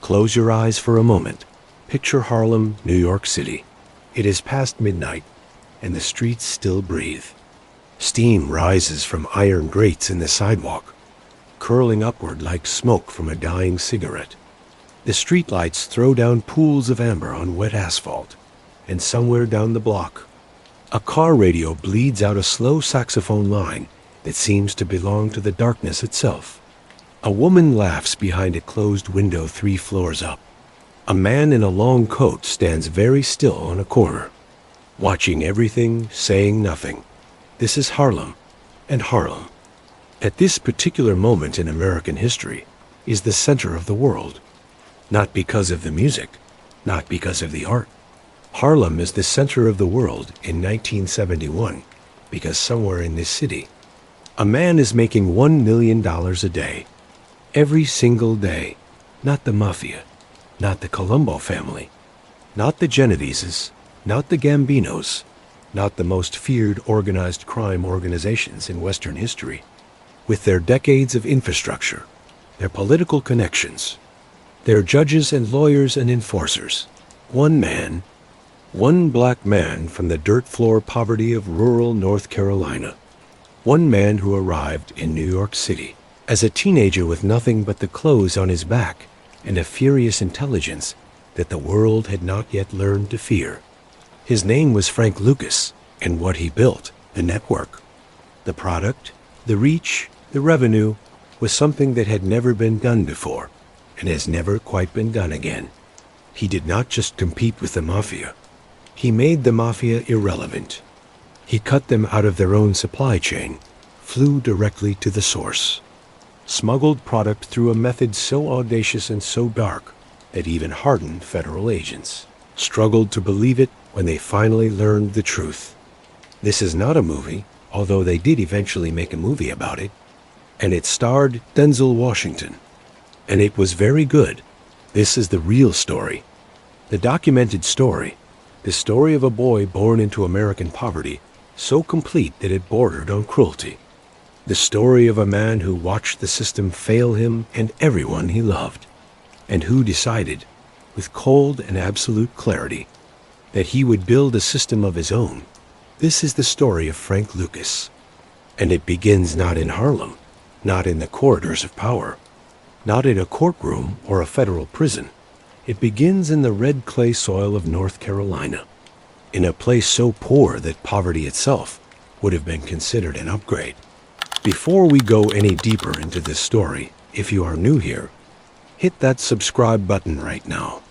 Close your eyes for a moment. Picture Harlem, New York City. It is past midnight, and the streets still breathe. Steam rises from iron grates in the sidewalk, curling upward like smoke from a dying cigarette. The streetlights throw down pools of amber on wet asphalt, and somewhere down the block, a car radio bleeds out a slow saxophone line that seems to belong to the darkness itself. A woman laughs behind a closed window 3 floors up. A man in a long coat stands very still on a corner, watching everything, saying nothing. This is Harlem, and Harlem, at this particular moment in American history, is the center of the world. Not because of the music, not because of the art. Harlem is the center of the world in 1971 because somewhere in this city, a man is making $1 million a day. Every single day. Not the mafia, not the Colombo family, not the Genoveses, not the Gambinos, not the most feared organized crime organizations in Western history. With their decades of infrastructure, their political connections, their judges and lawyers and enforcers, one man, one black man from the dirt floor poverty of rural North Carolina, one man who arrived in New York City as a teenager with nothing but the clothes on his back and a furious intelligence that the world had not yet learned to fear. His name was Frank Lucas, and what he built, the network, the product, the reach, the revenue, was something that had never been done before and has never quite been done again. He did not just compete with the mafia. He made the mafia irrelevant. He cut them out of their own supply chain, flew directly to the source. Smuggled product through a method so audacious and so dark that even hardened federal agents struggled to believe it when they finally learned the truth. This is not a movie, although they did eventually make a movie about it, and it starred Denzel Washington. And it was very good. This is the real story. The documented story. The story of a boy born into American poverty, so complete that it bordered on cruelty. The story of a man who watched the system fail him and everyone he loved, and who decided, with cold and absolute clarity, that he would build a system of his own. This is the story of Frank Lucas. And it begins not in Harlem, not in the corridors of power, not in a courtroom or a federal prison. It begins in the red clay soil of North Carolina, in a place so poor that poverty itself would have been considered an upgrade. Before we go any deeper into this story, if you are new here, hit that subscribe button right now.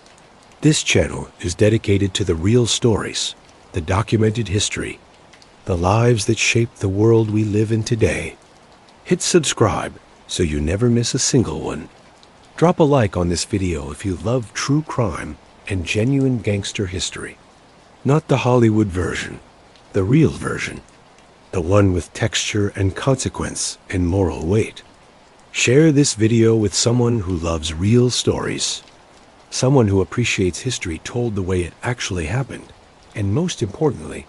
This channel is dedicated to the real stories, the documented history, the lives that shape the world we live in today. Hit subscribe so you never miss a single one. Drop a like on this video if you love true crime and genuine gangster history. Not the Hollywood version, the real version. The one with texture and consequence and moral weight. Share this video with someone who loves real stories, someone who appreciates history told the way it actually happened, and most importantly,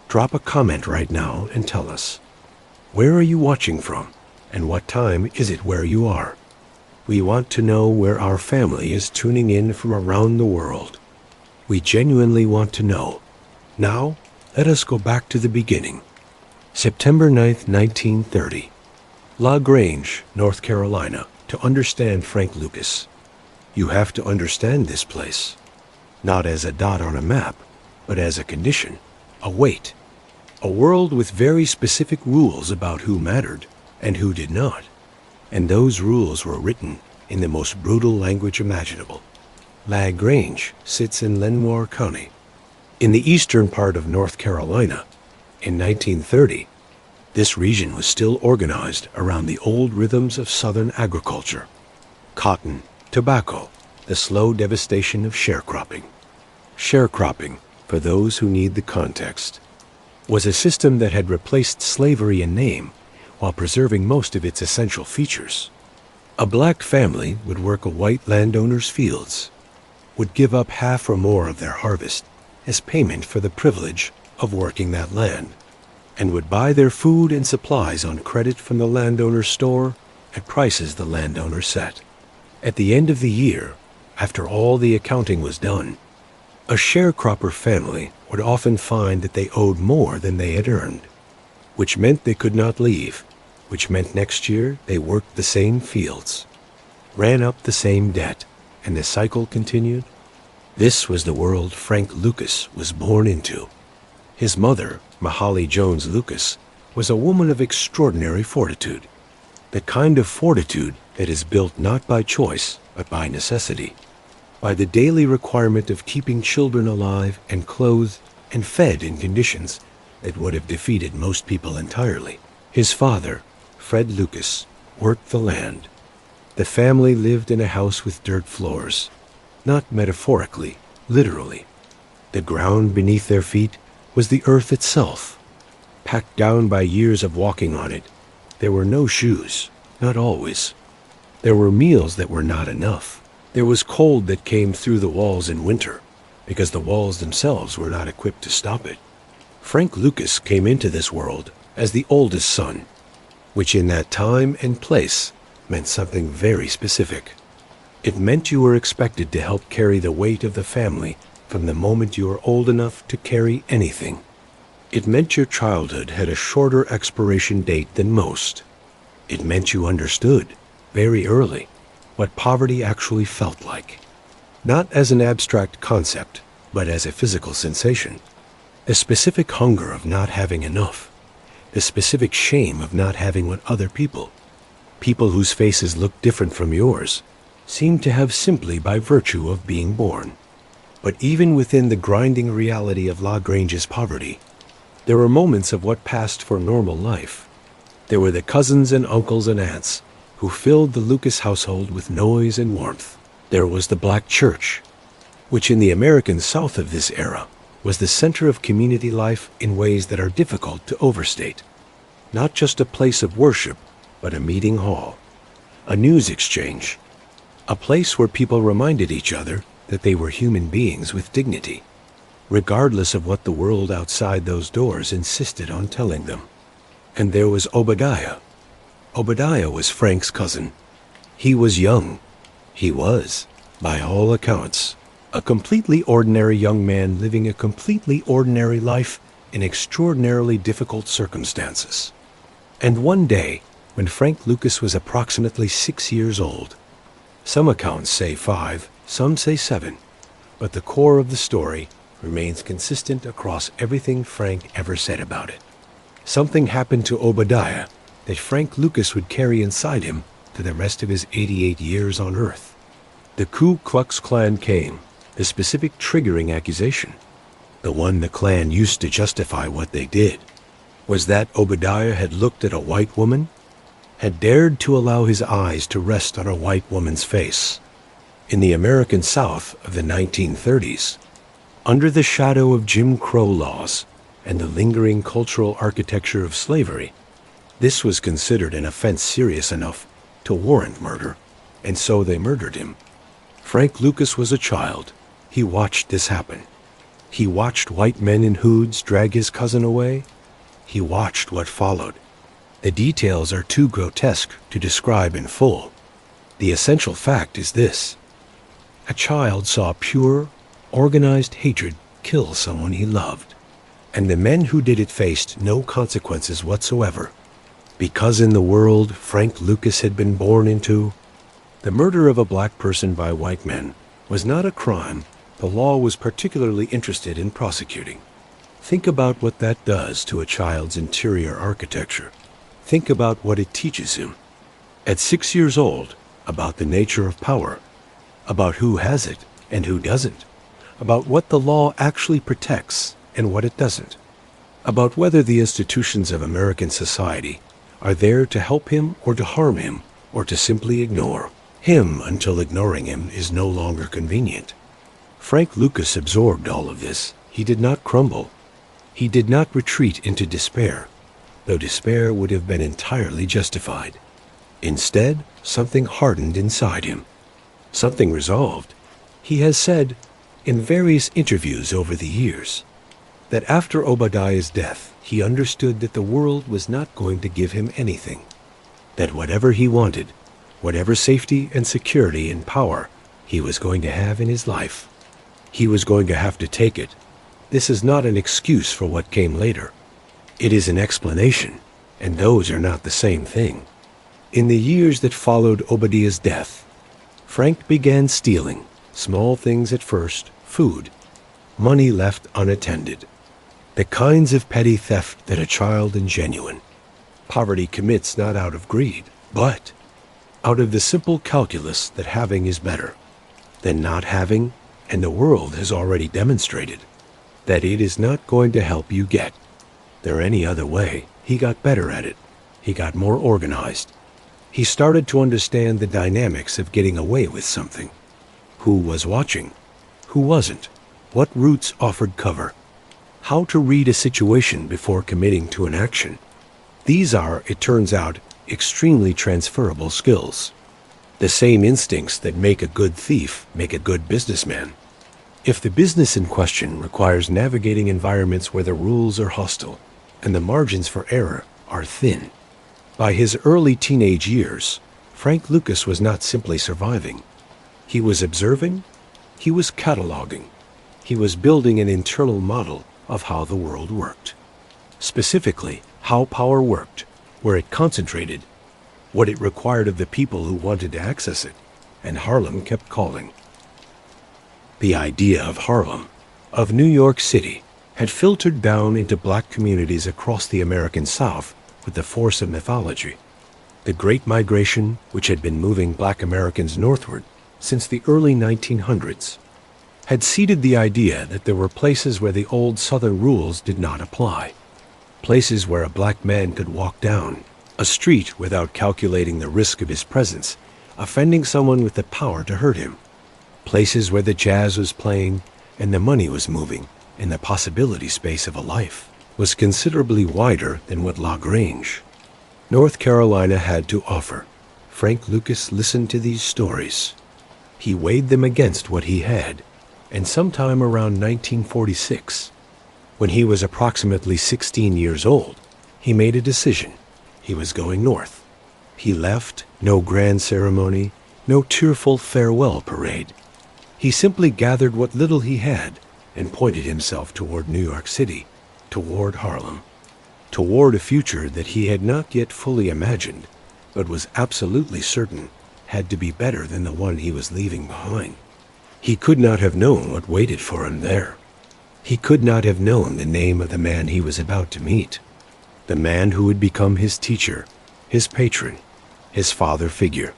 drop a comment right now and tell us, where are you watching from, and what time is it where you are? We want to know where our family is tuning in from around the world. We genuinely want to know. Now, let us go back to the beginning. September 9th, 1930. La Grange, North Carolina, to understand Frank Lucas. You have to understand this place, not as a dot on a map, but as a condition, a weight, a world with very specific rules about who mattered and who did not. And those rules were written in the most brutal language imaginable. La Grange sits in Lenoir County, in the eastern part of North Carolina. In 1930, this region was still organized around the old rhythms of southern agriculture. Cotton, tobacco, the slow devastation of sharecropping. Sharecropping, for those who need the context, was a system that had replaced slavery in name while preserving most of its essential features. A black family would work a white landowner's fields, would give up half or more of their harvest as payment for the privilege of working that land, and would buy their food and supplies on credit from the landowner's store at prices the landowner set. At the end of the year, after all the accounting was done. A sharecropper family would often find that they owed more than they had earned, which meant they could not leave, which meant next year they worked the same fields, ran up the same debt, and the cycle continued. This was the world Frank Lucas was born into. His mother, Mahalie Jones Lucas, was a woman of extraordinary fortitude, the kind of fortitude that is built not by choice, but by necessity, by the daily requirement of keeping children alive and clothed and fed in conditions that would have defeated most people entirely. His father, Fred Lucas, worked the land. The family lived in a house with dirt floors, not metaphorically, literally. The ground beneath their feet was the earth itself, packed down by years of walking on it. There were no shoes, not always. There were meals that were not enough. There was cold that came through the walls in winter, because the walls themselves were not equipped to stop it. Frank Lucas came into this world as the oldest son, which in that time and place meant something very specific. It meant you were expected to help carry the weight of the family from the moment you were old enough to carry anything. It meant your childhood had a shorter expiration date than most. It meant you understood, very early, what poverty actually felt like. Not as an abstract concept, but as a physical sensation. The specific hunger of not having enough. The specific shame of not having what other people whose faces looked different from yours, seemed to have simply by virtue of being born. But even within the grinding reality of La Grange's poverty, there were moments of what passed for normal life. There were the cousins and uncles and aunts who filled the Lucas household with noise and warmth. There was the black church, which in the American South of this era was the center of community life in ways that are difficult to overstate. Not just a place of worship, but a meeting hall, a news exchange, a place where people reminded each other that they were human beings with dignity, regardless of what the world outside those doors insisted on telling them. And there was Obadiah. Obadiah was Frank's cousin. He was young. He was, by all accounts, a completely ordinary young man living a completely ordinary life in extraordinarily difficult circumstances. And one day, when Frank Lucas was approximately 6 years old, some accounts say 5, some say 7, but the core of the story remains consistent across everything Frank ever said about it. Something happened to Obadiah that Frank Lucas would carry inside him to the rest of his 88 years on Earth. The Ku Klux Klan came, the specific triggering accusation, the one the Klan used to justify what they did, was that Obadiah had looked at a white woman, had dared to allow his eyes to rest on a white woman's face. In the American South of the 1930s, under the shadow of Jim Crow laws and the lingering cultural architecture of slavery, this was considered an offense serious enough to warrant murder, and so they murdered him. Frank Lucas was a child. He watched this happen. He watched white men in hoods drag his cousin away. He watched what followed. The details are too grotesque to describe in full. The essential fact is this: a child saw pure, organized hatred kill someone he loved, and the men who did it faced no consequences whatsoever, because in the world Frank Lucas had been born into, the murder of a black person by white men was not a crime the law was particularly interested in prosecuting. Think about what that does to a child's interior architecture. Think about what it teaches him. At 6 years old, about the nature of power, about who has it and who doesn't, about what the law actually protects and what it doesn't, about whether the institutions of American society are there to help him or to harm him or to simply ignore him until ignoring him is no longer convenient. Frank Lucas absorbed all of this. He did not crumble. He did not retreat into despair, though despair would have been entirely justified. Instead, something hardened inside him, something resolved. He has said, in various interviews over the years, that after Obadiah's death, he understood that the world was not going to give him anything, that whatever he wanted, whatever safety and security and power he was going to have in his life. He was going to have to take it. This is not an excuse for what came later. It is an explanation, and those are not the same thing. In the years that followed Obadiah's death, Frank began stealing, small things at first, food, money left unattended, the kinds of petty theft that a child in genuine poverty commits not out of greed, but out of the simple calculus that having is better than not having, and the world has already demonstrated that it is not going to help you get there any other way. He got better at it. He got more organized. He started to understand the dynamics of getting away with something. Who was watching? Who wasn't? What routes offered cover? How to read a situation before committing to an action. These are, it turns out, extremely transferable skills. The same instincts that make a good thief make a good businessman. If the business in question requires navigating environments where the rules are hostile and the margins for error are thin, by his early teenage years, Frank Lucas was not simply surviving. He was observing, he was cataloging, he was building an internal model of how the world worked. Specifically, how power worked, where it concentrated, what it required of the people who wanted to access it, and Harlem kept calling. The idea of Harlem, of New York City, had filtered down into black communities across the American South with the force of mythology. The Great Migration, which had been moving black Americans northward since the early 1900s, had seeded the idea that there were places where the old Southern rules did not apply, places where a black man could walk down a street without calculating the risk of his presence, offending someone with the power to hurt him, places where the jazz was playing and the money was moving, and the possibility space of a life was considerably wider than what LaGrange, North Carolina, had to offer. Frank Lucas listened to these stories. He weighed them against what he had, and sometime around 1946, when he was approximately 16 years old, he made a decision. He was going north. He left, no grand ceremony, no tearful farewell parade. He simply gathered what little he had and pointed himself toward New York City, toward Harlem, toward a future that he had not yet fully imagined, but was absolutely certain had to be better than the one he was leaving behind. He could not have known what waited for him there. He could not have known the name of the man he was about to meet, the man who would become his teacher, his patron, his father figure,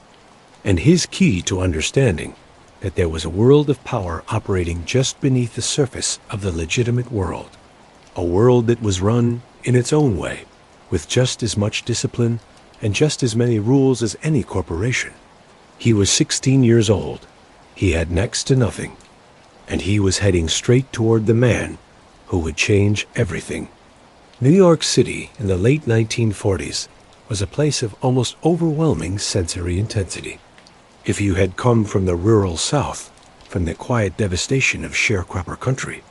and his key to understanding that there was a world of power operating just beneath the surface of the legitimate world, a world that was run in its own way, with just as much discipline and just as many rules as any corporation. He was 16 years old. He had next to nothing, and he was heading straight toward the man who would change everything. New York City in the late 1940s was a place of almost overwhelming sensory intensity. If you had come from the rural South, from the quiet devastation of sharecropper country,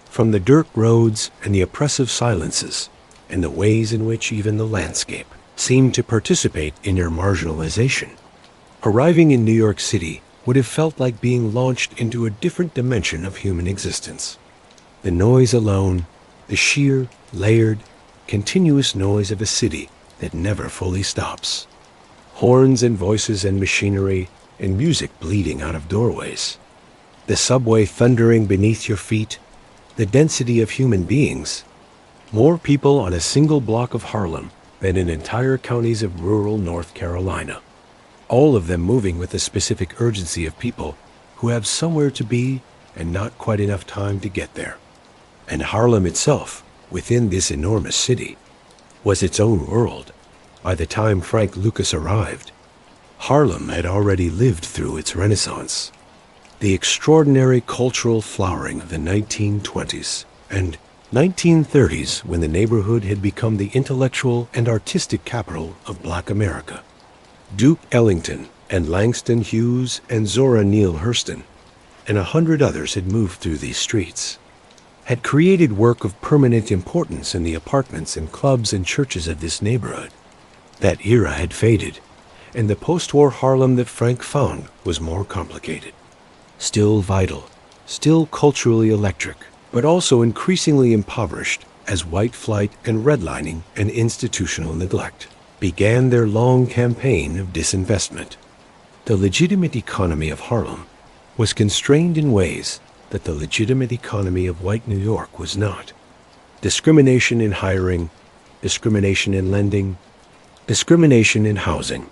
from the dirt roads and the oppressive silences, and the ways in which even the landscape seemed to participate in your marginalization, arriving in New York City would have felt like being launched into a different dimension of human existence. The noise alone, the sheer, layered, continuous noise of a city that never fully stops. Horns and voices and machinery and music bleeding out of doorways. The subway thundering beneath your feet. The density of human beings. More people on a single block of Harlem than in entire counties of rural North Carolina. All of them moving with the specific urgency of people who have somewhere to be and not quite enough time to get there. And Harlem itself, within this enormous city, was its own world. By the time Frank Lucas arrived, Harlem had already lived through its renaissance, the extraordinary cultural flowering of the 1920s and 1930s, when the neighborhood had become the intellectual and artistic capital of Black America. Duke Ellington and Langston Hughes and Zora Neale Hurston and 100 others had moved through these streets, had created work of permanent importance in the apartments and clubs and churches of this neighborhood. That era had faded, and the post-war Harlem that Frank found was more complicated. Still vital, still culturally electric, but also increasingly impoverished as white flight and redlining and institutional neglect began their long campaign of disinvestment. The legitimate economy of Harlem was constrained in ways that the legitimate economy of white New York was not. Discrimination in hiring, discrimination in lending, discrimination in housing,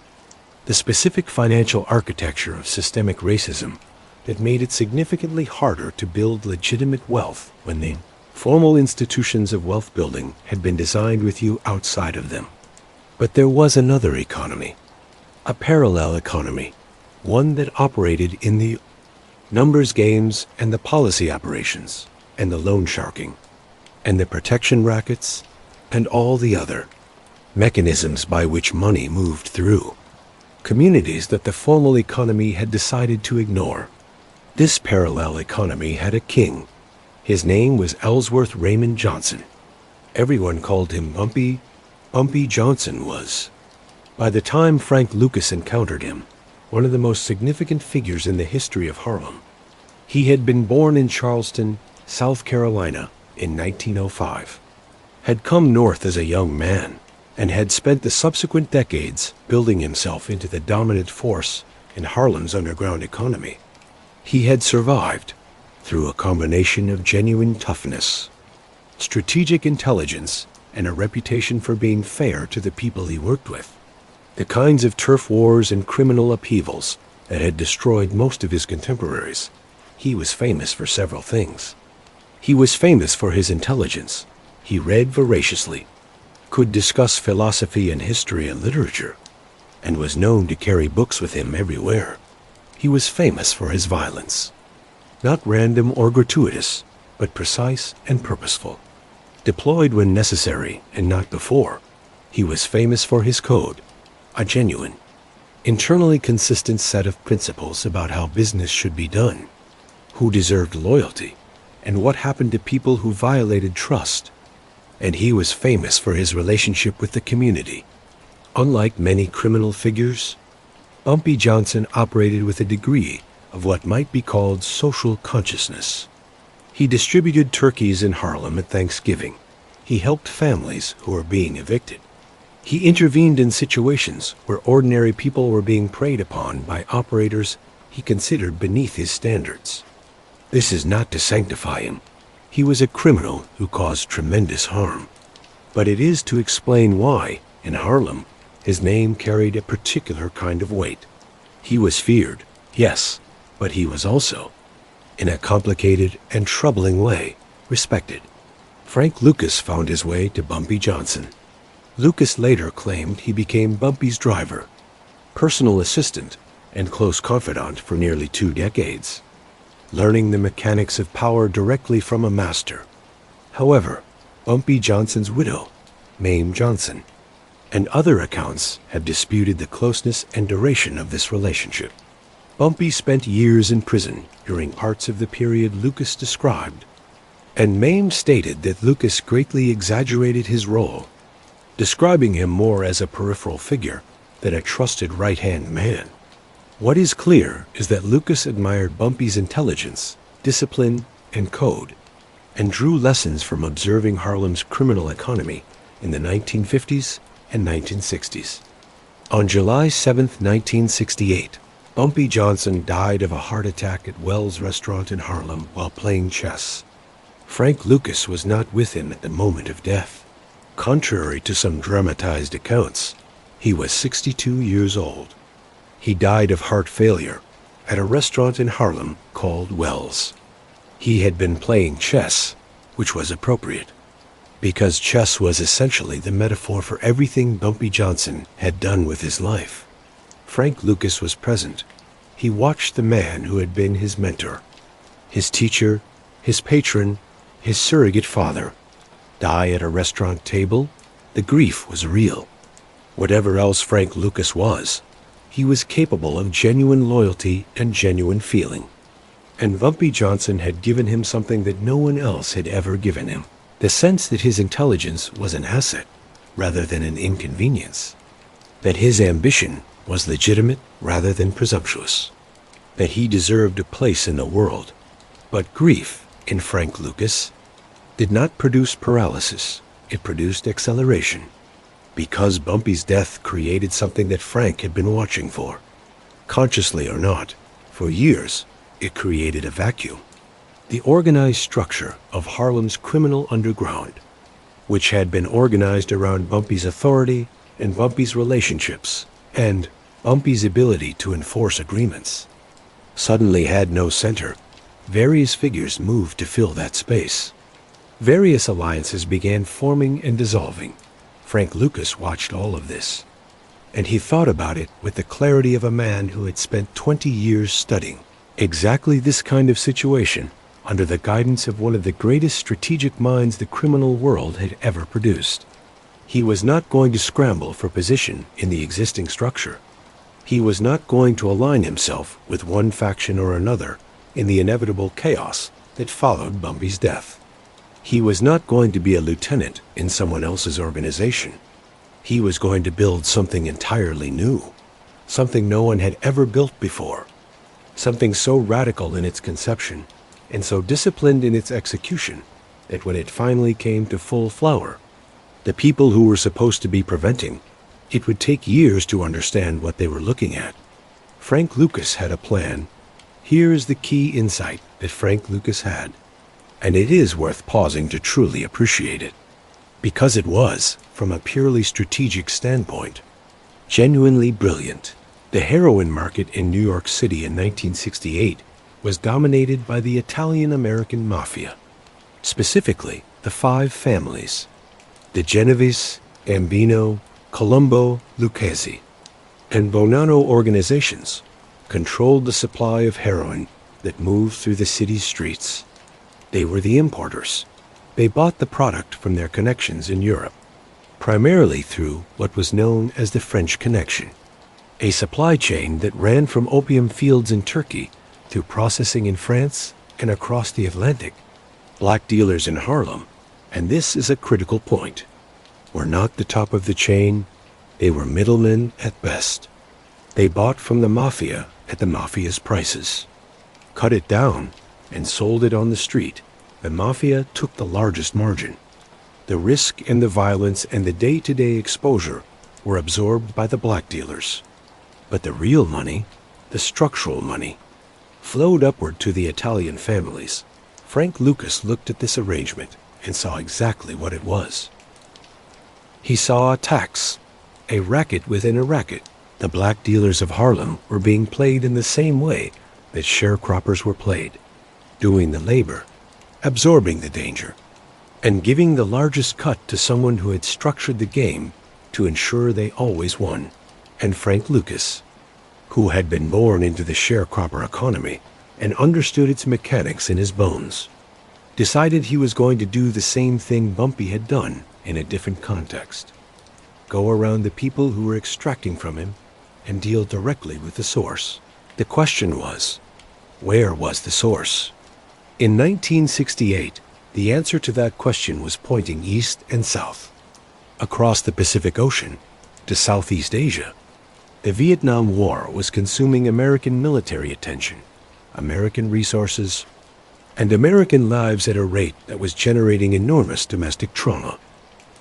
the specific financial architecture of systemic racism that made it significantly harder to build legitimate wealth when the formal institutions of wealth building had been designed with you outside of them. But there was another economy, a parallel economy, one that operated in the numbers games and the policy operations and the loan sharking and the protection rackets and all the other mechanisms by which money moved through communities that the formal economy had decided to ignore. This parallel economy had a king. His name was Ellsworth Raymond Johnson. Everyone called him Bumpy. Bumpy Johnson was, by the time Frank Lucas encountered him, one of the most significant figures in the history of Harlem. He had been born in Charleston, South Carolina, in 1905, had come north as a young man, and had spent the subsequent decades building himself into the dominant force in Harlem's underground economy. He had survived through a combination of genuine toughness, strategic intelligence, and a reputation for being fair to the people he worked with. The kinds of turf wars and criminal upheavals that had destroyed most of his contemporaries. He was famous for several things. He was famous for his intelligence. He read voraciously, could discuss philosophy and history and literature, and was known to carry books with him everywhere. He was famous for his violence, not random or gratuitous, but precise and purposeful, deployed when necessary and not before. He was famous for his code, a genuine, internally consistent set of principles about how business should be done, who deserved loyalty, and what happened to people who violated trust. And he was famous for his relationship with the community. Unlike many criminal figures, Bumpy Johnson operated with a degree of what might be called social consciousness. He distributed turkeys in Harlem at Thanksgiving. He helped families who were being evicted. He intervened in situations where ordinary people were being preyed upon by operators he considered beneath his standards. This is not to sanctify him. He was a criminal who caused tremendous harm. But it is to explain why, in Harlem, his name carried a particular kind of weight. He was feared, yes, but he was also, in a complicated and troubling way, respected. Frank Lucas found his way to Bumpy Johnson. Lucas later claimed he became Bumpy's driver, personal assistant, and close confidant for nearly 2 decades, learning the mechanics of power directly from a master. However, Bumpy Johnson's widow, Mame Johnson, and other accounts have disputed the closeness and duration of this relationship. Bumpy spent years in prison during parts of the period Lucas described, and Mame stated that Lucas greatly exaggerated his role, describing him more as a peripheral figure than a trusted right-hand man. What is clear is that Lucas admired Bumpy's intelligence, discipline, and code, and drew lessons from observing Harlem's criminal economy in the 1950s and 1960s. On July 7, 1968, Bumpy Johnson died of a heart attack at Wells Restaurant in Harlem while playing chess. Frank Lucas was not with him at the moment of death. Contrary to some dramatized accounts, he was 62 years old. He died of heart failure at a restaurant in Harlem called Wells. He had been playing chess, which was appropriate, because chess was essentially the metaphor for everything Bumpy Johnson had done with his life. Frank Lucas was present. He watched the man who had been his mentor, his teacher, his patron, his surrogate father, die at a restaurant table. The grief was real. Whatever else Frank Lucas was, he was capable of genuine loyalty and genuine feeling. And Bumpy Johnson had given him something that no one else had ever given him, the sense that his intelligence was an asset rather than an inconvenience, that his ambition was legitimate rather than presumptuous. that he deserved a place in the world. But grief, in Frank Lucas, did not produce paralysis. It produced acceleration. Because Bumpy's death created something that Frank had been watching for. Consciously or not, for years, it created a vacuum. The organized structure of Harlem's criminal underground, which had been organized around Bumpy's authority and Bumpy's relationships, and Bumpy's ability to enforce agreements, suddenly had no center. Various figures moved to fill that space. Various alliances began forming and dissolving. Frank Lucas watched all of this, and he thought about it with the clarity of a man who had spent 20 years studying exactly this kind of situation under the guidance of one of the greatest strategic minds the criminal world had ever produced. He was not going to scramble for position in the existing structure. He was not going to align himself with one faction or another in the inevitable chaos that followed Bumpy's death. He was not going to be a lieutenant in someone else's organization. He was going to build something entirely new, something no one had ever built before, something so radical in its conception and so disciplined in its execution that when it finally came to full flower, the people who were supposed to be preventing, it would take years to understand what they were looking at. Frank Lucas had a plan. Here is the key insight that Frank Lucas had, and it is worth pausing to truly appreciate it, because it was, from a purely strategic standpoint, genuinely brilliant. The heroin market in New York City in 1968 was dominated by the Italian-American mafia, specifically the 5 families: the Genovese, Gambino, Colombo, Lucchese, and Bonanno organizations controlled the supply of heroin that moved through the city's streets. They were the importers. They bought the product from their connections in Europe, primarily through what was known as the French Connection, a supply chain that ran from opium fields in Turkey through processing in France and across the Atlantic. Black dealers in Harlem, and this is a critical point, were not the top of the chain. They were middlemen at best. They bought from the mafia at the mafia's prices, cut it down, and sold it on the street. The mafia took the largest margin. The risk and the violence and the day-to-day exposure were absorbed by the black dealers. But the real money, the structural money, flowed upward to the Italian families. Frank Lucas looked at this arrangement and saw exactly what it was. He saw a tax, a racket within a racket. The black dealers of Harlem were being played in the same way that sharecroppers were played, doing the labor, absorbing the danger, and giving the largest cut to someone who had structured the game to ensure they always won. And Frank Lucas, who had been born into the sharecropper economy and understood its mechanics in his bones, decided he was going to do the same thing Bumpy had done in a different context. Go around the people who were extracting from him and deal directly with the source. The question was, where was the source? In 1968, the answer to that question was pointing east and south, across the Pacific Ocean to Southeast Asia. The Vietnam War was consuming American military attention, American resources, and American lives at a rate that was generating enormous domestic trauma.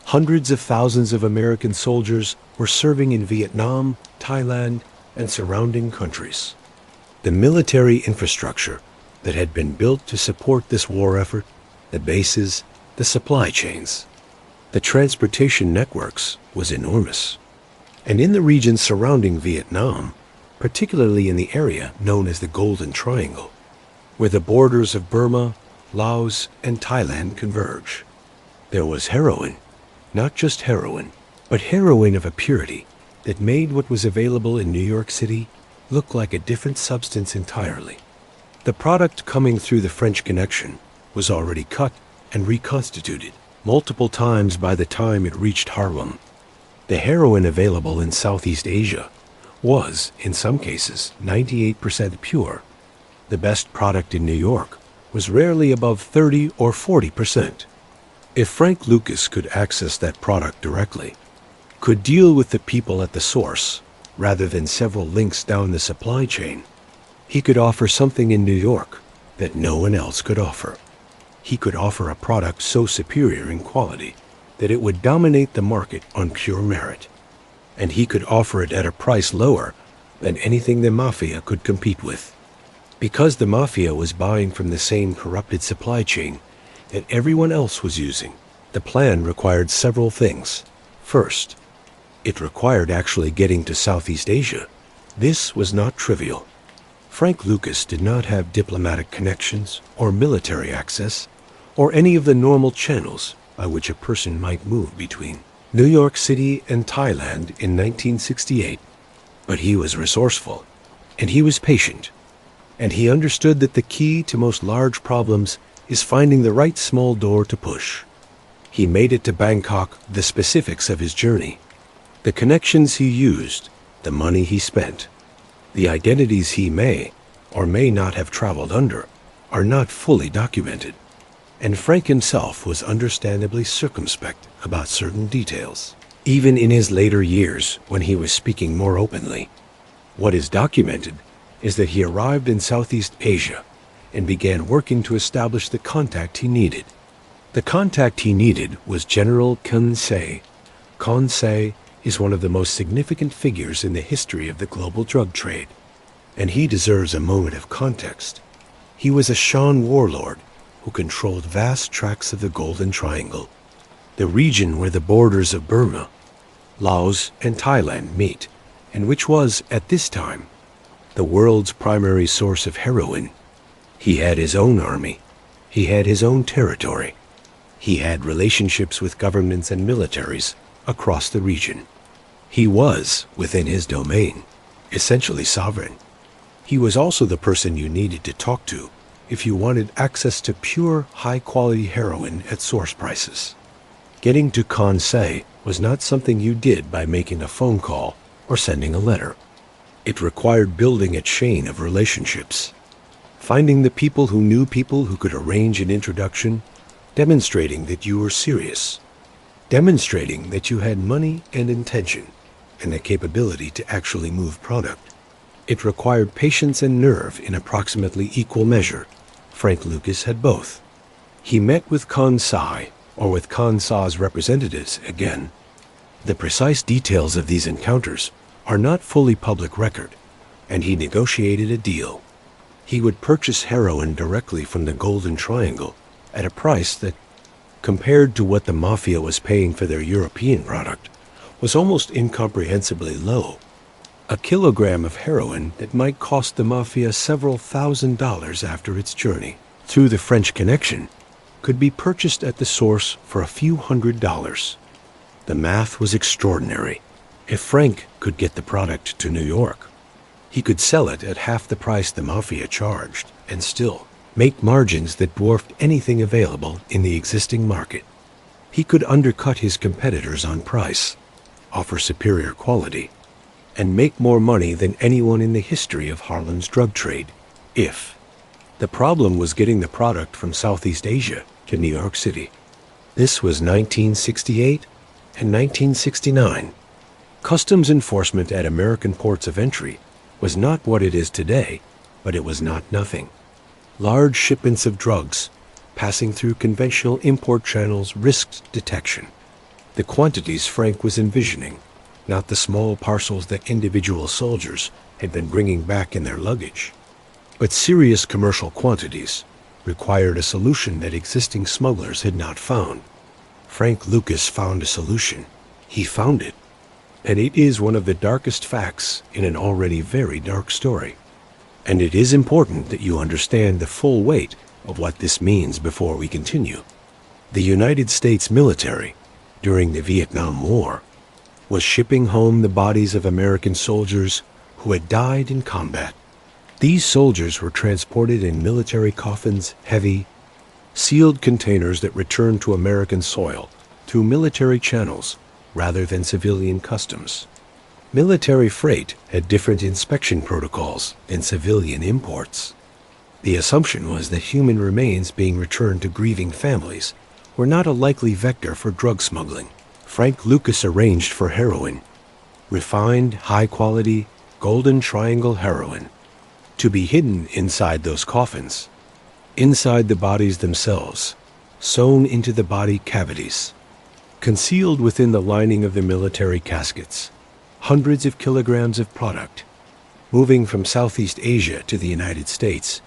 Hundreds of thousands of American soldiers were serving in Vietnam, Thailand, and surrounding countries. The military infrastructure that had been built to support this war effort, the bases, the supply chains, the transportation networks, was enormous. And in the region surrounding Vietnam, particularly in the area known as the Golden Triangle, where the borders of Burma, Laos, and Thailand converge, there was heroin. Not just heroin, but heroin of a purity that made what was available in New York City look like a different substance entirely. The product coming through the French Connection was already cut and reconstituted multiple times by the time it reached Harlem. The heroin available in Southeast Asia was, in some cases, 98% pure. The best product in New York was rarely above 30 or 40%. If Frank Lucas could access that product directly, could deal with the people at the source rather than several links down the supply chain, He could offer something in New York that no one else could offer. He could offer a product so superior in quality that it would dominate the market on pure merit. And he could offer it at a price lower than anything the mafia could compete with. Because the mafia was buying from the same corrupted supply chain that everyone else was using, the plan required several things. First, it required actually getting to Southeast Asia. This was not trivial. Frank Lucas did not have diplomatic connections or military access or any of the normal channels by which a person might move between New York City and Thailand in 1968. But he was resourceful, and he was patient, and he understood that the key to most large problems is finding the right small door to push. He made it to Bangkok the specifics of his journey, the connections he used, the money he spent. The identities he may or may not have traveled under are not fully documented, and Frank himself was understandably circumspect about certain details, even in his later years when he was speaking more openly. What is documented is that he arrived in Southeast Asia and began working to establish the contact he needed. The contact he needed was General Kun Se. Kun Se is one of the most significant figures in the history of the global drug trade, and he deserves a moment of context. He was a Shan warlord who controlled vast tracts of the Golden Triangle, the region where the borders of Burma, Laos, and Thailand meet, and which was, at this time, the world's primary source of heroin. He had his own army. He had his own territory. He had relationships with governments and militaries across the region. He was, within his domain, essentially sovereign. He was also the person you needed to talk to if you wanted access to pure, high-quality heroin at source prices. Getting to Kan Se was not something you did by making a phone call or sending a letter. It required building a chain of relationships, finding the people who could arrange an introduction, demonstrating that you were serious, demonstrating that you had money and intention, and the capability to actually move product. It required patience and nerve in approximately equal measure. Frank Lucas had both. He met with Kan Sai, or with Kan Sa's representatives again. The precise details of these encounters are not fully public record, and he negotiated a deal. He would purchase heroin directly from the Golden Triangle at a price that, compared to what the mafia was paying for their European product, was almost incomprehensibly low. A kilogram of heroin that might cost the mafia several $1,000s after its journey through the French Connection could be purchased at the source for a few $100s. The math was extraordinary. If Frank could get the product to New York, he could sell it at half the price the mafia charged and still make margins that dwarfed anything available in the existing market. He could undercut his competitors on price, offer superior quality, and make more money than anyone in the history of Harlem's drug trade, if. The problem was getting the product from Southeast Asia to New York City. This was 1968 and 1969. Customs enforcement at American ports of entry was not what it is today, but it was not nothing. Large shipments of drugs passing through conventional import channels risked detection. The quantities Frank was envisioning, not the small parcels that individual soldiers had been bringing back in their luggage, but serious commercial quantities, required a solution that existing smugglers had not found. Frank Lucas found a solution. He found it. And it is one of the darkest facts in an already very dark story. And it is important that you understand the full weight of what this means before we continue. The United States military, during the Vietnam War, was shipping home the bodies of American soldiers who had died in combat. These soldiers were transported in military coffins, heavy, sealed containers that returned to American soil through military channels rather than civilian customs. Military freight had different inspection protocols than civilian imports. The assumption was that human remains being returned to grieving families were not a likely vector for drug smuggling. Frank Lucas arranged for heroin, refined, high-quality, Golden Triangle heroin. to be hidden inside those coffins, inside the bodies themselves, sewn into the body cavities, concealed within the lining of the military caskets, hundreds of kilograms of product, moving from Southeast Asia to the United States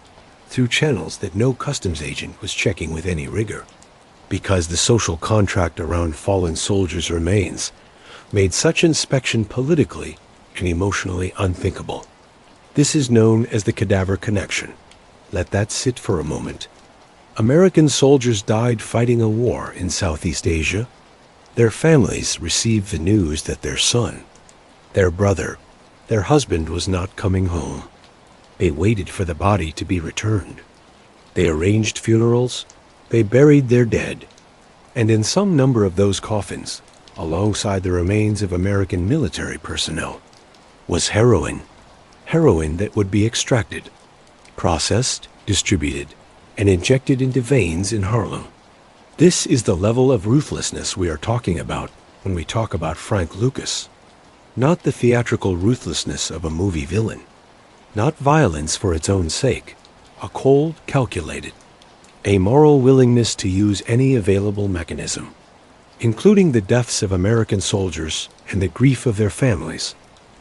through channels that no customs agent was checking with any rigor, because the social contract around fallen soldiers' remains made such inspection politically and emotionally unthinkable. This is known as the cadaver connection. Let that sit for a moment. American soldiers died fighting a war in Southeast Asia. Their families received the news that their son, their brother, their husband was not coming home. They waited for the body to be returned. They arranged funerals. They buried their dead. And in some number of those coffins, alongside the remains of American military personnel, was heroin. Heroin that would be extracted, processed, distributed, and injected into veins in Harlem. This is the level of ruthlessness we are talking about when we talk about Frank Lucas. Not the theatrical ruthlessness of a movie villain. Not violence for its own sake. A cold, calculated, amoral willingness to use any available mechanism, including the deaths of American soldiers and the grief of their families,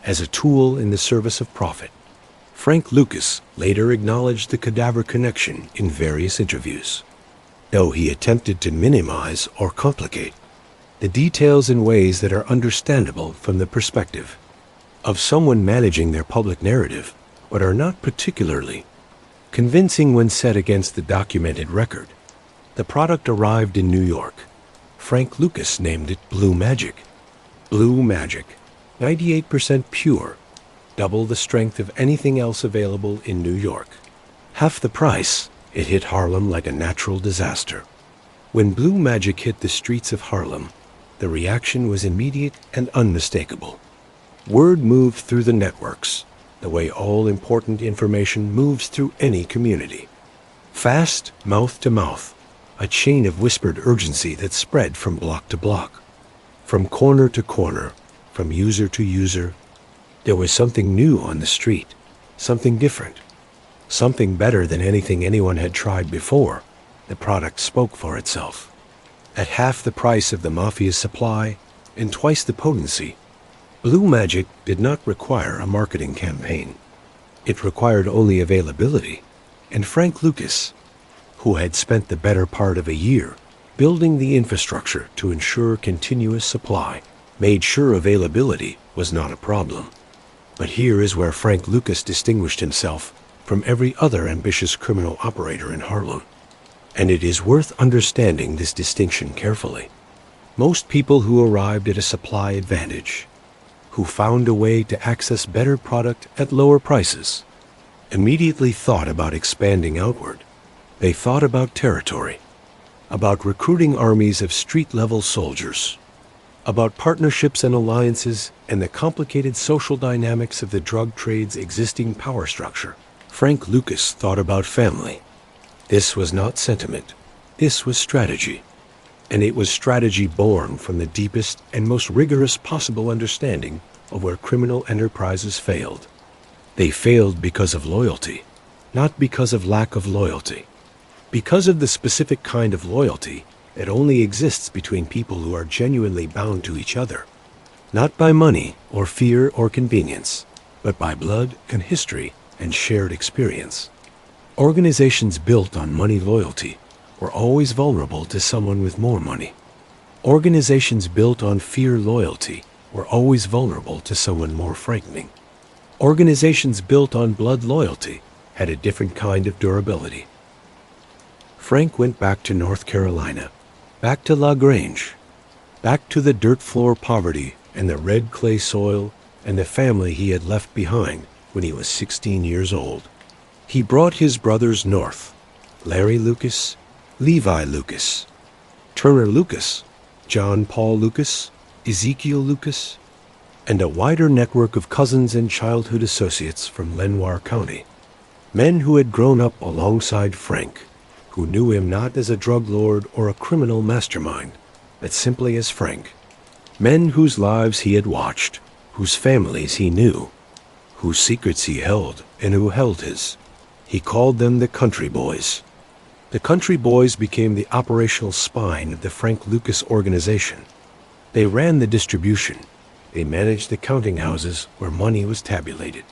as a tool in the service of profit. Frank Lucas later acknowledged the cadaver connection in various interviews, though he attempted to minimize or complicate the details in ways that are understandable from the perspective of someone managing their public narrative, but are not particularly convincing when set against the documented record. The product arrived in New York. Frank Lucas named it Blue Magic. Blue Magic, 98% pure, double the strength of anything else available in New York. Half the price, it hit Harlem like a natural disaster. When Blue Magic hit the streets of Harlem, the reaction was immediate and unmistakable. Word moved through the networks, the way all important information moves through any community. Fast, mouth to mouth, a chain of whispered urgency that spread from block to block, from corner to corner, from user to user. There was something new on the street, something different, something better than anything anyone had tried before. The product spoke for itself. At half the price of the mafia's supply and twice the potency, Blue Magic did not require a marketing campaign. It required only availability, and Frank Lucas, who had spent the better part of a year building the infrastructure to ensure continuous supply, made sure availability was not a problem. But here is where Frank Lucas distinguished himself from every other ambitious criminal operator in Harlem. And it is worth understanding this distinction carefully. Most people who arrived at a supply advantage, who found a way to access better product at lower prices, immediately thought about expanding outward. They thought about territory, about recruiting armies of street-level soldiers, about partnerships and alliances and the complicated social dynamics of the drug trade's existing power structure. Frank Lucas thought about family. This was not sentiment. This was strategy. And it was strategy born from the deepest and most rigorous possible understanding of where criminal enterprises failed. They failed because of loyalty, not because of lack of loyalty. Because of the specific kind of loyalty that only exists between people who are genuinely bound to each other, not by money or fear or convenience, but by blood and history and shared experience. Organizations built on money loyalty were always vulnerable to someone with more money. Organizations built on fear loyalty were always vulnerable to someone more frightening. Organizations built on blood loyalty had a different kind of durability. Frank went back to North Carolina, back to La Grange, back to the dirt floor poverty and the red clay soil and the family he had left behind when he was 16 years old. He brought his brothers north, Larry Lucas, Levi Lucas, Turner Lucas, John Paul Lucas, Ezekiel Lucas, and a wider network of cousins and childhood associates from Lenoir County, men who had grown up alongside Frank, who knew him not as a drug lord or a criminal mastermind, but simply as Frank, men whose lives he had watched, whose families he knew, whose secrets he held and who held his. He called them the Country Boys. The Country Boys became the operational spine of the Frank Lucas organization. They ran the distribution. They managed the counting houses where money was tabulated.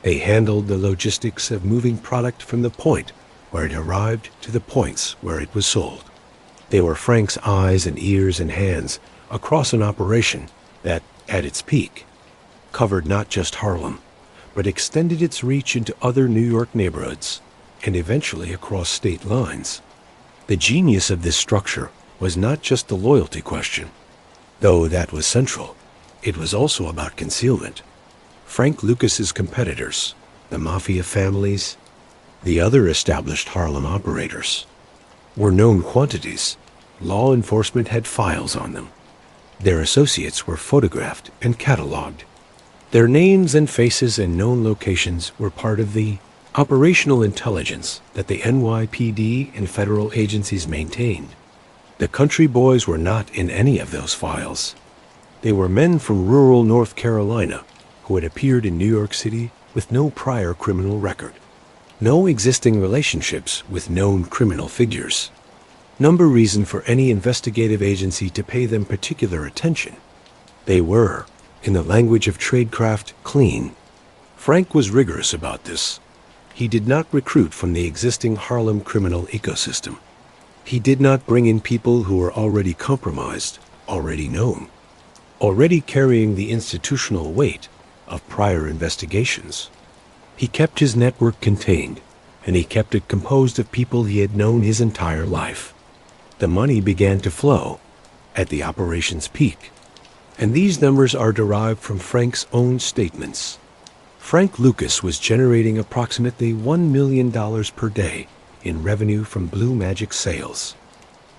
They handled the logistics of moving product from the point where it arrived to the points where it was sold. They were Frank's eyes and ears and hands across an operation that, at its peak, covered not just Harlem, but extended its reach into other New York neighborhoods and eventually across state lines. The genius of this structure was not just the loyalty question, though that was central. It was also about concealment. Frank Lucas's competitors, the mafia families, the other established Harlem operators, were known quantities. Law enforcement had files on them. Their associates were photographed and cataloged. Their names and faces and known locations were part of the operational intelligence that the NYPD and federal agencies maintained. The Country Boys were not in any of those files. They were men from rural North Carolina who had appeared in New York City with no prior criminal record, no existing relationships with known criminal figures. No reason for any investigative agency to pay them particular attention. They were, in the language of tradecraft, clean. Frank was rigorous about this. He did not recruit from the existing Harlem criminal ecosystem. He did not bring in people who were already compromised, already known, already carrying the institutional weight of prior investigations. He kept his network contained, and he kept it composed of people he had known his entire life. The money began to flow at the operation's peak, and these numbers are derived from Frank's own statements. Frank Lucas was generating approximately $1 million per day in revenue from Blue Magic sales.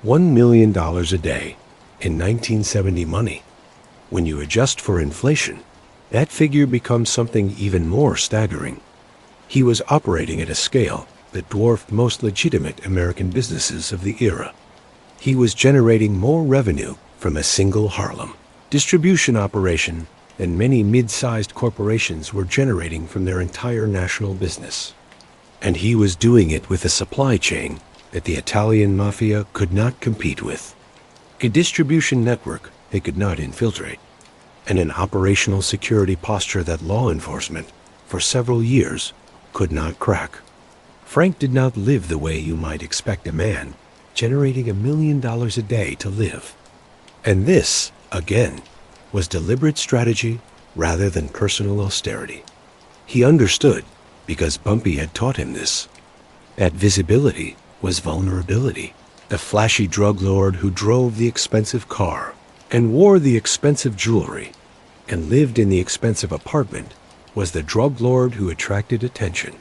$1 million a day in 1970 money. When you adjust for inflation, that figure becomes something even more staggering. He was operating at a scale that dwarfed most legitimate American businesses of the era. He was generating more revenue from a single Harlem distribution operation than many mid-sized corporations were generating from their entire national business. And he was doing it with a supply chain that the Italian mafia could not compete with, a distribution network they could not infiltrate, and an operational security posture that law enforcement, for several years, could not crack. Frank did not live the way you might expect a man generating $1 million a day to live. And this, again, was deliberate strategy rather than personal austerity. He understood, because Bumpy had taught him this, that visibility was vulnerability. The flashy drug lord who drove the expensive car and wore the expensive jewelry and lived in the expensive apartment was the drug lord who attracted attention.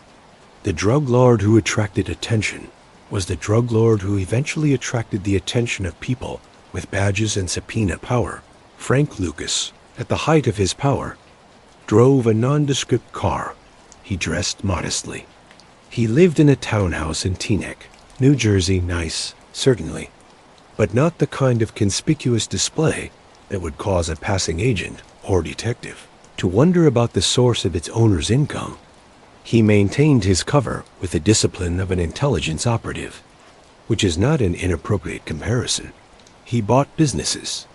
The drug lord who attracted attention was the drug lord who eventually attracted the attention of people with badges and subpoena power. Frank Lucas, at the height of his power, drove a nondescript car. He dressed modestly. He lived in a townhouse in Teaneck, New Jersey. Nice, certainly, but not the kind of conspicuous display that would cause a passing agent or detective to wonder about the source of its owner's income. He maintained his cover with the discipline of an intelligence operative, which is not an inappropriate comparison. He bought businesses,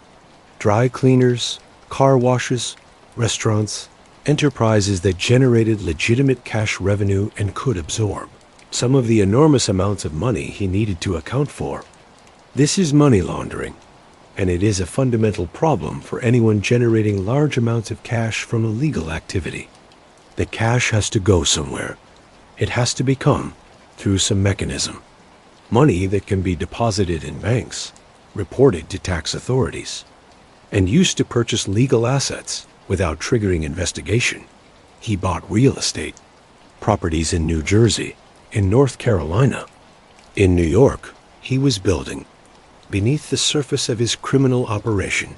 dry cleaners, car washes, restaurants, enterprises that generated legitimate cash revenue and could absorb some of the enormous amounts of money he needed to account for. This is money laundering, and it is a fundamental problem for anyone generating large amounts of cash from illegal activity. The cash has to go somewhere. It has to become, through some mechanism, money that can be deposited in banks, reported to tax authorities, and used to purchase legal assets without triggering investigation. He bought real estate, properties in New Jersey, in North Carolina. In New York, he was building, beneath the surface of his criminal operation,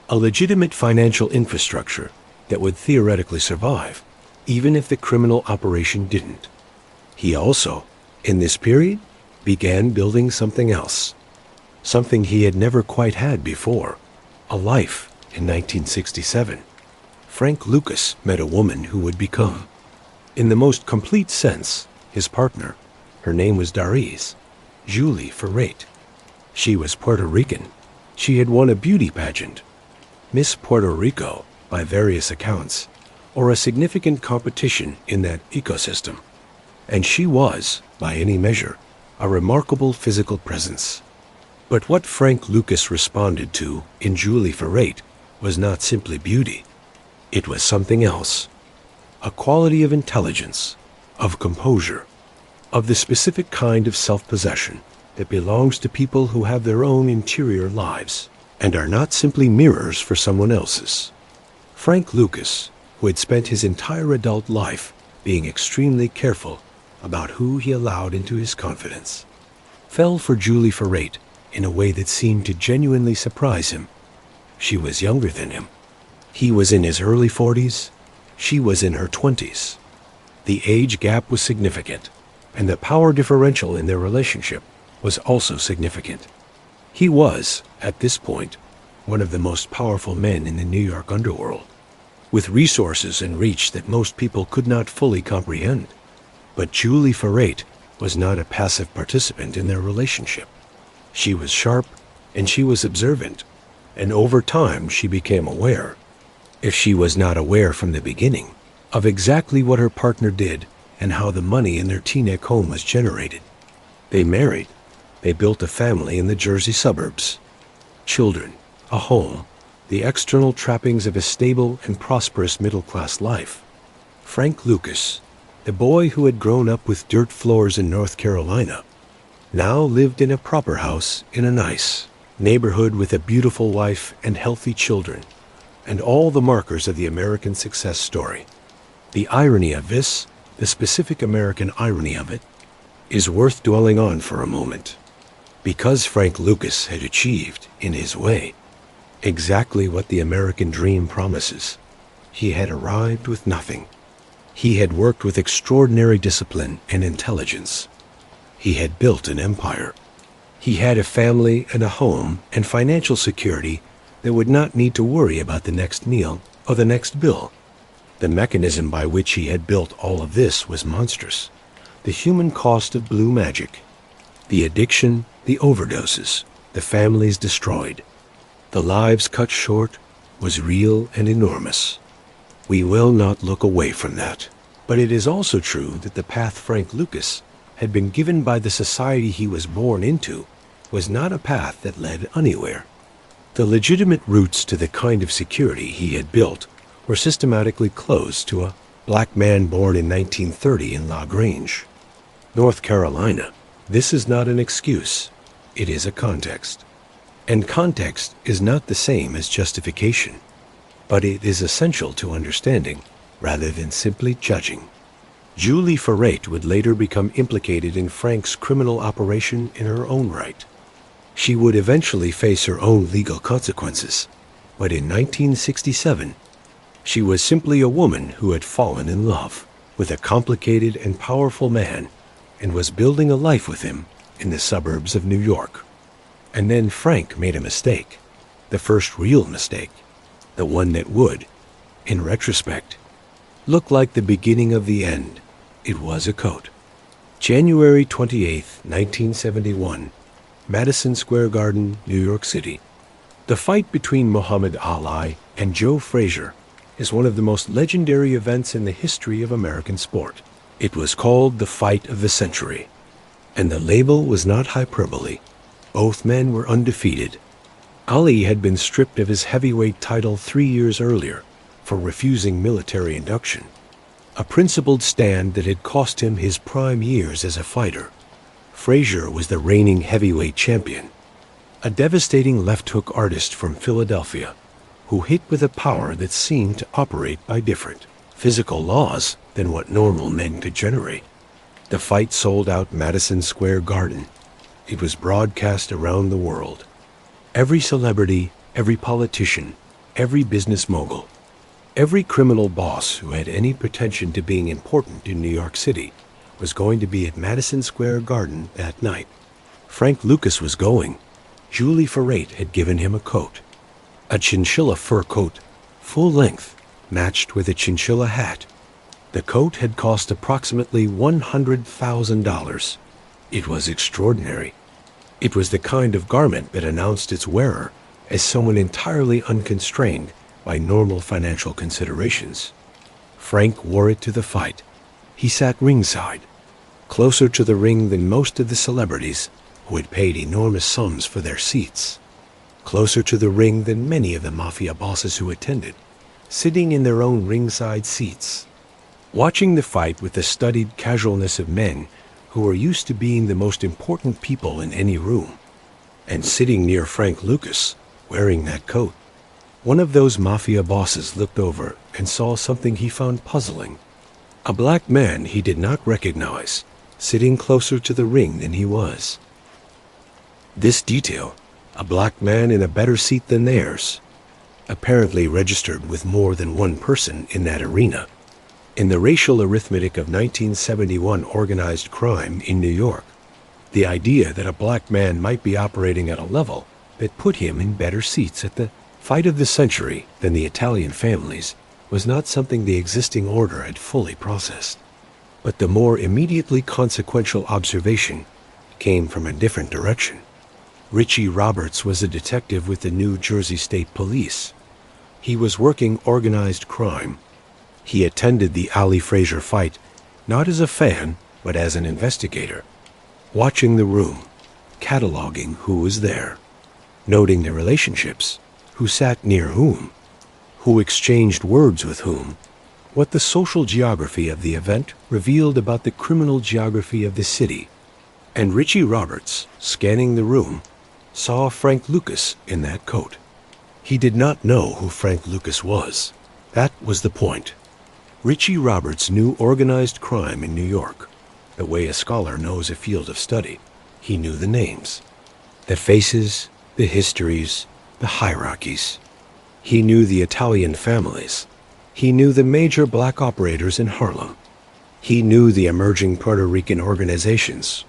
a legitimate financial infrastructure that would theoretically survive, even if the criminal operation didn't. He also, in this period, began building something else, something he had never quite had before, a life in 1967. Frank Lucas met a woman who would become, in the most complete sense, his partner. Her name was Doris, Julie Ferrate. She was Puerto Rican. She had won a beauty pageant, Miss Puerto Rico, by various accounts, or a significant competition in that ecosystem. And she was, by any measure, a remarkable physical presence. But what Frank Lucas responded to in Julie Ferrate was not simply beauty. It was something else. A quality of intelligence, of composure, of the specific kind of self-possession that belongs to people who have their own interior lives and are not simply mirrors for someone else's. Frank Lucas, who had spent his entire adult life being extremely careful about who he allowed into his confidence, fell for Julie Ferrate in a way that seemed to genuinely surprise him. She was younger than him. He was in his early 40s. She was in her 20s. The age gap was significant, and the power differential in their relationship was also significant. He was, at this point, one of the most powerful men in the New York underworld, with resources and reach that most people could not fully comprehend. But Julie Ferrate was not a passive participant in their relationship. She was sharp, and she was observant, and over time she became aware, if she was not aware from the beginning, of exactly what her partner did and how the money in their Teaneck home was generated. They married. They built a family in the Jersey suburbs. Children, a home, the external trappings of a stable and prosperous middle-class life. Frank Lucas, the boy who had grown up with dirt floors in North Carolina, now lived in a proper house in a nice neighborhood with a beautiful wife and healthy children, and all the markers of the American success story. The irony of this, the specific American irony of it, is worth dwelling on for a moment. Because Frank Lucas had achieved, in his way, exactly what the American dream promises, he had arrived with nothing. He had worked with extraordinary discipline and intelligence. He had built an empire. He had a family and a home and financial security that would not need to worry about the next meal or the next bill. The mechanism by which he had built all of this was monstrous. The human cost of blue magic, the addiction, the overdoses, the families destroyed, the lives cut short, was real and enormous. We will not look away from that. But it is also true that the path Frank Lucas had been given by the society he was born into was not a path that led anywhere. The legitimate routes to the kind of security he had built were systematically closed to a black man born in 1930 in La Grange, North Carolina. This is not an excuse. It is a context. And context is not the same as justification, but it is essential to understanding rather than simply judging. Julie Ferrate would later become implicated in Frank's criminal operation in her own right. She would eventually face her own legal consequences, but in 1967, she was simply a woman who had fallen in love with a complicated and powerful man and was building a life with him in the suburbs of New York. And then Frank made a mistake, the first real mistake, the one that would, in retrospect, look like the beginning of the end. It was a coat. January 28, 1971, Madison Square Garden, New York City. The fight between Muhammad Ali and Joe Frazier is one of the most legendary events in the history of American sport. It was called the fight of the century, and the label was not hyperbole. Both men were undefeated. Ali had been stripped of his heavyweight title 3 years earlier for refusing military induction, a principled stand that had cost him his prime years as a fighter. Frazier was the reigning heavyweight champion, a devastating left-hook artist from Philadelphia who hit with a power that seemed to operate by different physical laws than what normal men could generate. The fight sold out Madison Square Garden. It was broadcast around the world. Every celebrity, every politician, every business mogul, every criminal boss who had any pretension to being important in New York City was going to be at Madison Square Garden that night. Frank Lucas was going. Julie Ferrate had given him a coat, a chinchilla fur coat, full length, matched with a chinchilla hat. The coat had cost approximately $100,000. It was extraordinary. It was the kind of garment that announced its wearer as someone entirely unconstrained by normal financial considerations. Frank wore it to the fight. He sat ringside, closer to the ring than most of the celebrities who had paid enormous sums for their seats, closer to the ring than many of the mafia bosses who attended, sitting in their own ringside seats, watching the fight with the studied casualness of men who were used to being the most important people in any room. And sitting near Frank Lucas, wearing that coat, one of those mafia bosses looked over and saw something he found puzzling. A black man he did not recognize, sitting closer to the ring than he was. This detail, a black man in a better seat than theirs, apparently registered with more than one person in that arena. In the racial arithmetic of 1971 organized crime in New York, the idea that a black man might be operating at a level that put him in better seats at the fight of the century than the Italian families was not something the existing order had fully processed. But the more immediately consequential observation came from a different direction. Richie Roberts was a detective with the New Jersey State Police. He was working organized crime. He attended the Ali Frazier fight not as a fan, but as an investigator, watching the room, cataloging who was there, noting the relationships, who sat near whom, who exchanged words with whom, what the social geography of the event revealed about the criminal geography of the city. And Richie Roberts, scanning the room, saw Frank Lucas in that coat. He did not know who Frank Lucas was. That was the point. Richie Roberts knew organized crime in New York, the way a scholar knows a field of study. He knew the names, the faces, the histories, the hierarchies. He knew the Italian families. He knew the major black operators in Harlem. He knew the emerging Puerto Rican organizations.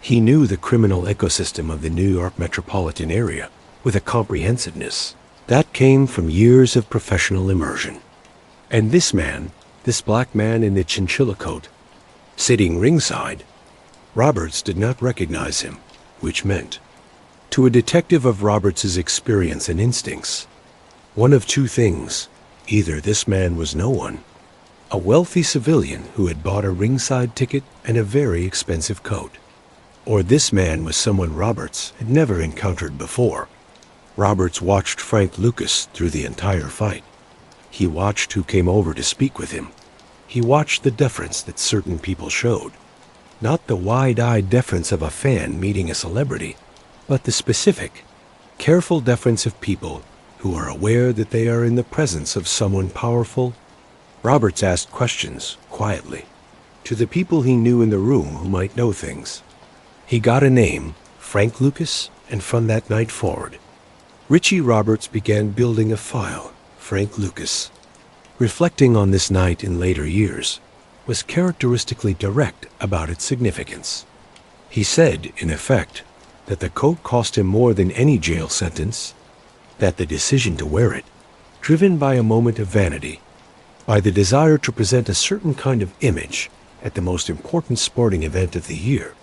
He knew the criminal ecosystem of the New York metropolitan area with a comprehensiveness that came from years of professional immersion. And this man, this black man in the chinchilla coat, sitting ringside, Roberts did not recognize him, which meant, to a detective of Roberts's experience and instincts, one of two things. Either this man was no one, a wealthy civilian who had bought a ringside ticket and a very expensive coat, or this man was someone Roberts had never encountered before. Roberts watched Frank Lucas through the entire fight. He watched who came over to speak with him. He watched the deference that certain people showed. Not the wide-eyed deference of a fan meeting a celebrity, but the specific, careful deference of people who are aware that they are in the presence of someone powerful. Roberts asked questions, quietly, to the people he knew in the room who might know things. He got a name, Frank Lucas, and from that night forward, Richie Roberts began building a file, Frank Lucas. Reflecting on this night in later years, was characteristically direct about its significance. He said, in effect, that the coat cost him more than any jail sentence, that the decision to wear it, driven by a moment of vanity, by the desire to present a certain kind of image at the most important sporting event of the year,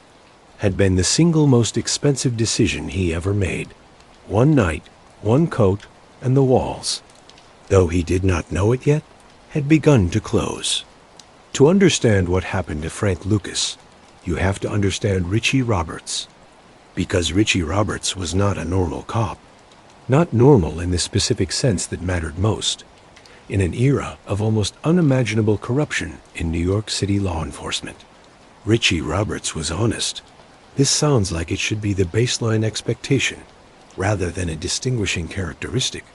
had been the single most expensive decision he ever made. One night, one coat, and the walls, though he did not know it yet, had begun to close. To understand what happened to Frank Lucas, you have to understand Richie Roberts, because Richie Roberts was not a normal cop. Not normal in the specific sense that mattered most, in an era of almost unimaginable corruption in New York City law enforcement. Richie Roberts was honest. This sounds like it should be the baseline expectation, rather than a distinguishing characteristic.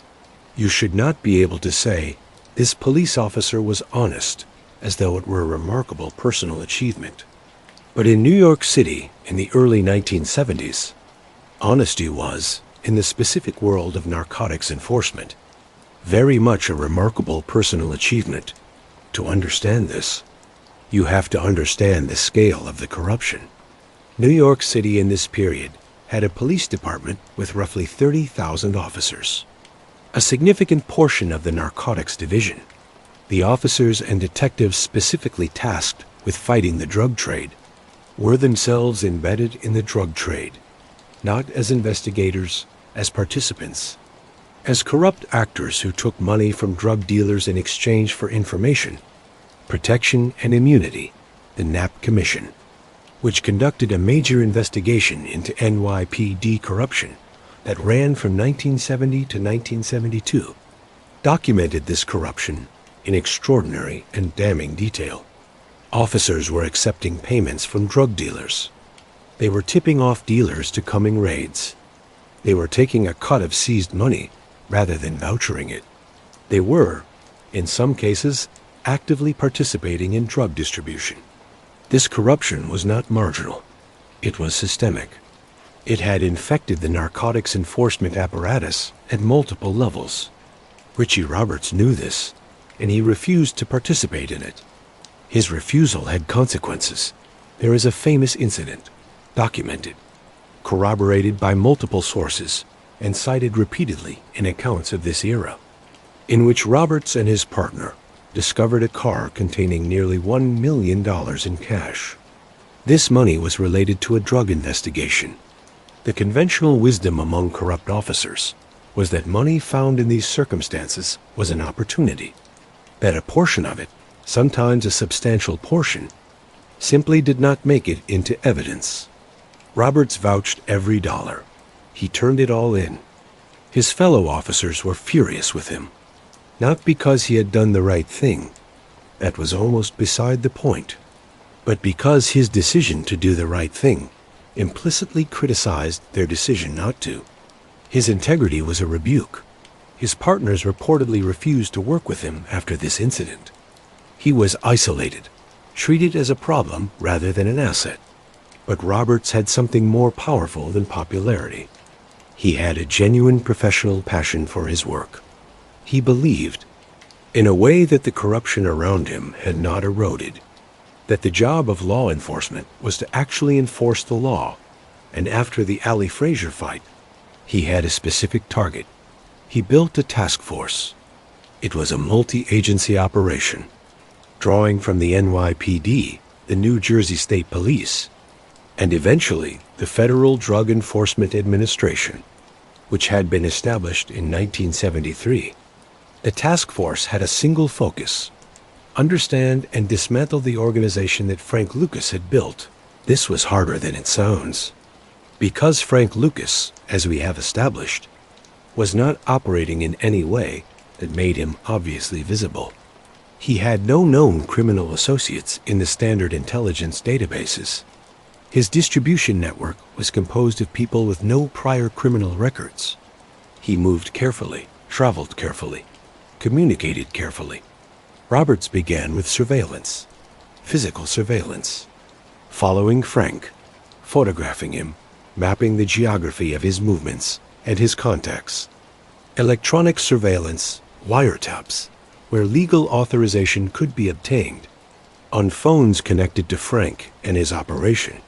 You should not be able to say, this police officer was honest, as though it were a remarkable personal achievement. But in New York City, in the early 1970s, honesty was, in the specific world of narcotics enforcement, very much a remarkable personal achievement. To understand this, you have to understand the scale of the corruption. New York City in this period had a police department with roughly 30,000 officers. A significant portion of the narcotics division, The officers and detectives specifically tasked with fighting the drug trade were themselves embedded in the drug trade, not as investigators, as participants, as corrupt actors who took money from drug dealers in exchange for information, protection, and immunity. The Knapp Commission, which conducted a major investigation into NYPD corruption that ran from 1970 to 1972, documented this corruption in extraordinary and damning detail. Officers were accepting payments from drug dealers. They were tipping off dealers to coming raids. They were taking a cut of seized money rather than vouchering it. They were, in some cases, actively participating in drug distribution. This corruption was not marginal. It was systemic. It had infected the narcotics enforcement apparatus at multiple levels. Richie Roberts knew this, and he refused to participate in it. His refusal had consequences. There is a famous incident, documented, corroborated by multiple sources, and cited repeatedly in accounts of this era, in which Roberts and his partner discovered a car containing nearly $1 million in cash. This money was related to a drug investigation. The conventional wisdom among corrupt officers was that money found in these circumstances was an opportunity, that a portion of it, sometimes a substantial portion, simply did not make it into evidence. Roberts vouched every dollar. He turned it all in. His fellow officers were furious with him, not because he had done the right thing, that was almost beside the point, but because his decision to do the right thing implicitly criticized their decision not to. His integrity was a rebuke. His partners reportedly refused to work with him after this incident. He was isolated, treated as a problem rather than an asset. But Roberts had something more powerful than popularity. He had a genuine professional passion for his work. He believed, in a way that the corruption around him had not eroded, that the job of law enforcement was to actually enforce the law, and after the Ali Frazier fight, he had a specific target. He built a task force. It was a multi-agency operation, drawing from the NYPD, the New Jersey State Police, and eventually the Federal Drug Enforcement Administration, which had been established in 1973. The task force had a single focus: understand and dismantle the organization that Frank Lucas had built. This was harder than it sounds, because Frank Lucas, as we have established, was not operating in any way that made him obviously visible. He had no known criminal associates in the standard intelligence databases. His distribution network was composed of people with no prior criminal records. He moved carefully, traveled carefully, communicated carefully. Roberts began with surveillance, physical surveillance, following Frank, photographing him, mapping the geography of his movements and his contacts. Electronic surveillance, wiretaps, where legal authorization could be obtained, on phones connected to Frank and his operation.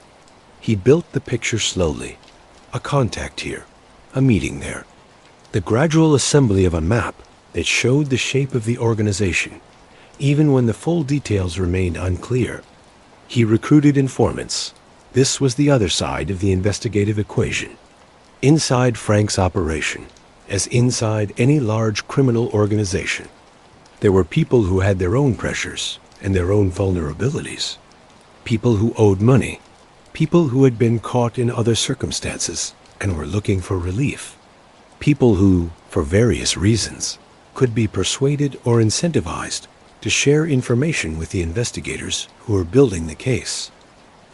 He built the picture slowly, a contact here, a meeting there, the gradual assembly of a map that showed the shape of the organization, even when the full details remained unclear. He recruited informants. This was the other side of the investigative equation. Inside Frank's operation, as inside any large criminal organization, there were people who had their own pressures and their own vulnerabilities, people who owed money, people who had been caught in other circumstances and were looking for relief, people who, for various reasons, could be persuaded or incentivized to share information with the investigators who were building the case.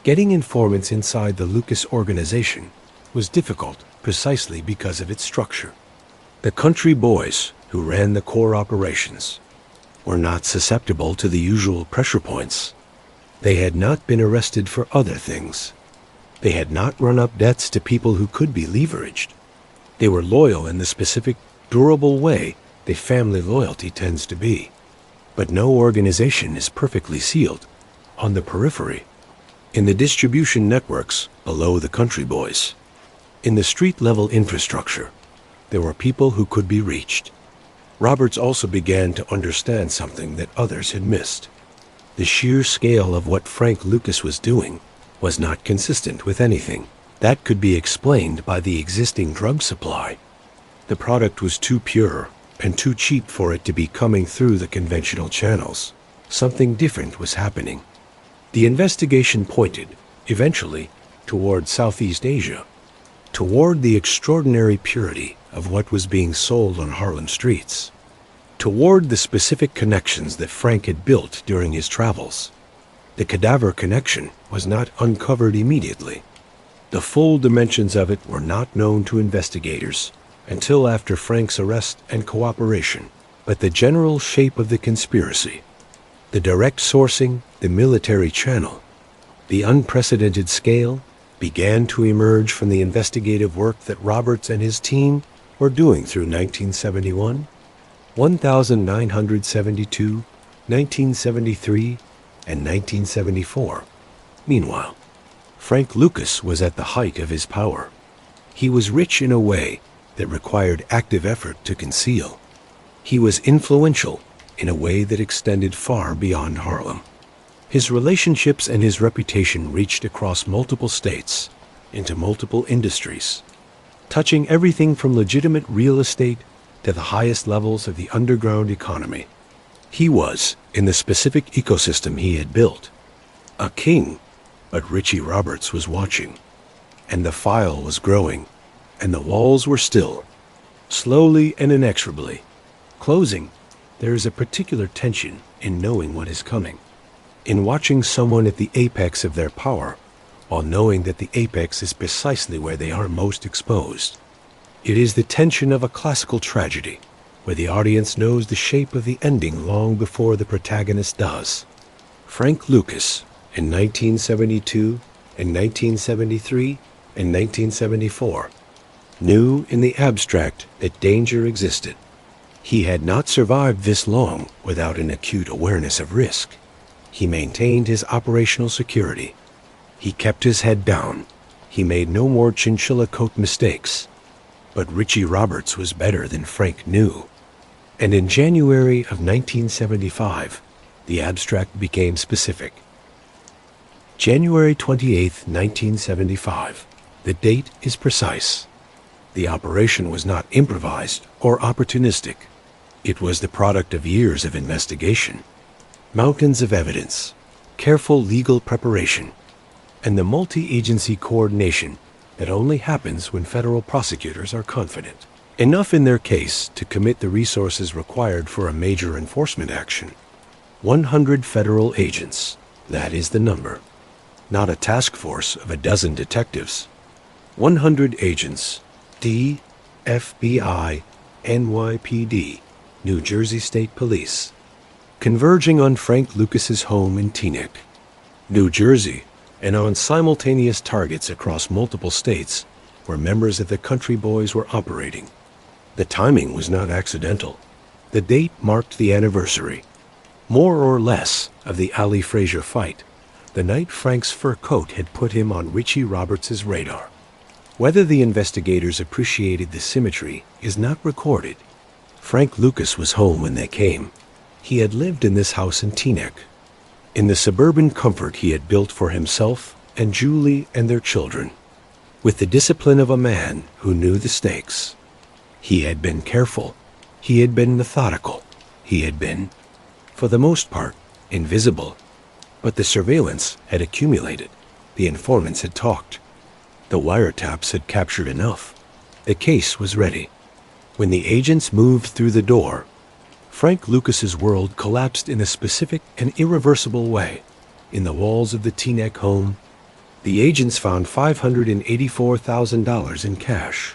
Getting informants inside the Lucas organization was difficult precisely because of its structure. The country boys who ran the core operations were not susceptible to the usual pressure points. They had not been arrested for other things. They had not run up debts to people who could be leveraged. They were loyal in the specific, durable way that family loyalty tends to be. But no organization is perfectly sealed. On the periphery, in the distribution networks below the country boys, in the street-level infrastructure, there were people who could be reached. Roberts also began to understand something that others had missed. The sheer scale of what Frank Lucas was doing was not consistent with anything that could be explained by the existing drug supply. The product was too pure and too cheap for it to be coming through the conventional channels. Something different was happening. The investigation pointed, eventually, toward Southeast Asia, toward the extraordinary purity of what was being sold on Harlem streets, toward the specific connections that Frank had built during his travels. The cadaver connection was not uncovered immediately. The full dimensions of it were not known to investigators until after Frank's arrest and cooperation, but the general shape of the conspiracy, the direct sourcing, the military channel, the unprecedented scale, began to emerge from the investigative work that Roberts and his team were doing through 1971, 1972, 1973, and 1974. Meanwhile, Frank Lucas was at the height of his power. He was rich in a way that required active effort to conceal. He was influential in a way that extended far beyond Harlem. His relationships and his reputation reached across multiple states, into multiple industries, touching everything from legitimate real estate to the highest levels of the underground economy. He was, in the specific ecosystem he had built, a king, but Richie Roberts was watching, and the file was growing, and the walls were still, slowly and inexorably, closing. There is a particular tension in knowing what is coming, in watching someone at the apex of their power, while knowing that the apex is precisely where they are most exposed. It is the tension of a classical tragedy, where the audience knows the shape of the ending long before the protagonist does. Frank Lucas, in 1972, in 1973, and 1974, knew in the abstract that danger existed. He had not survived this long without an acute awareness of risk. He maintained his operational security. He kept his head down. He made no more chinchilla coat mistakes. But Richie Roberts was better than Frank knew. And in January of 1975, the abstract became specific. January 28, 1975. The date is precise. The operation was not improvised or opportunistic. It was the product of years of investigation, mountains of evidence, careful legal preparation, and the multi-agency coordination that only happens when federal prosecutors are confident enough in their case to commit the resources required for a major enforcement action. 100 federal agents, that is the number. Not a task force of a dozen detectives. 100 agents, D, FBI, NYPD, New Jersey State Police, converging on Frank Lucas's home in Teaneck, New Jersey, and on simultaneous targets across multiple states where members of the Country Boys were operating. The timing was not accidental. The date marked the anniversary, more or less, of the Ali Frazier fight, the night Frank's fur coat had put him on Richie Roberts' radar. Whether the investigators appreciated the symmetry is not recorded. Frank Lucas was home when they came. He had lived in this house in Teaneck, in the suburban comfort he had built for himself and Julie and their children, with the discipline of a man who knew the stakes. He had been careful. He had been methodical. He had been, for the most part, invisible. But the surveillance had accumulated. The informants had talked. The wiretaps had captured enough. The case was ready. When the agents moved through the door, Frank Lucas's world collapsed in a specific and irreversible way. In the walls of the Teaneck home, the agents found $584,000 in cash.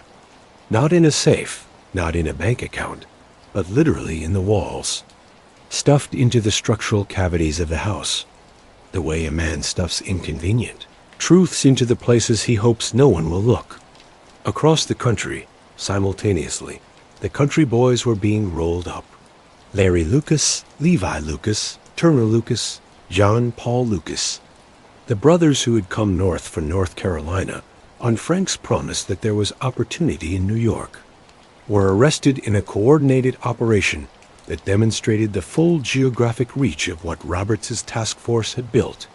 Not in a safe, not in a bank account, but literally in the walls, stuffed into the structural cavities of the house, the way a man stuffs inconvenient truths into the places he hopes no one will look. Across the country, simultaneously, the Country Boys were being rolled up. Larry Lucas, Levi Lucas, Turner Lucas, John Paul Lucas, the brothers who had come north from North Carolina on Frank's promise that there was opportunity in New York. were arrested in a coordinated operation that demonstrated the full geographic reach of what Roberts' task force had built.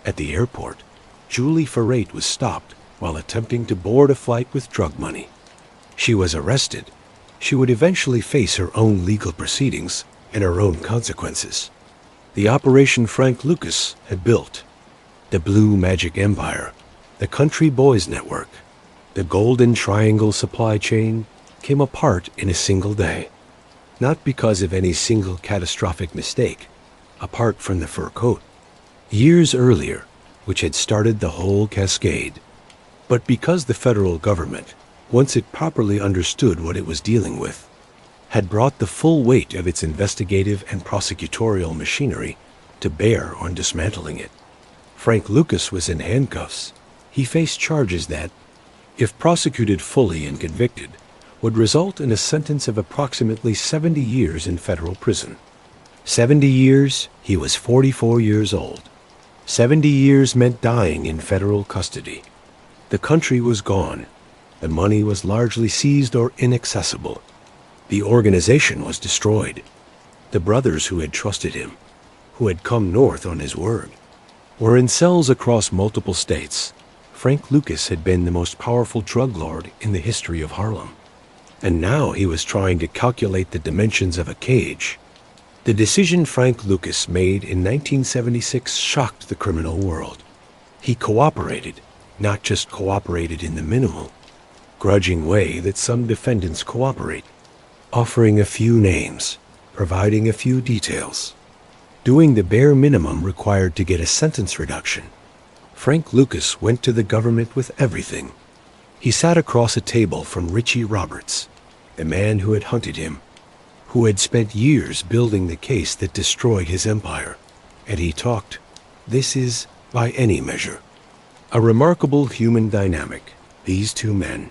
At the airport, Julie Ferrate was stopped while attempting to board a flight with drug money. She was arrested. She would eventually face her own legal proceedings and her own consequences. The operation Frank Lucas had built, the Blue Magic Empire, the Country Boys Network, the Golden Triangle supply chain, came apart in a single day. Not because of any single catastrophic mistake, apart from the fur coat, years earlier, which had started the whole cascade, but because the federal government, once it properly understood what it was dealing with, had brought the full weight of its investigative and prosecutorial machinery to bear on dismantling it. Frank Lucas was in handcuffs. He faced charges that, if prosecuted fully and convicted, would result in a sentence of approximately 70 years in federal prison. 70 years, he was 44 years old. 70 years meant dying in federal custody. The country was gone. The money was largely seized or inaccessible. The organization was destroyed. The brothers who had trusted him, who had come north on his word, were in cells across multiple states. Frank Lucas had been the most powerful drug lord in the history of Harlem. And now he was trying to calculate the dimensions of a cage. The decision Frank Lucas made in 1976 shocked the criminal world. He cooperated, not just cooperated in the minimal, grudging way that some defendants cooperate, offering a few names, providing a few details, doing the bare minimum required to get a sentence reduction. Frank Lucas went to the government with everything. He sat across a table from Richie Roberts, the man who had hunted him, who had spent years building the case that destroyed his empire, and he talked. This is, by any measure, a remarkable human dynamic, these two men.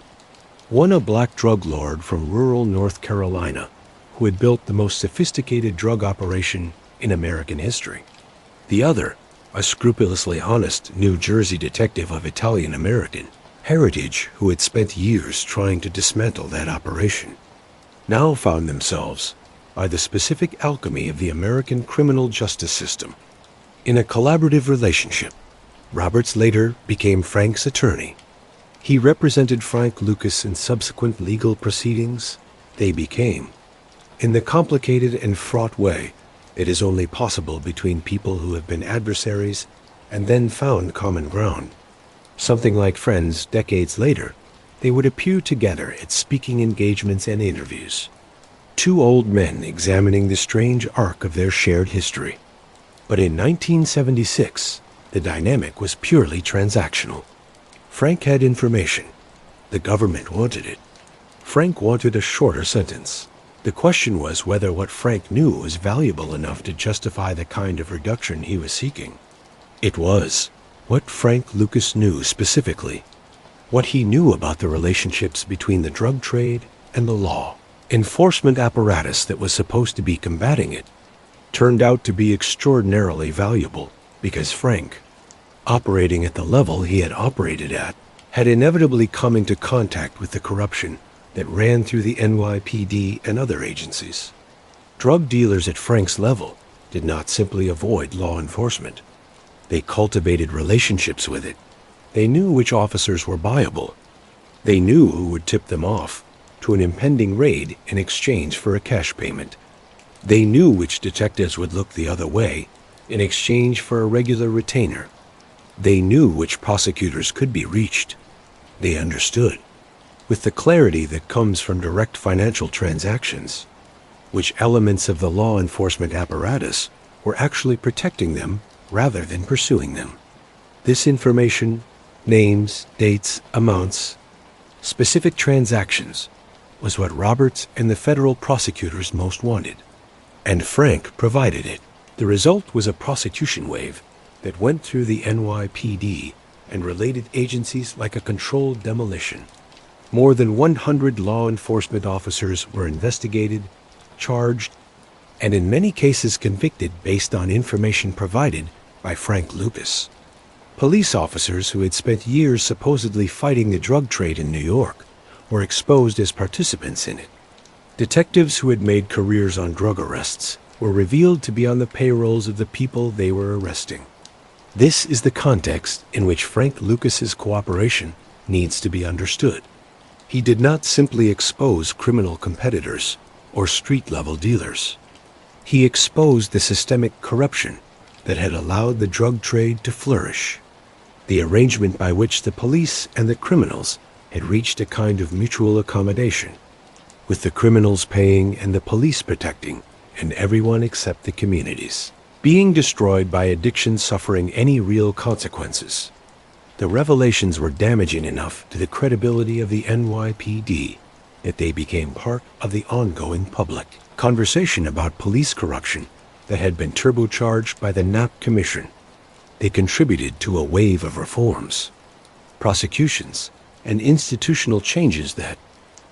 One a black drug lord from rural North Carolina, who had built the most sophisticated drug operation in American history. The other, a scrupulously honest New Jersey detective of Italian-American heritage who had spent years trying to dismantle that operation, now found themselves, by the specific alchemy of the American criminal justice system, in a collaborative relationship. Roberts later became Frank's attorney. He represented Frank Lucas in subsequent legal proceedings. They became, in the complicated and fraught way that is only possible between people who have been adversaries and then found common ground. Something like friends decades later, they would appear together at speaking engagements and interviews. Two old men examining the strange arc of their shared history. But in 1976, the dynamic was purely transactional. Frank had information. The government wanted it. Frank wanted a shorter sentence. The question was whether what Frank knew was valuable enough to justify the kind of reduction he was seeking. It was. What Frank Lucas knew specifically, what he knew about the relationships between the drug trade and the law, enforcement apparatus that was supposed to be combating it, turned out to be extraordinarily valuable because Frank, operating at the level he had operated at, had inevitably come into contact with the corruption that ran through the NYPD and other agencies. Drug dealers at Frank's level did not simply avoid law enforcement. They cultivated relationships with it. They knew which officers were buyable. They knew who would tip them off to an impending raid in exchange for a cash payment. They knew which detectives would look the other way in exchange for a regular retainer. They knew which prosecutors could be reached. They understood, with the clarity that comes from direct financial transactions, which elements of the law enforcement apparatus were actually protecting them rather than pursuing them. This information, names, dates, amounts, specific transactions, was what Roberts and the federal prosecutors most wanted. And Frank provided it. The result was a prosecution wave that went through the NYPD and related agencies like a controlled demolition. More than 100 law enforcement officers were investigated, charged, and in many cases convicted based on information provided by Frank Lucas. Police officers who had spent years supposedly fighting the drug trade in New York were exposed as participants in it. Detectives who had made careers on drug arrests were revealed to be on the payrolls of the people they were arresting. This is the context in which Frank Lucas's cooperation needs to be understood. He did not simply expose criminal competitors or street-level dealers. He exposed the systemic corruption that had allowed the drug trade to flourish, the arrangement by which the police and the criminals had reached a kind of mutual accommodation, with the criminals paying and the police protecting, and everyone except the communities being destroyed by addiction suffering any real consequences. The revelations were damaging enough to the credibility of the NYPD that they became part of the ongoing public conversation about police corruption that had been turbocharged by the Knapp Commission. They contributed to a wave of reforms, prosecutions, and institutional changes that,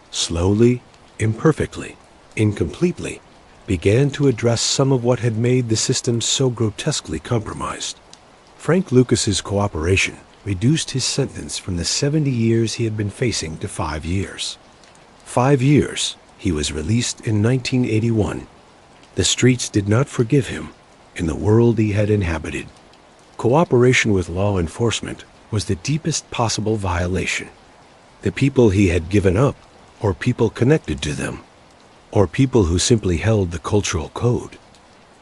slowly, imperfectly, incompletely, began to address some of what had made the system so grotesquely compromised. Frank Lucas's cooperation reduced his sentence from the 70 years he had been facing to 5 years. 5 years. He was released in 1981. The streets did not forgive him in the world he had inhabited. Cooperation with law enforcement was the deepest possible violation. The people he had given up, or people connected to them, or people who simply held the cultural code,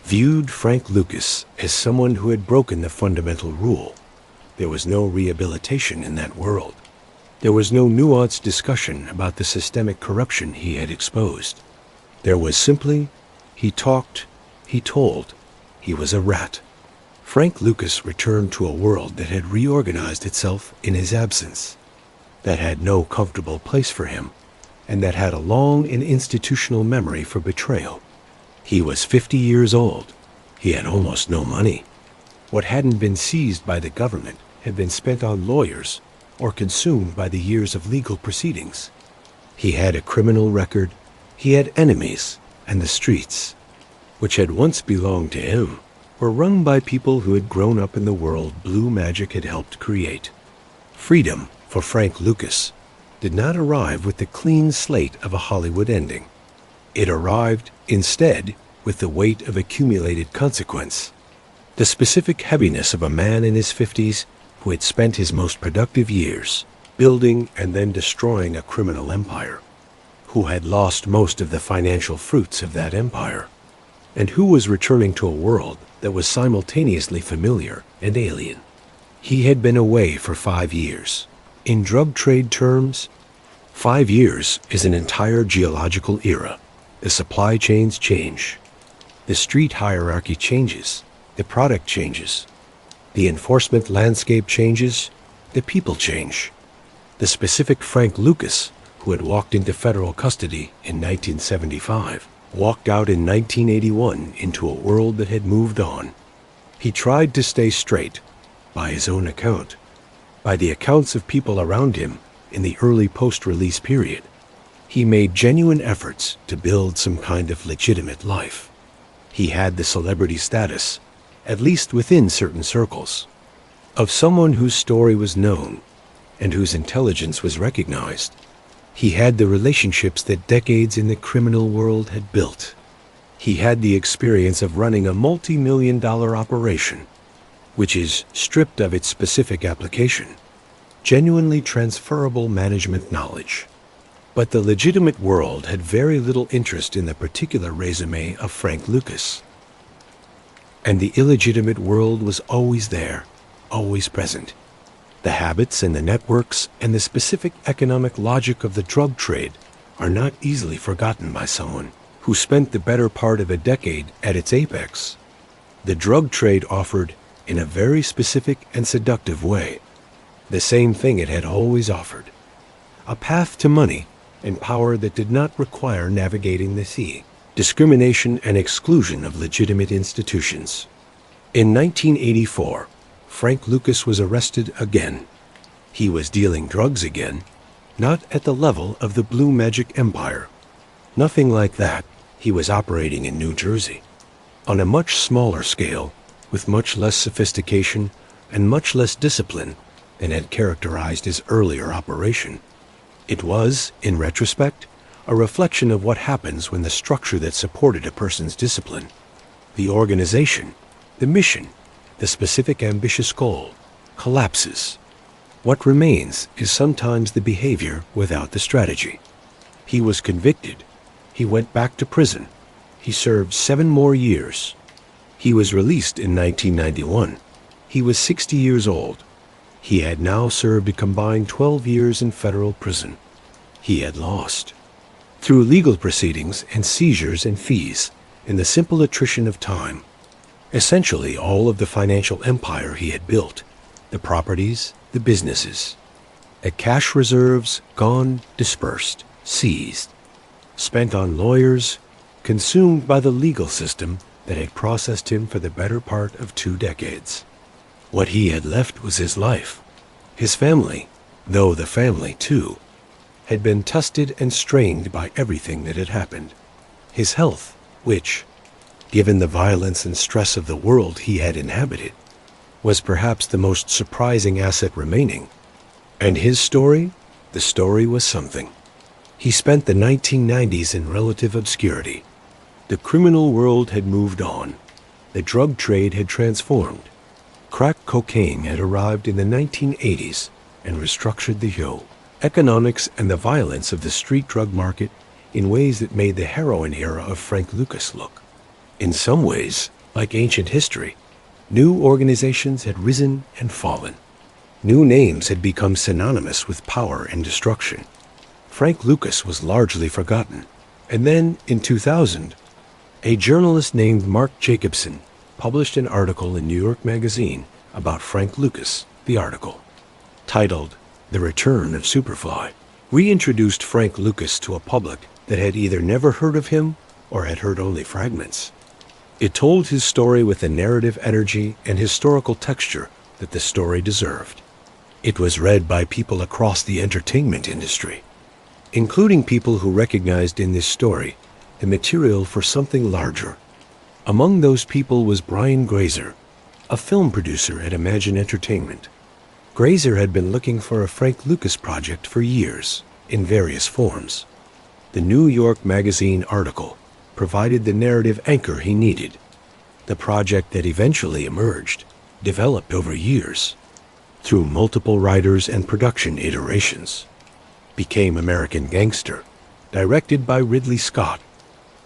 viewed Frank Lucas as someone who had broken the fundamental rule. There was no rehabilitation in that world. There was no nuanced discussion about the systemic corruption he had exposed. There was simply, he talked, he told, he was a rat. Frank Lucas returned to a world that had reorganized itself in his absence, that had no comfortable place for him, and that had a long and institutional memory for betrayal. He was 50 years old. He had almost no money. What hadn't been seized by the government had been spent on lawyers or consumed by the years of legal proceedings. He had a criminal record. He had enemies, and the streets, which had once belonged to him, were run by people who had grown up in the world blue magic had helped create. Freedom, for Frank Lucas, did not arrive with the clean slate of a Hollywood ending. It arrived, instead, with the weight of accumulated consequence, the specific heaviness of a man in his 50s who had spent his most productive years building and then destroying a criminal empire, who had lost most of the financial fruits of that empire, and who was returning to a world that was simultaneously familiar and alien. He had been away for 5 years. In drug trade terms, 5 years is an entire geological era. The supply chains change. The street hierarchy changes. The product changes. The enforcement landscape changes. The people change. The specific Frank Lucas, who had walked into federal custody in 1975, walked out in 1981 into a world that had moved on. He tried to stay straight, by his own account, by the accounts of people around him in the early post-release period. He made genuine efforts to build some kind of legitimate life. He had the celebrity status, at least within certain circles, of someone whose story was known and whose intelligence was recognized. He had the relationships that decades in the criminal world had built. He had the experience of running a multi-million-dollar operation, which is stripped of its specific application, genuinely transferable management knowledge. But the legitimate world had very little interest in the particular resume of Frank Lucas. And the illegitimate world was always there, always present. The habits and the networks and the specific economic logic of the drug trade are not easily forgotten by someone who spent the better part of a decade at its apex. The drug trade offered, in a very specific and seductive way, the same thing it had always offered: a path to money and power that did not require navigating the sea, discrimination and exclusion of legitimate institutions. In 1984, Frank Lucas was arrested again. He was dealing drugs again, not at the level of the Blue Magic Empire. Nothing like that. He was operating in New Jersey, on a much smaller scale, with much less sophistication and much less discipline than had characterized his earlier operation. It was, in retrospect, a reflection of what happens when the structure that supported a person's discipline, the organization, the mission, the specific ambitious goal, collapses. What remains is sometimes the behavior without the strategy. He was convicted. He went back to prison. He served 7 more years. He was released in 1991. He was 60 years old. He had now served a combined 12 years in federal prison. He had lost. Through legal proceedings and seizures and fees, in the simple attrition of time, essentially all of the financial empire he had built, the properties, the businesses, at cash reserves gone, dispersed, seized, spent on lawyers, consumed by the legal system that had processed him for the better part of 2 decades. What he had left was his life. His family, though the family, too, had been tested and strained by everything that had happened. His health, which, given the violence and stress of the world he had inhabited, was perhaps the most surprising asset remaining. And his story? The story was something. He spent the 1990s in relative obscurity. The criminal world had moved on. The drug trade had transformed. Crack cocaine had arrived in the 1980s and restructured the economics and the violence of the street drug market in ways that made the heroin era of Frank Lucas look, in some ways, like ancient history. New organizations had risen and fallen. New names had become synonymous with power and destruction. Frank Lucas was largely forgotten. And then, in 2000, a journalist named Mark Jacobson published an article in New York Magazine about Frank Lucas. The article, titled The Return of Superfly, reintroduced Frank Lucas to a public that had either never heard of him or had heard only fragments. It told his story with the narrative energy and historical texture that the story deserved. It was read by people across the entertainment industry, including people who recognized in this story the material for something larger. Among those people was Brian Grazer, a film producer at Imagine Entertainment. Grazer had been looking for a Frank Lucas project for years, in various forms. The New York Magazine article provided the narrative anchor he needed. The project that eventually emerged, developed over years, through multiple writers and production iterations, became American Gangster, directed by Ridley Scott,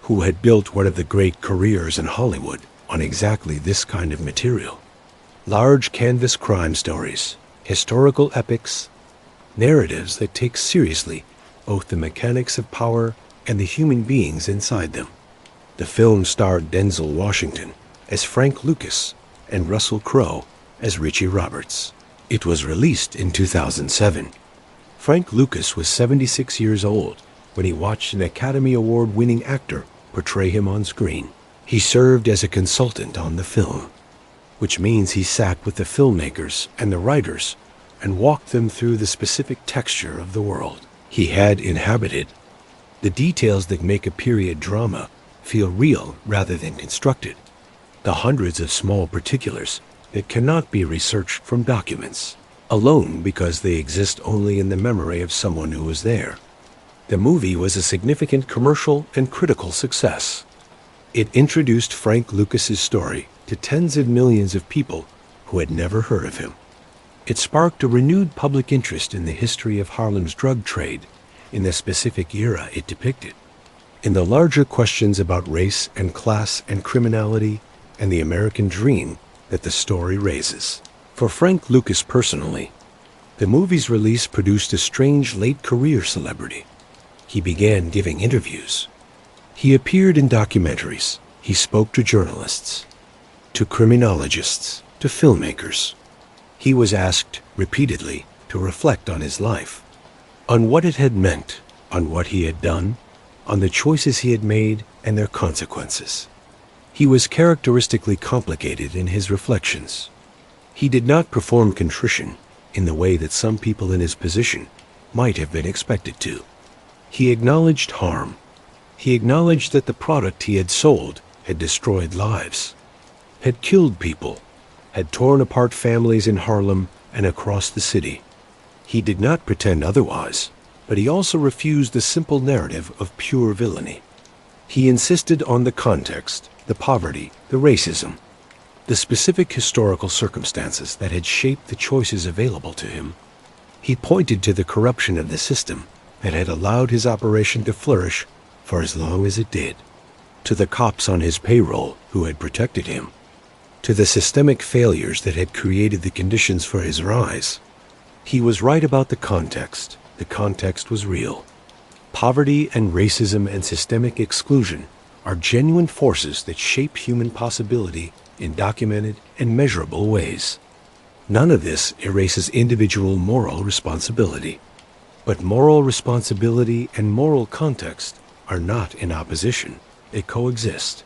who had built one of the great careers in Hollywood on exactly this kind of material. Large canvas crime stories, historical epics, narratives that take seriously both the mechanics of power and the human beings inside them. The film starred Denzel Washington as Frank Lucas and Russell Crowe as Richie Roberts. It was released in 2007. Frank Lucas was 76 years old when he watched an Academy Award-winning actor portray him on screen. He served as a consultant on the film, which means he sat with the filmmakers and the writers and walked them through the specific texture of the world he had inhabited. The details that make a period drama feel real rather than constructed. The hundreds of small particulars that cannot be researched from documents, alone because they exist only in the memory of someone who was there. The movie was a significant commercial and critical success. It introduced Frank Lucas's story to tens of millions of people who had never heard of him. It sparked a renewed public interest in the history of Harlem's drug trade in the specific era it depicted, in the larger questions about race and class and criminality and the American dream that the story raises. For Frank Lucas personally, the movie's release produced a strange late career celebrity. He began giving interviews. He appeared in documentaries. He spoke to journalists, to criminologists, to filmmakers. He was asked repeatedly to reflect on his life, on what it had meant, on what he had done, on the choices he had made and their consequences. He was characteristically complicated in his reflections. He did not perform contrition in the way that some people in his position might have been expected to. He acknowledged harm. He acknowledged that the product he had sold had destroyed lives, had killed people, had torn apart families in Harlem and across the city. He did not pretend otherwise. But he also refused the simple narrative of pure villainy. He insisted on the context, the poverty, the racism, the specific historical circumstances that had shaped the choices available to him. He pointed to the corruption of the system that had allowed his operation to flourish for as long as it did, to the cops on his payroll who had protected him, to the systemic failures that had created the conditions for his rise. He was right about the context. The context was real. Poverty and racism and systemic exclusion are genuine forces that shape human possibility in documented and measurable ways. None of this erases individual moral responsibility. But moral responsibility and moral context are not in opposition. They coexist.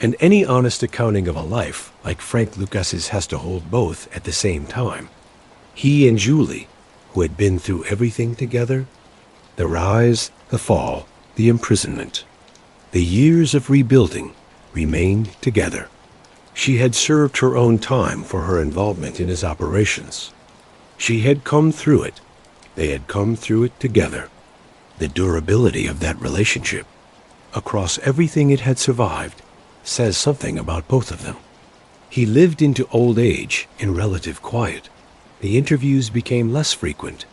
And any honest accounting of a life like Frank Lucas's has to hold both at the same time. He and Julie, who had been through everything together, the rise, the fall, the imprisonment, the years of rebuilding, remained together. She had served her own time for her involvement in his operations. She had come through it. They had come through it together. The durability of that relationship, across everything it had survived, says something about both of them. He lived into old age in relative quiet. The interviews became less frequent.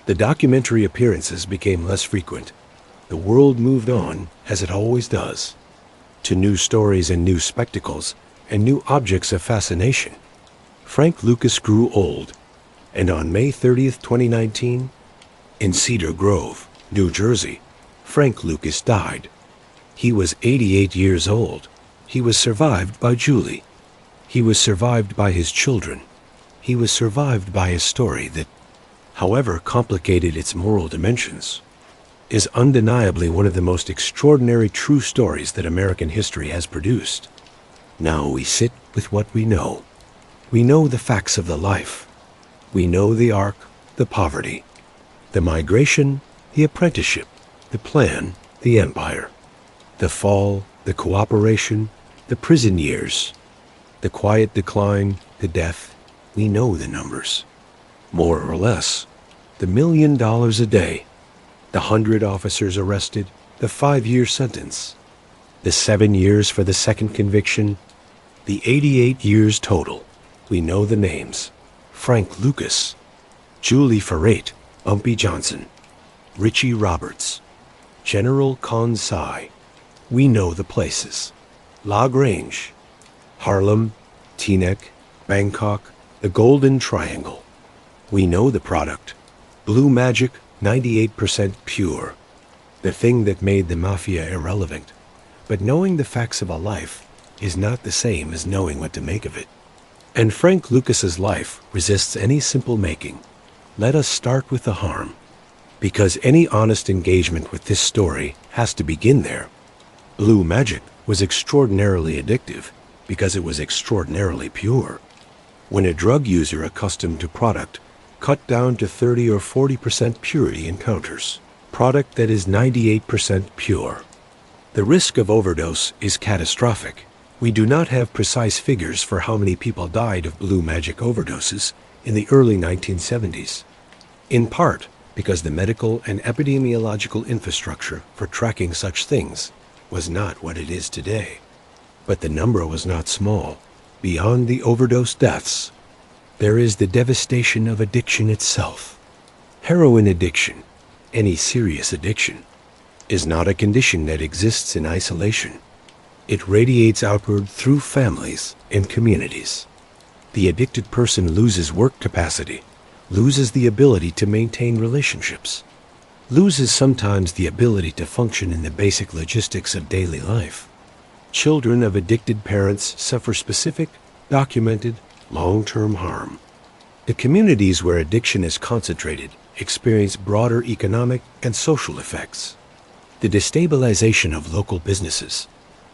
The documentary appearances became less frequent. The world moved on, as it always does, to new stories and new spectacles and new objects of fascination. Frank Lucas grew old, and on May 30th, 2019, in Cedar Grove, New Jersey, Frank Lucas died. He was 88 years old. He was survived by Julie. He was survived by his children. He was survived by a story that, however complicated its moral dimensions, is undeniably one of the most extraordinary true stories that American history has produced. Now we sit with what we know. We know the facts of the life. We know the arc, the poverty, the migration, the apprenticeship, the plan, the empire, the fall, the cooperation, the prison years, the quiet decline, the death. We know the numbers. More or less, the $1 million a day, the 100 officers arrested, the 5-year sentence, the 7 years for the second conviction, the 88 years total. We know the names. Frank Lucas, Julie Ferrate, Bumpy Johnson, Richie Roberts, General Consai. We know the places. La Grange, Harlem, Teaneck, Bangkok, the Golden Triangle. We know the product. Blue Magic, 98% pure. The thing that made the mafia irrelevant. But knowing the facts of a life is not the same as knowing what to make of it. And Frank Lucas's life resists any simple making. Let us start with the harm, because any honest engagement with this story has to begin there. Blue Magic was extraordinarily addictive because it was extraordinarily pure. When a drug user accustomed to product cut down to 30 or 40% purity encounters product that is 98% pure, the risk of overdose is catastrophic. We do not have precise figures for how many people died of Blue Magic overdoses in the early 1970s, in part because the medical and epidemiological infrastructure for tracking such things was not what it is today. But the number was not small. Beyond the overdose deaths, there is the devastation of addiction itself. Heroin addiction, any serious addiction, is not a condition that exists in isolation. It radiates outward through families and communities. The addicted person loses work capacity, loses the ability to maintain relationships, loses sometimes the ability to function in the basic logistics of daily life. Children of addicted parents suffer specific, documented, long-term harm. The communities where addiction is concentrated experience broader economic and social effects. The destabilization of local businesses,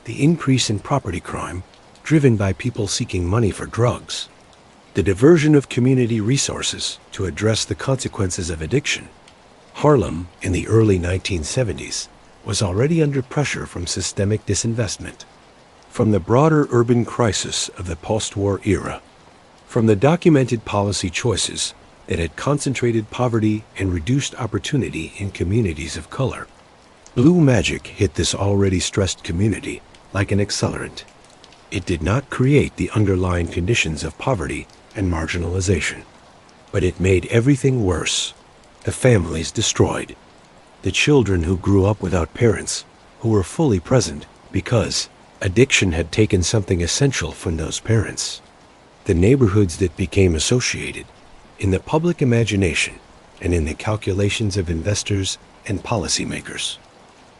the increase in property crime driven by people seeking money for drugs, the diversion of community resources to address the consequences of addiction. Harlem, in the early 1970s, was already under pressure from systemic disinvestment, from the broader urban crisis of the post-war era, from the documented policy choices that had concentrated poverty and reduced opportunity in communities of color. Blue magic hit this already stressed community like an accelerant. It did not create the underlying conditions of poverty and marginalization, but it made everything worse. The families destroyed. The children who grew up without parents, who were fully present because addiction had taken something essential from those parents. The neighborhoods that became associated in the public imagination and in the calculations of investors and policymakers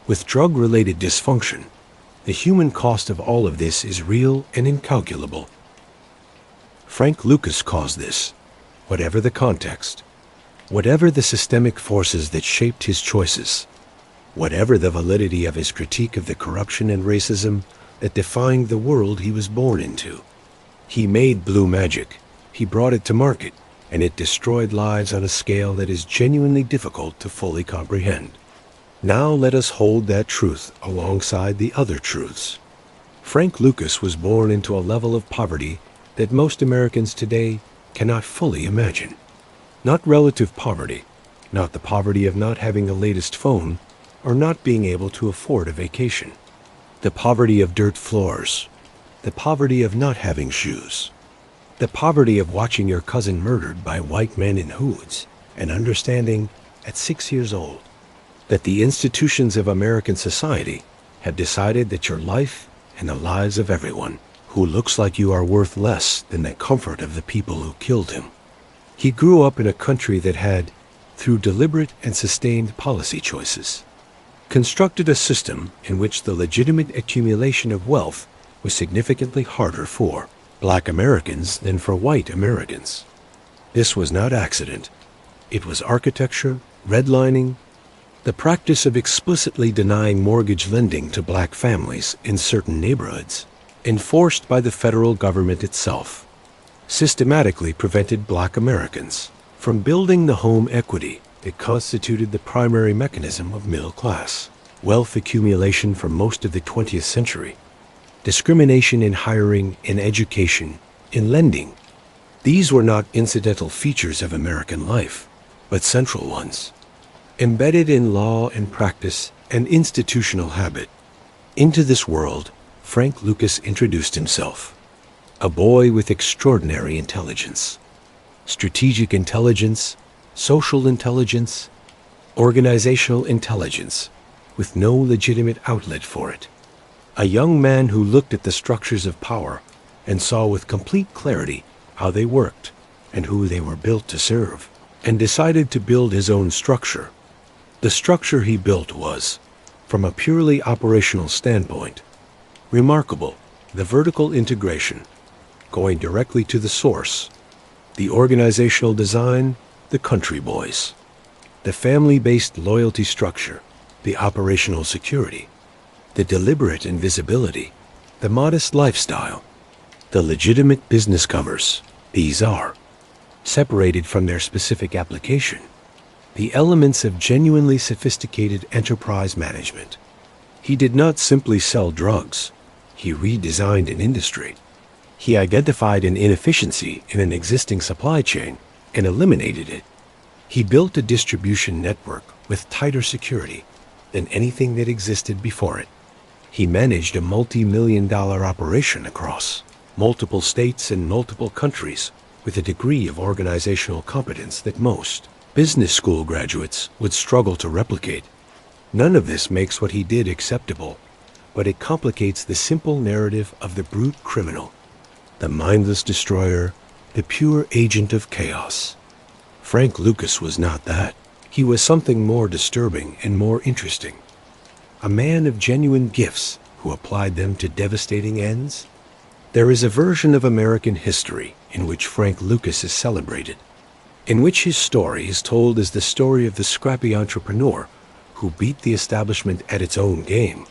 with drug-related dysfunction. The human cost of all of this is real and incalculable. Frank Lucas calls this, whatever the context, whatever the systemic forces that shaped his choices, whatever the validity of his critique of the corruption and racism that defined the world he was born into. He made blue magic, he brought it to market, and it destroyed lives on a scale that is genuinely difficult to fully comprehend. Now let us hold that truth alongside the other truths. Frank Lucas was born into a level of poverty that most Americans today cannot fully imagine. Not relative poverty, not the poverty of not having the latest phone or not being able to afford a vacation. The poverty of dirt floors, the poverty of not having shoes, the poverty of watching your cousin murdered by white men in hoods and understanding at 6 years old that the institutions of American society have decided that your life and the lives of everyone who looks like you are worth less than the comfort of the people who killed him. He grew up in a country that had, through deliberate and sustained policy choices, constructed a system in which the legitimate accumulation of wealth was significantly harder for Black Americans than for white Americans. This was not accident. It was architecture, redlining, the practice of explicitly denying mortgage lending to black families in certain neighborhoods, enforced by the federal government itself, systematically prevented black Americans from building the home equity that constituted the primary mechanism of middle class wealth accumulation for most of the 20th century. Discrimination in hiring, in education, in lending. These were not incidental features of American life, but central ones, embedded in law and practice and institutional habit. Into this world, Frank Lucas introduced himself, a boy with extraordinary intelligence, strategic intelligence, social intelligence, organizational intelligence, with no legitimate outlet for it. A young man who looked at the structures of power and saw with complete clarity how they worked and who they were built to serve, and decided to build his own structure. The structure he built was, from a purely operational standpoint, remarkable. The vertical integration, going directly to the source, the organizational design, the country boys, the family-based loyalty structure, the operational security, the deliberate invisibility, the modest lifestyle, the legitimate business covers. These are, separated from their specific application, the elements of genuinely sophisticated enterprise management. He did not simply sell drugs. He redesigned an industry. He identified an inefficiency in an existing supply chain and eliminated it. He built a distribution network with tighter security than anything that existed before it. He managed a multi-million-dollar operation across multiple states and multiple countries with a degree of organizational competence that most business school graduates would struggle to replicate. None of this makes what he did acceptable, but it complicates the simple narrative of the brute criminal, the mindless destroyer, the pure agent of chaos. Frank Lucas was not that. He was something more disturbing and more interesting. A man of genuine gifts who applied them to devastating ends. There is a version of American history in which Frank Lucas is celebrated, in which his story is told as the story of the scrappy entrepreneur who beat the establishment at its own game,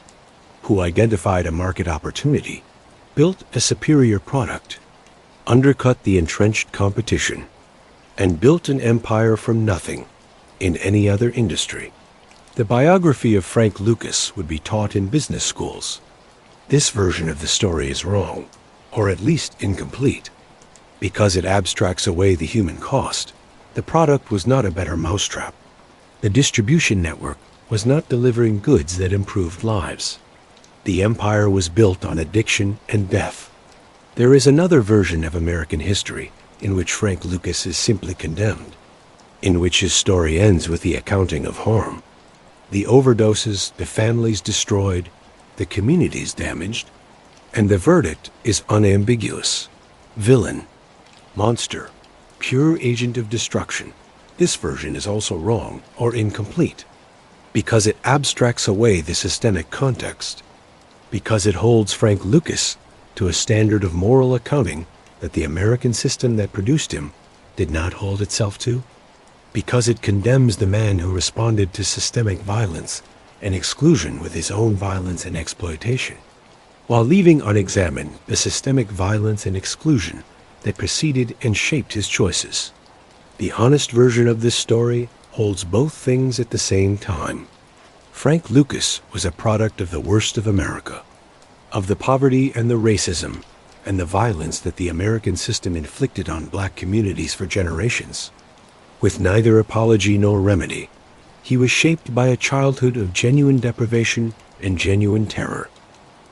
who identified a market opportunity, built a superior product, undercut the entrenched competition, and built an empire from nothing in any other industry. The biography of Frank Lucas would be taught in business schools. This version of the story is wrong, or at least incomplete, because it abstracts away the human cost. The product was not a better mousetrap. The distribution network was not delivering goods that improved lives. The empire was built on addiction and death. There is another version of American history in which Frank Lucas is simply condemned, in which his story ends with the accounting of harm. The overdoses, the families destroyed, the communities damaged, and the verdict is unambiguous. Villain, monster, pure agent of destruction. This version is also wrong or incomplete because it abstracts away the systemic context, because it holds Frank Lucas to a standard of moral accounting that the American system that produced him did not hold itself to, because it condemns the man who responded to systemic violence and exclusion with his own violence and exploitation, while leaving unexamined the systemic violence and exclusion that preceded and shaped his choices. The honest version of this story holds both things at the same time. Frank Lucas was a product of the worst of America, of the poverty and the racism and the violence that the American system inflicted on black communities for generations. With neither apology nor remedy, he was shaped by a childhood of genuine deprivation and genuine terror.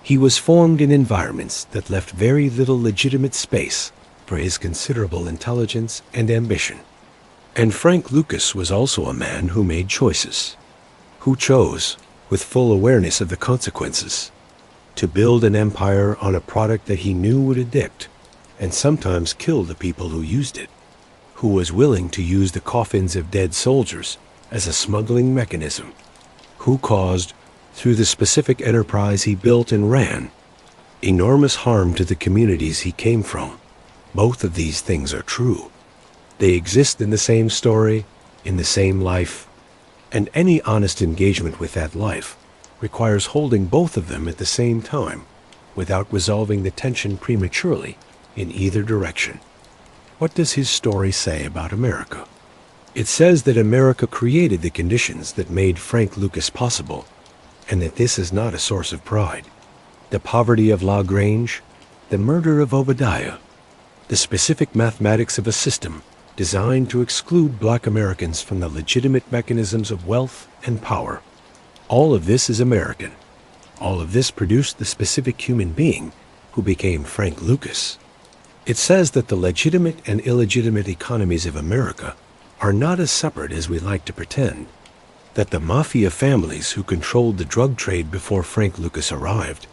He was formed in environments that left very little legitimate space for his considerable intelligence and ambition. And Frank Lucas was also a man who made choices, who chose, with full awareness of the consequences, to build an empire on a product that he knew would addict and sometimes kill the people who used it, who was willing to use the coffins of dead soldiers as a smuggling mechanism, who caused, through the specific enterprise he built and ran, enormous harm to the communities he came from. Both of these things are true. They exist in the same story, in the same life, and any honest engagement with that life requires holding both of them at the same time without resolving the tension prematurely in either direction. What does his story say about America? It says that America created the conditions that made Frank Lucas possible, and that this is not a source of pride. The poverty of La Grange, the murder of Obadiah, the specific mathematics of a system designed to exclude black Americans from the legitimate mechanisms of wealth and power. All of this is American. All of this produced the specific human being who became Frank Lucas. It says that the legitimate and illegitimate economies of America are not as separate as we like to pretend, that the mafia families who controlled the drug trade before Frank Lucas arrived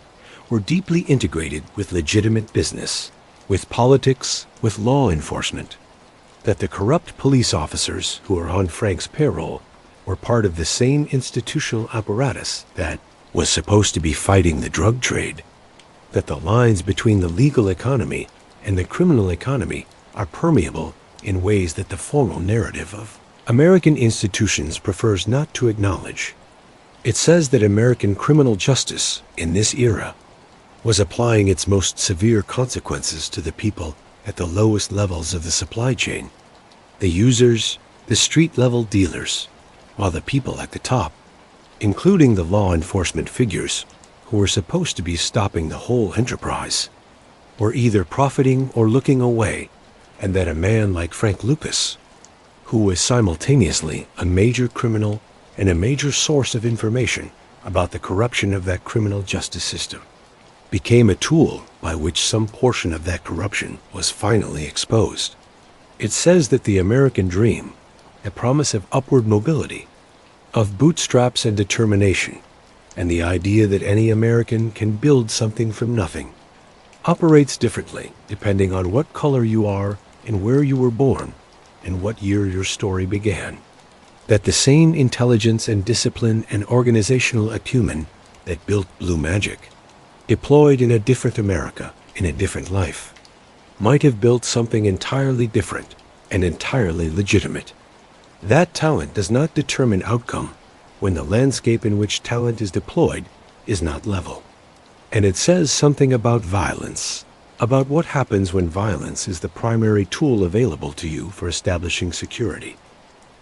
were deeply integrated with legitimate business, with politics, with law enforcement, that the corrupt police officers who were on Frank's payroll were part of the same institutional apparatus that was supposed to be fighting the drug trade, that the lines between the legal economy and the criminal economy are permeable in ways that the formal narrative of American institutions prefers not to acknowledge. It says that American criminal justice in this era was applying its most severe consequences to the people at the lowest levels of the supply chain, the users, the street-level dealers, while the people at the top, including the law enforcement figures who were supposed to be stopping the whole enterprise, were either profiting or looking away, and that a man like Frank Lucas, who was simultaneously a major criminal and a major source of information about the corruption of that criminal justice system, became a tool by which some portion of that corruption was finally exposed. It says that the American dream, a promise of upward mobility, of bootstraps and determination, and the idea that any American can build something from nothing, operates differently depending on what color you are and where you were born and what year your story began. That the same intelligence and discipline and organizational acumen that built Blue Magic, deployed in a different America, in a different life, might have built something entirely different and entirely legitimate. That talent does not determine outcome when the landscape in which talent is deployed is not level. And it says something about violence, about what happens when violence is the primary tool available to you for establishing security.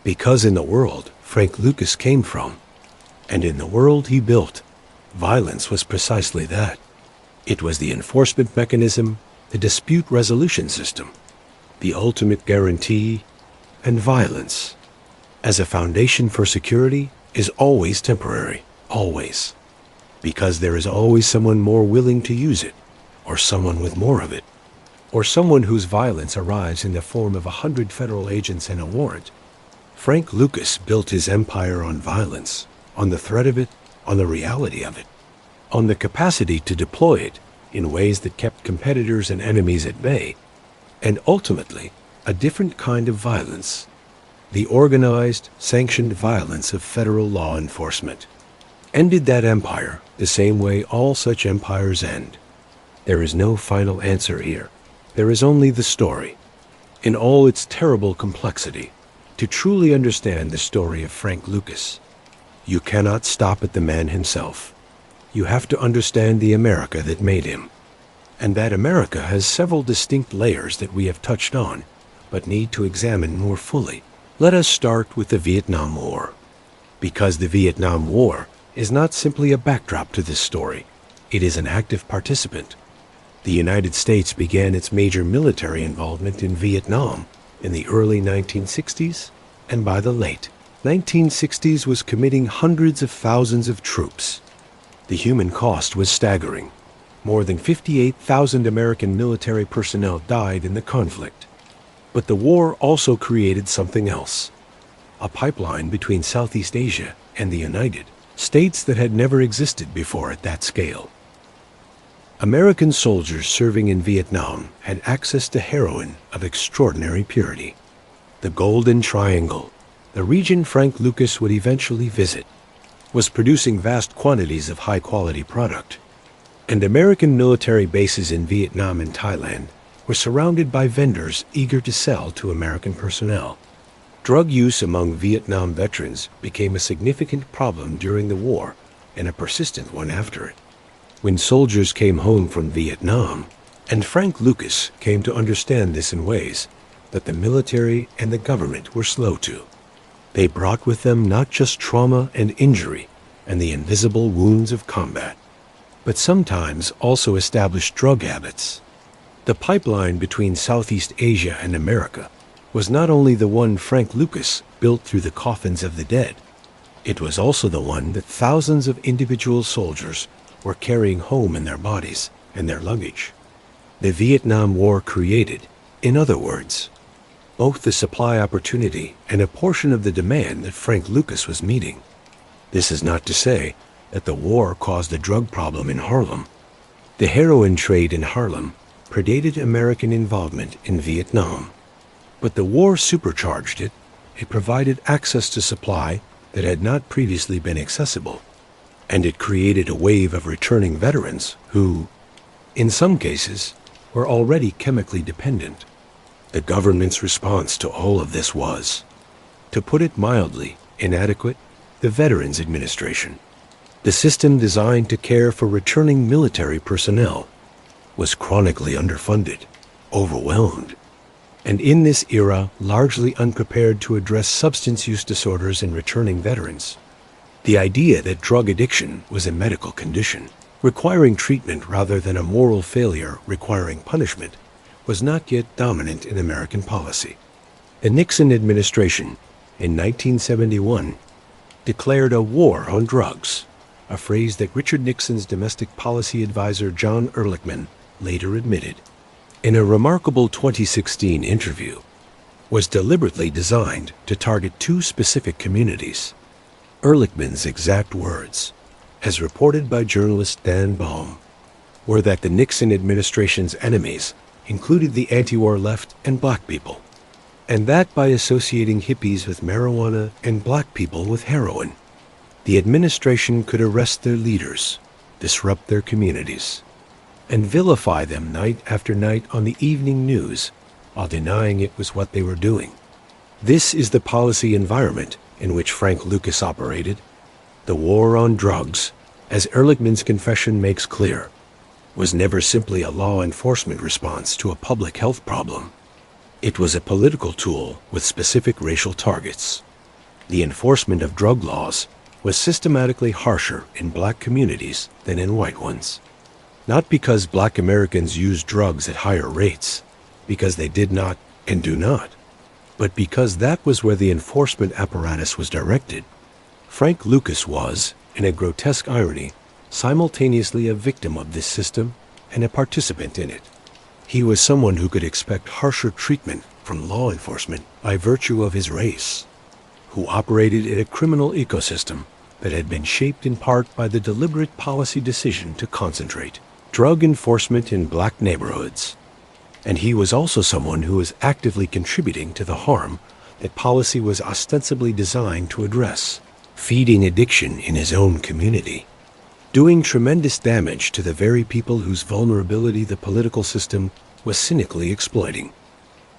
Because in the world Frank Lucas came from, and in the world he built, violence was precisely that. It was the enforcement mechanism, the dispute resolution system, the ultimate guarantee, and violence as a foundation for security is always temporary, always. Because there is always someone more willing to use it, or someone with more of it, or someone whose violence arrives in the form of 100 federal agents and a warrant. Frank Lucas built his empire on violence, on the threat of it, on the reality of it, on the capacity to deploy it in ways that kept competitors and enemies at bay, and ultimately a different kind of violence, the organized, sanctioned violence of federal law enforcement. Ended that empire the same way all such empires end. There is no final answer here. There is only the story, in all its terrible complexity. To truly understand the story of Frank Lucas, you cannot stop at the man himself. You have to understand the America that made him. And that America has several distinct layers that we have touched on, but need to examine more fully. Let us start with the Vietnam War. Because the Vietnam War is not simply a backdrop to this story, it is an active participant. The United States began its major military involvement in Vietnam in the early 1960s, and by the late 1960s was committing hundreds of thousands of troops. The human cost was staggering. More than 58,000 American military personnel died in the conflict. But the war also created something else, a pipeline between Southeast Asia and the United States that had never existed before at that scale. American soldiers serving in Vietnam had access to heroin of extraordinary purity. The Golden Triangle, the region Frank Lucas would eventually visit, was producing vast quantities of high-quality product. And American military bases in Vietnam and Thailand were surrounded by vendors eager to sell to American personnel. Drug use among Vietnam veterans became a significant problem during the war and a persistent one after it. When soldiers came home from Vietnam, and Frank Lucas came to understand this in ways that the military and the government were slow to. They brought with them not just trauma and injury and the invisible wounds of combat, but sometimes also established drug habits. The pipeline between Southeast Asia and America was not only the one Frank Lucas built through the coffins of the dead, it was also the one that thousands of individual soldiers were carrying home in their bodies and their luggage. The Vietnam War created, in other words, both the supply opportunity and a portion of the demand that Frank Lucas was meeting. This is not to say that the war caused a drug problem in Harlem. The heroin trade in Harlem predated American involvement in Vietnam. But the war supercharged it. It provided access to supply that had not previously been accessible. And it created a wave of returning veterans who, in some cases, were already chemically dependent. The government's response to all of this was, to put it mildly, inadequate. The Veterans Administration, the system designed to care for returning military personnel, was chronically underfunded, overwhelmed, and in this era largely unprepared to address substance use disorders in returning veterans. The idea that drug addiction was a medical condition, requiring treatment rather than a moral failure requiring punishment, was not yet dominant in American policy. The Nixon administration, in 1971, declared a war on drugs, a phrase that Richard Nixon's domestic policy advisor John Ehrlichman later admitted, in a remarkable 2016 interview, was deliberately designed to target two specific communities. Ehrlichman's exact words, as reported by journalist Dan Baum, were that the Nixon administration's enemies included the anti-war left and black people, and that by associating hippies with marijuana and black people with heroin, the administration could arrest their leaders, disrupt their communities, and vilify them night after night on the evening news while denying it was what they were doing. This is the policy environment in which Frank Lucas operated. The war on drugs, as Ehrlichman's confession makes clear, was never simply a law enforcement response to a public health problem. It was a political tool with specific racial targets. The enforcement of drug laws was systematically harsher in black communities than in white ones. Not because black Americans used drugs at higher rates, because they did not and do not, But because that was where the enforcement apparatus was directed, Frank Lucas was, in a grotesque irony, simultaneously a victim of this system and a participant in it. He was someone who could expect harsher treatment from law enforcement by virtue of his race, who operated in a criminal ecosystem that had been shaped in part by the deliberate policy decision to concentrate drug enforcement in black neighborhoods. And he was also someone who was actively contributing to the harm that policy was ostensibly designed to address, feeding addiction in his own community, doing tremendous damage to the very people whose vulnerability the political system was cynically exploiting.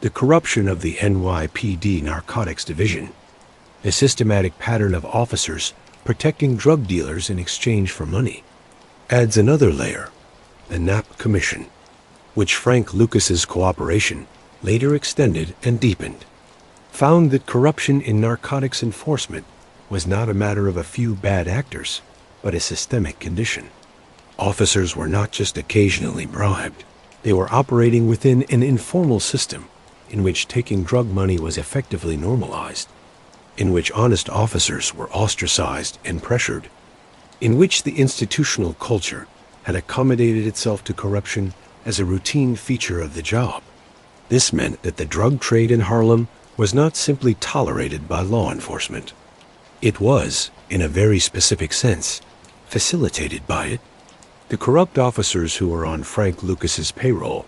The corruption of the NYPD Narcotics Division, a systematic pattern of officers protecting drug dealers in exchange for money, adds another layer, the Knapp Commission, which Frank Lucas's cooperation later extended and deepened, found that corruption in narcotics enforcement was not a matter of a few bad actors, but a systemic condition. Officers were not just occasionally bribed. They were operating within an informal system in which taking drug money was effectively normalized, in which honest officers were ostracized and pressured, in which the institutional culture had accommodated itself to corruption as a routine feature of the job. This meant that the drug trade in Harlem was not simply tolerated by law enforcement. It was, in a very specific sense, facilitated by it. The corrupt officers who were on Frank Lucas's payroll,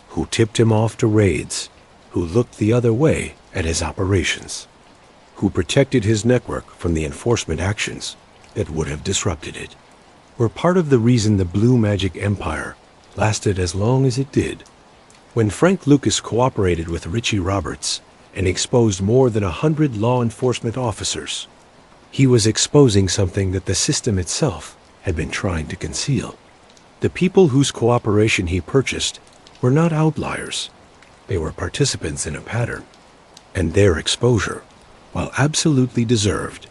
who tipped him off to raids, who looked the other way at his operations, who protected his network from the enforcement actions that would have disrupted it, were part of the reason the Blue Magic Empire lasted as long as it did. When Frank Lucas cooperated with Richie Roberts and exposed more than 100 law enforcement officers, he was exposing something that the system itself had been trying to conceal. The people whose cooperation he purchased were not outliers. They were participants in a pattern, and their exposure, while absolutely deserved,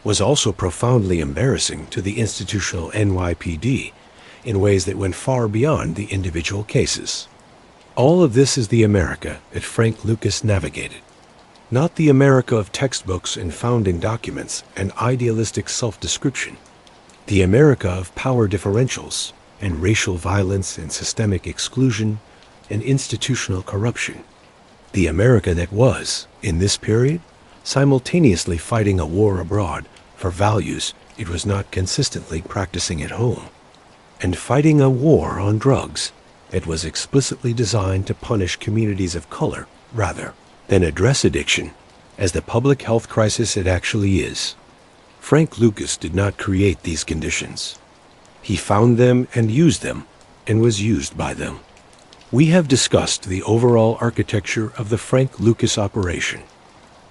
was also profoundly embarrassing to the institutional NYPD in ways that went far beyond the individual cases. All of this is the America that Frank Lucas navigated. Not the America of textbooks and founding documents and idealistic self-description. The America of power differentials and racial violence and systemic exclusion and institutional corruption. The America that was, in this period, simultaneously fighting a war abroad for values it was not consistently practicing at home, and fighting a war on drugs that was explicitly designed to punish communities of color rather than address addiction as the public health crisis it actually is. Frank Lucas did not create these conditions. He found them and used them, and was used by them. We have discussed the overall architecture of the Frank Lucas operation,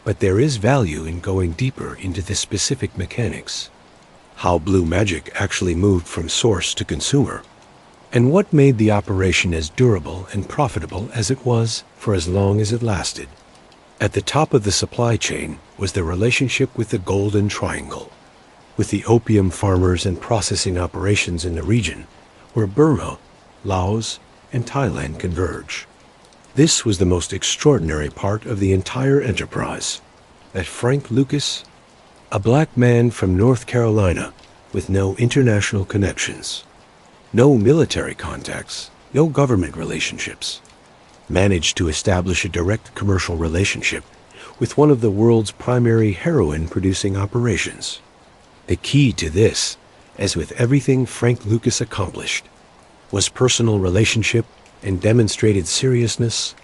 but there is value in going deeper into the specific mechanics, how Blue Magic actually moved from source to consumer, and what made the operation as durable and profitable as it was for as long as it lasted. At the top of the supply chain was the relationship with the Golden Triangle, with the opium farmers and processing operations in the region where Burma, Laos, and Thailand converge. This was the most extraordinary part of the entire enterprise, that Frank Lucas, a black man from North Carolina with no international connections, no military contacts, no government relationships, managed to establish a direct commercial relationship with one of the world's primary heroin-producing operations. The key to this, as with everything Frank Lucas accomplished, was personal relationship and demonstrated seriousness.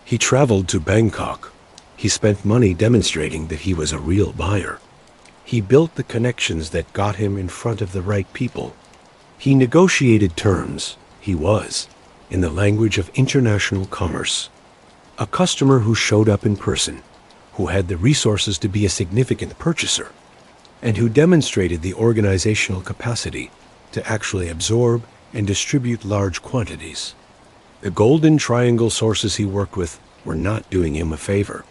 He traveled to Bangkok. He spent money demonstrating that he was a real buyer. He built the connections that got him in front of the right people. He negotiated terms. He was, in the language of international commerce, a customer who showed up in person, who had the resources to be a significant purchaser, and who demonstrated the organizational capacity to actually absorb and distribute large quantities. The Golden Triangle sources he worked with were not doing him a favor.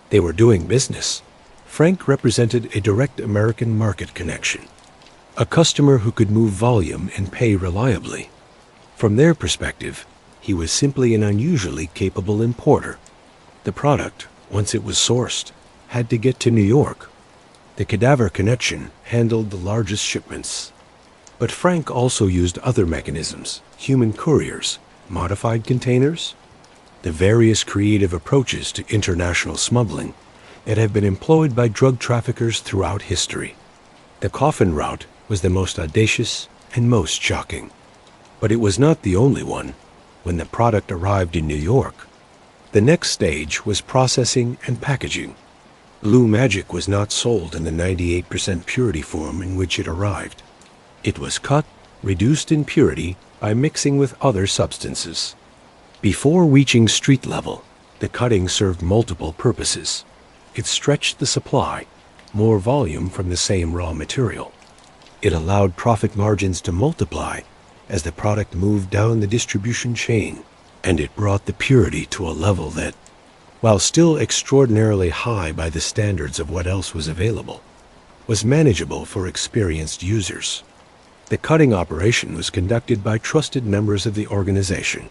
They were doing business. Frank represented a direct American market connection, a customer who could move volume and pay reliably. From their perspective, he was simply an unusually capable importer. The product, once it was sourced, had to get to New York. The cadaver connection handled the largest shipments. But Frank also used other mechanisms, human couriers, modified containers, the various creative approaches to international smuggling that have been employed by drug traffickers throughout history. The coffin route was the most audacious and most shocking. But it was not the only one. When the product arrived in New York, the next stage was processing and packaging. Blue Magic was not sold in the 98% purity form in which it arrived. It was cut, reduced in purity by mixing with other substances. Before reaching street level, the cutting served multiple purposes. It stretched the supply, more volume from the same raw material. It allowed profit margins to multiply as the product moved down the distribution chain, and it brought the purity to a level that, while still extraordinarily high by the standards of what else was available, was manageable for experienced users. The cutting operation was conducted by trusted members of the organization,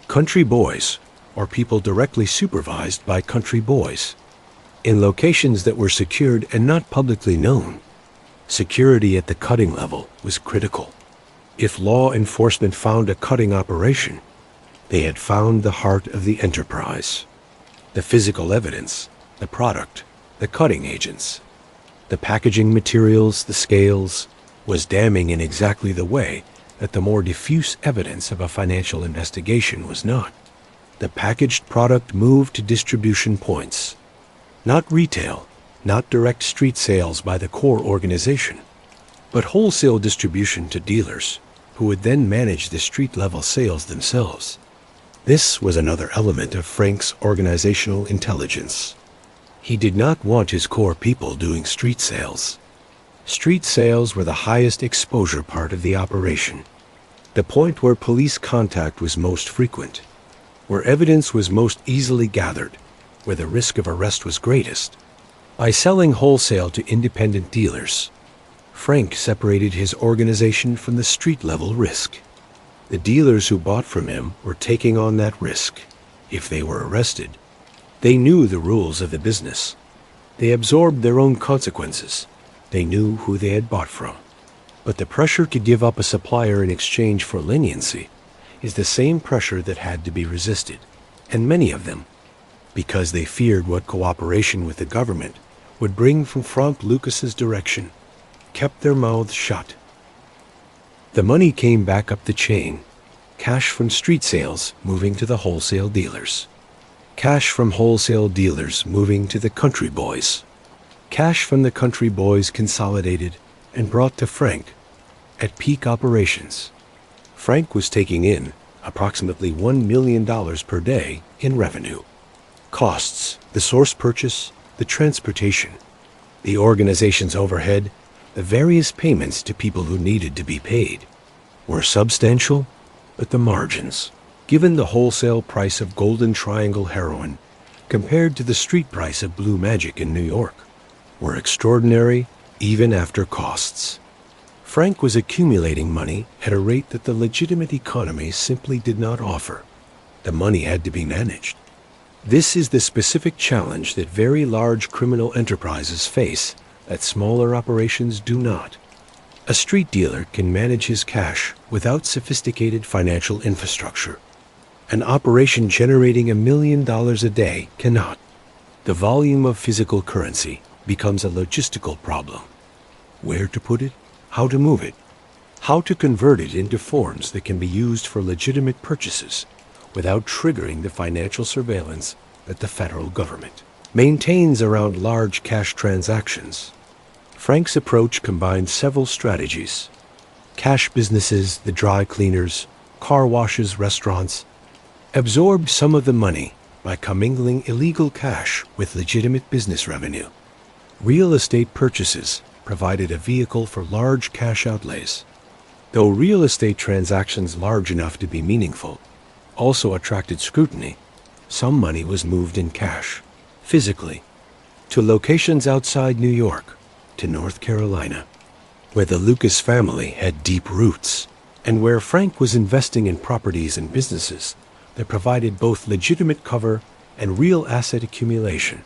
country boys, or people directly supervised by country boys, in locations that were secured and not publicly known. Security at the cutting level was critical. If law enforcement found a cutting operation, they had found the heart of the enterprise. The physical evidence, the product, the cutting agents, the packaging materials, the scales, was damning in exactly the way that the more diffuse evidence of a financial investigation was not. The packaged product moved to distribution points, not retail, not direct street sales by the core organization, but wholesale distribution to dealers who would then manage the street-level sales themselves. This was another element of Frank's organizational intelligence. He did not want his core people doing street sales. Street sales were the highest exposure part of the operation, the point where police contact was most frequent, where evidence was most easily gathered, where the risk of arrest was greatest. By selling wholesale to independent dealers, Frank separated his organization from the street-level risk. The dealers who bought from him were taking on that risk. If they were arrested, they knew the rules of the business. They absorbed their own consequences. They knew who they had bought from. But the pressure to give up a supplier in exchange for leniency is the same pressure that had to be resisted, and many of them, because they feared what cooperation with the government would bring from Frank Lucas's direction, kept their mouths shut. The money came back up the chain, cash from street sales moving to the wholesale dealers, cash from wholesale dealers moving to the country boys, cash from the country boys consolidated and brought to Frank at peak operations. Frank was taking in approximately $1 million per day in revenue. Costs, the source purchase, the transportation, the organization's overhead, the various payments to people who needed to be paid, were substantial, but the margins, given the wholesale price of Golden Triangle heroin compared to the street price of Blue Magic in New York, were extraordinary even after costs. Frank was accumulating money at a rate that the legitimate economy simply did not offer. The money had to be managed. This is the specific challenge that very large criminal enterprises face that smaller operations do not. A street dealer can manage his cash without sophisticated financial infrastructure. An operation generating $1 million a day cannot. The volume of physical currency becomes a logistical problem. Where to put it, how to move it, how to convert it into forms that can be used for legitimate purchases without triggering the financial surveillance that the federal government maintains around large cash transactions. Frank's approach combined several strategies. Cash businesses, the dry cleaners, car washes, restaurants, absorbed some of the money by commingling illegal cash with legitimate business revenue. Real estate purchases provided a vehicle for large cash outlays. Though real estate transactions large enough to be meaningful also attracted scrutiny, some money was moved in cash, physically, to locations outside New York, to North Carolina, where the Lucas family had deep roots, and where Frank was investing in properties and businesses that provided both legitimate cover and real asset accumulation.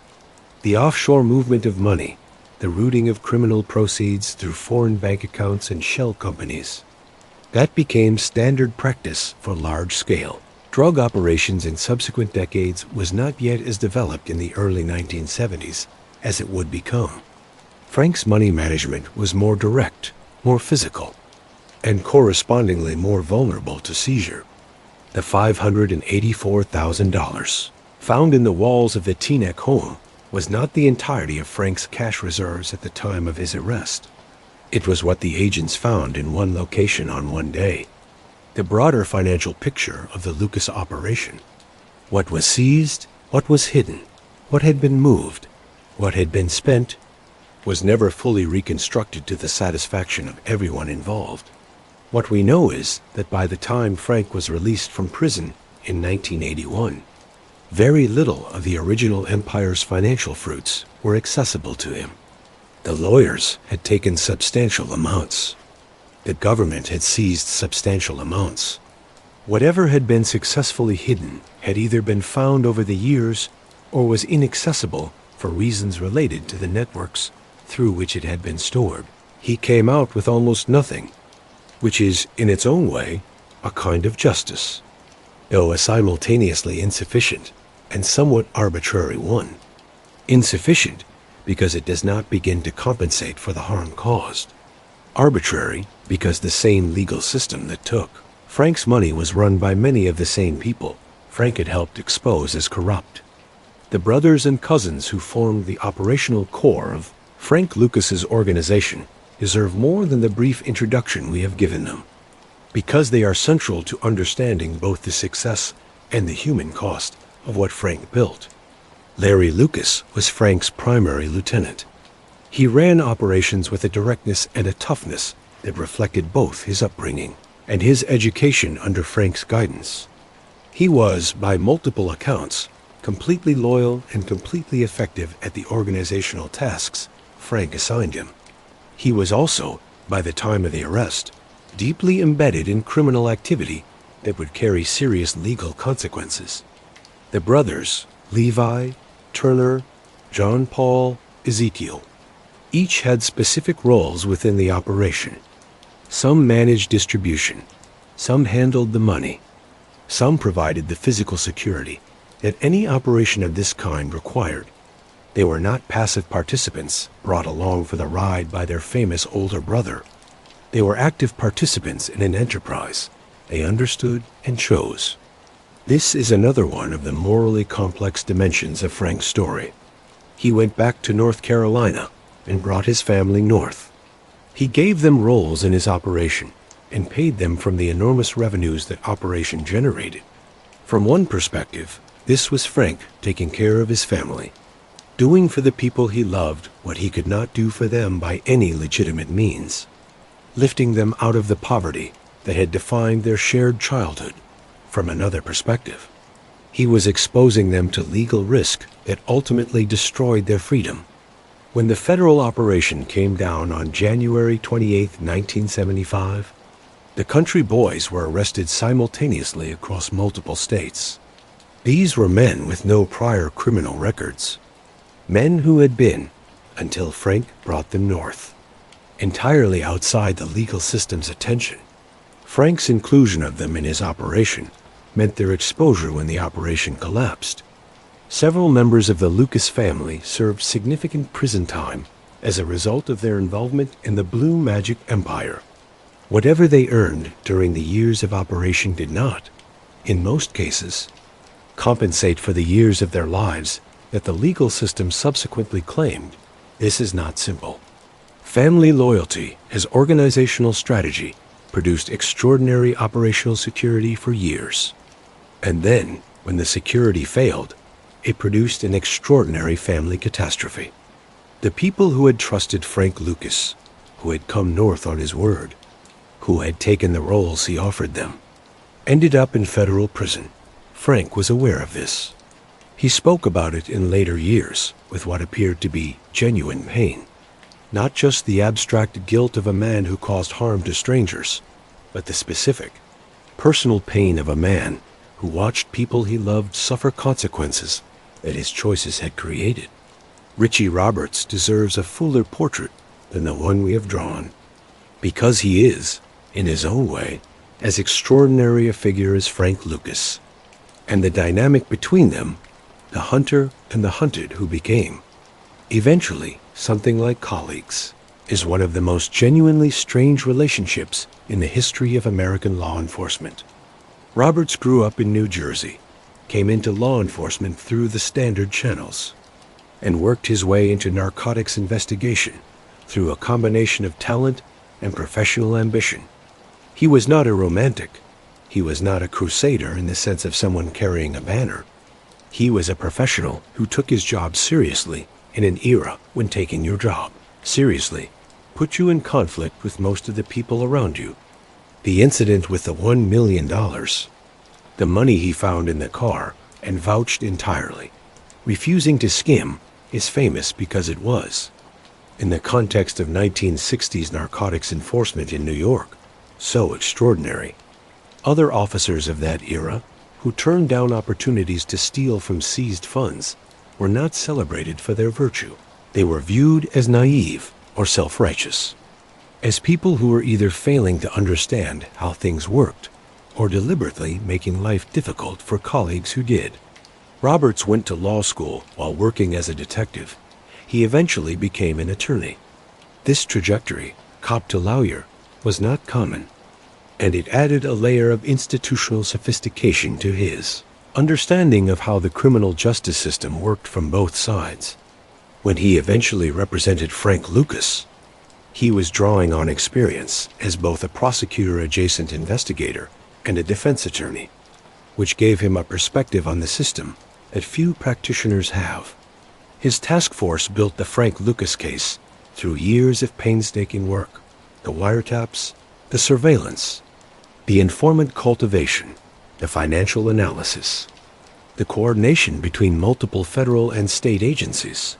The offshore movement of money, the routing of criminal proceeds through foreign bank accounts and shell companies. That became standard practice for large-scale drug operations in subsequent decades was not yet as developed in the early 1970s as it would become. Frank's money management was more direct, more physical, and correspondingly more vulnerable to seizure. The $584,000 found in the walls of the Teaneck home was not the entirety of Frank's cash reserves at the time of his arrest. It was what the agents found in one location on one day. The broader financial picture of the Lucas operation. What was seized, what was hidden, what had been moved, what had been spent, was never fully reconstructed to the satisfaction of everyone involved. What we know is that by the time Frank was released from prison in 1981, very little of the original empire's financial fruits were accessible to him. The lawyers had taken substantial amounts. The government had seized substantial amounts. Whatever had been successfully hidden had either been found over the years or was inaccessible for reasons related to the networks through which it had been stored. He came out with almost nothing, which is, in its own way, a kind of justice, though a simultaneously insufficient and somewhat arbitrary one. Insufficient because it does not begin to compensate for the harm caused. Arbitrary because the same legal system that took Frank's money was run by many of the same people Frank had helped expose as corrupt. The brothers and cousins who formed the operational core of Frank Lucas's organization deserve more than the brief introduction we have given them, because they are central to understanding both the success and the human cost of what Frank built. Larry Lucas was Frank's primary lieutenant. He ran operations with a directness and a toughness that reflected both his upbringing and his education under Frank's guidance. He was, by multiple accounts, completely loyal and completely effective at the organizational tasks Frank assigned him. He was also, by the time of the arrest, deeply embedded in criminal activity that would carry serious legal consequences. The brothers, Levi, Turner, John Paul, Ezekiel, each had specific roles within the operation. Some managed distribution, some handled the money, some provided the physical security that any operation of this kind required. They were not passive participants brought along for the ride by their famous older brother. They were active participants in an enterprise they understood and chose. This is another one of the morally complex dimensions of Frank's story. He went back to North Carolina and brought his family north. He gave them roles in his operation and paid them from the enormous revenues that operation generated. From one perspective, this was Frank taking care of his family, doing for the people he loved what he could not do for them by any legitimate means, lifting them out of the poverty that had defined their shared childhood. From another perspective, he was exposing them to legal risk that ultimately destroyed their freedom. When the federal operation came down on January 28, 1975, the country boys were arrested simultaneously across multiple states. These were men with no prior criminal records, men who had been, until Frank brought them north, entirely outside the legal system's attention. Frank's inclusion of them in his operation meant their exposure when the operation collapsed. Several members of the Lucas family served significant prison time as a result of their involvement in the Blue Magic Empire. Whatever they earned during the years of operation did not, in most cases, compensate for the years of their lives that the legal system subsequently claimed. This is not simple. Family loyalty as organizational strategy produced extraordinary operational security for years. And then, when the security failed, it produced an extraordinary family catastrophe. The people who had trusted Frank Lucas, who had come north on his word, who had taken the roles he offered them, ended up in federal prison. Frank was aware of this. He spoke about it in later years with what appeared to be genuine pain. Not just the abstract guilt of a man who caused harm to strangers, but the specific, personal pain of a man who watched people he loved suffer consequences that his choices had created. Richie Roberts deserves a fuller portrait than the one we have drawn, because he is, in his own way, as extraordinary a figure as Frank Lucas, and the dynamic between them, the hunter and the hunted who became, eventually something like colleagues, is one of the most genuinely strange relationships in the history of American law enforcement. Roberts grew up in New Jersey, came into law enforcement through the standard channels, and worked his way into narcotics investigation through a combination of talent and professional ambition. He was not a romantic. He was not a crusader in the sense of someone carrying a banner. He was a professional who took his job seriously in an era when taking your job seriously put you in conflict with most of the people around you. The incident with the $1 million, the money he found in the car and vouched entirely, refusing to skim, is famous because it was, in the context of 1960s narcotics enforcement in New York, so extraordinary. Other officers of that era who turned down opportunities to steal from seized funds were not celebrated for their virtue. They were viewed as naive or self-righteous, as people who were either failing to understand how things worked or deliberately making life difficult for colleagues who did. Roberts went to law school while working as a detective. He eventually became an attorney. This trajectory, cop to lawyer, was not common, and it added a layer of institutional sophistication to his understanding of how the criminal justice system worked from both sides. When he eventually represented Frank Lucas, he was drawing on experience as both a prosecutor-adjacent investigator and a defense attorney, which gave him a perspective on the system that few practitioners have. His task force built the Frank Lucas case through years of painstaking work, the wiretaps, the surveillance, the informant cultivation, the financial analysis, the coordination between multiple federal and state agencies.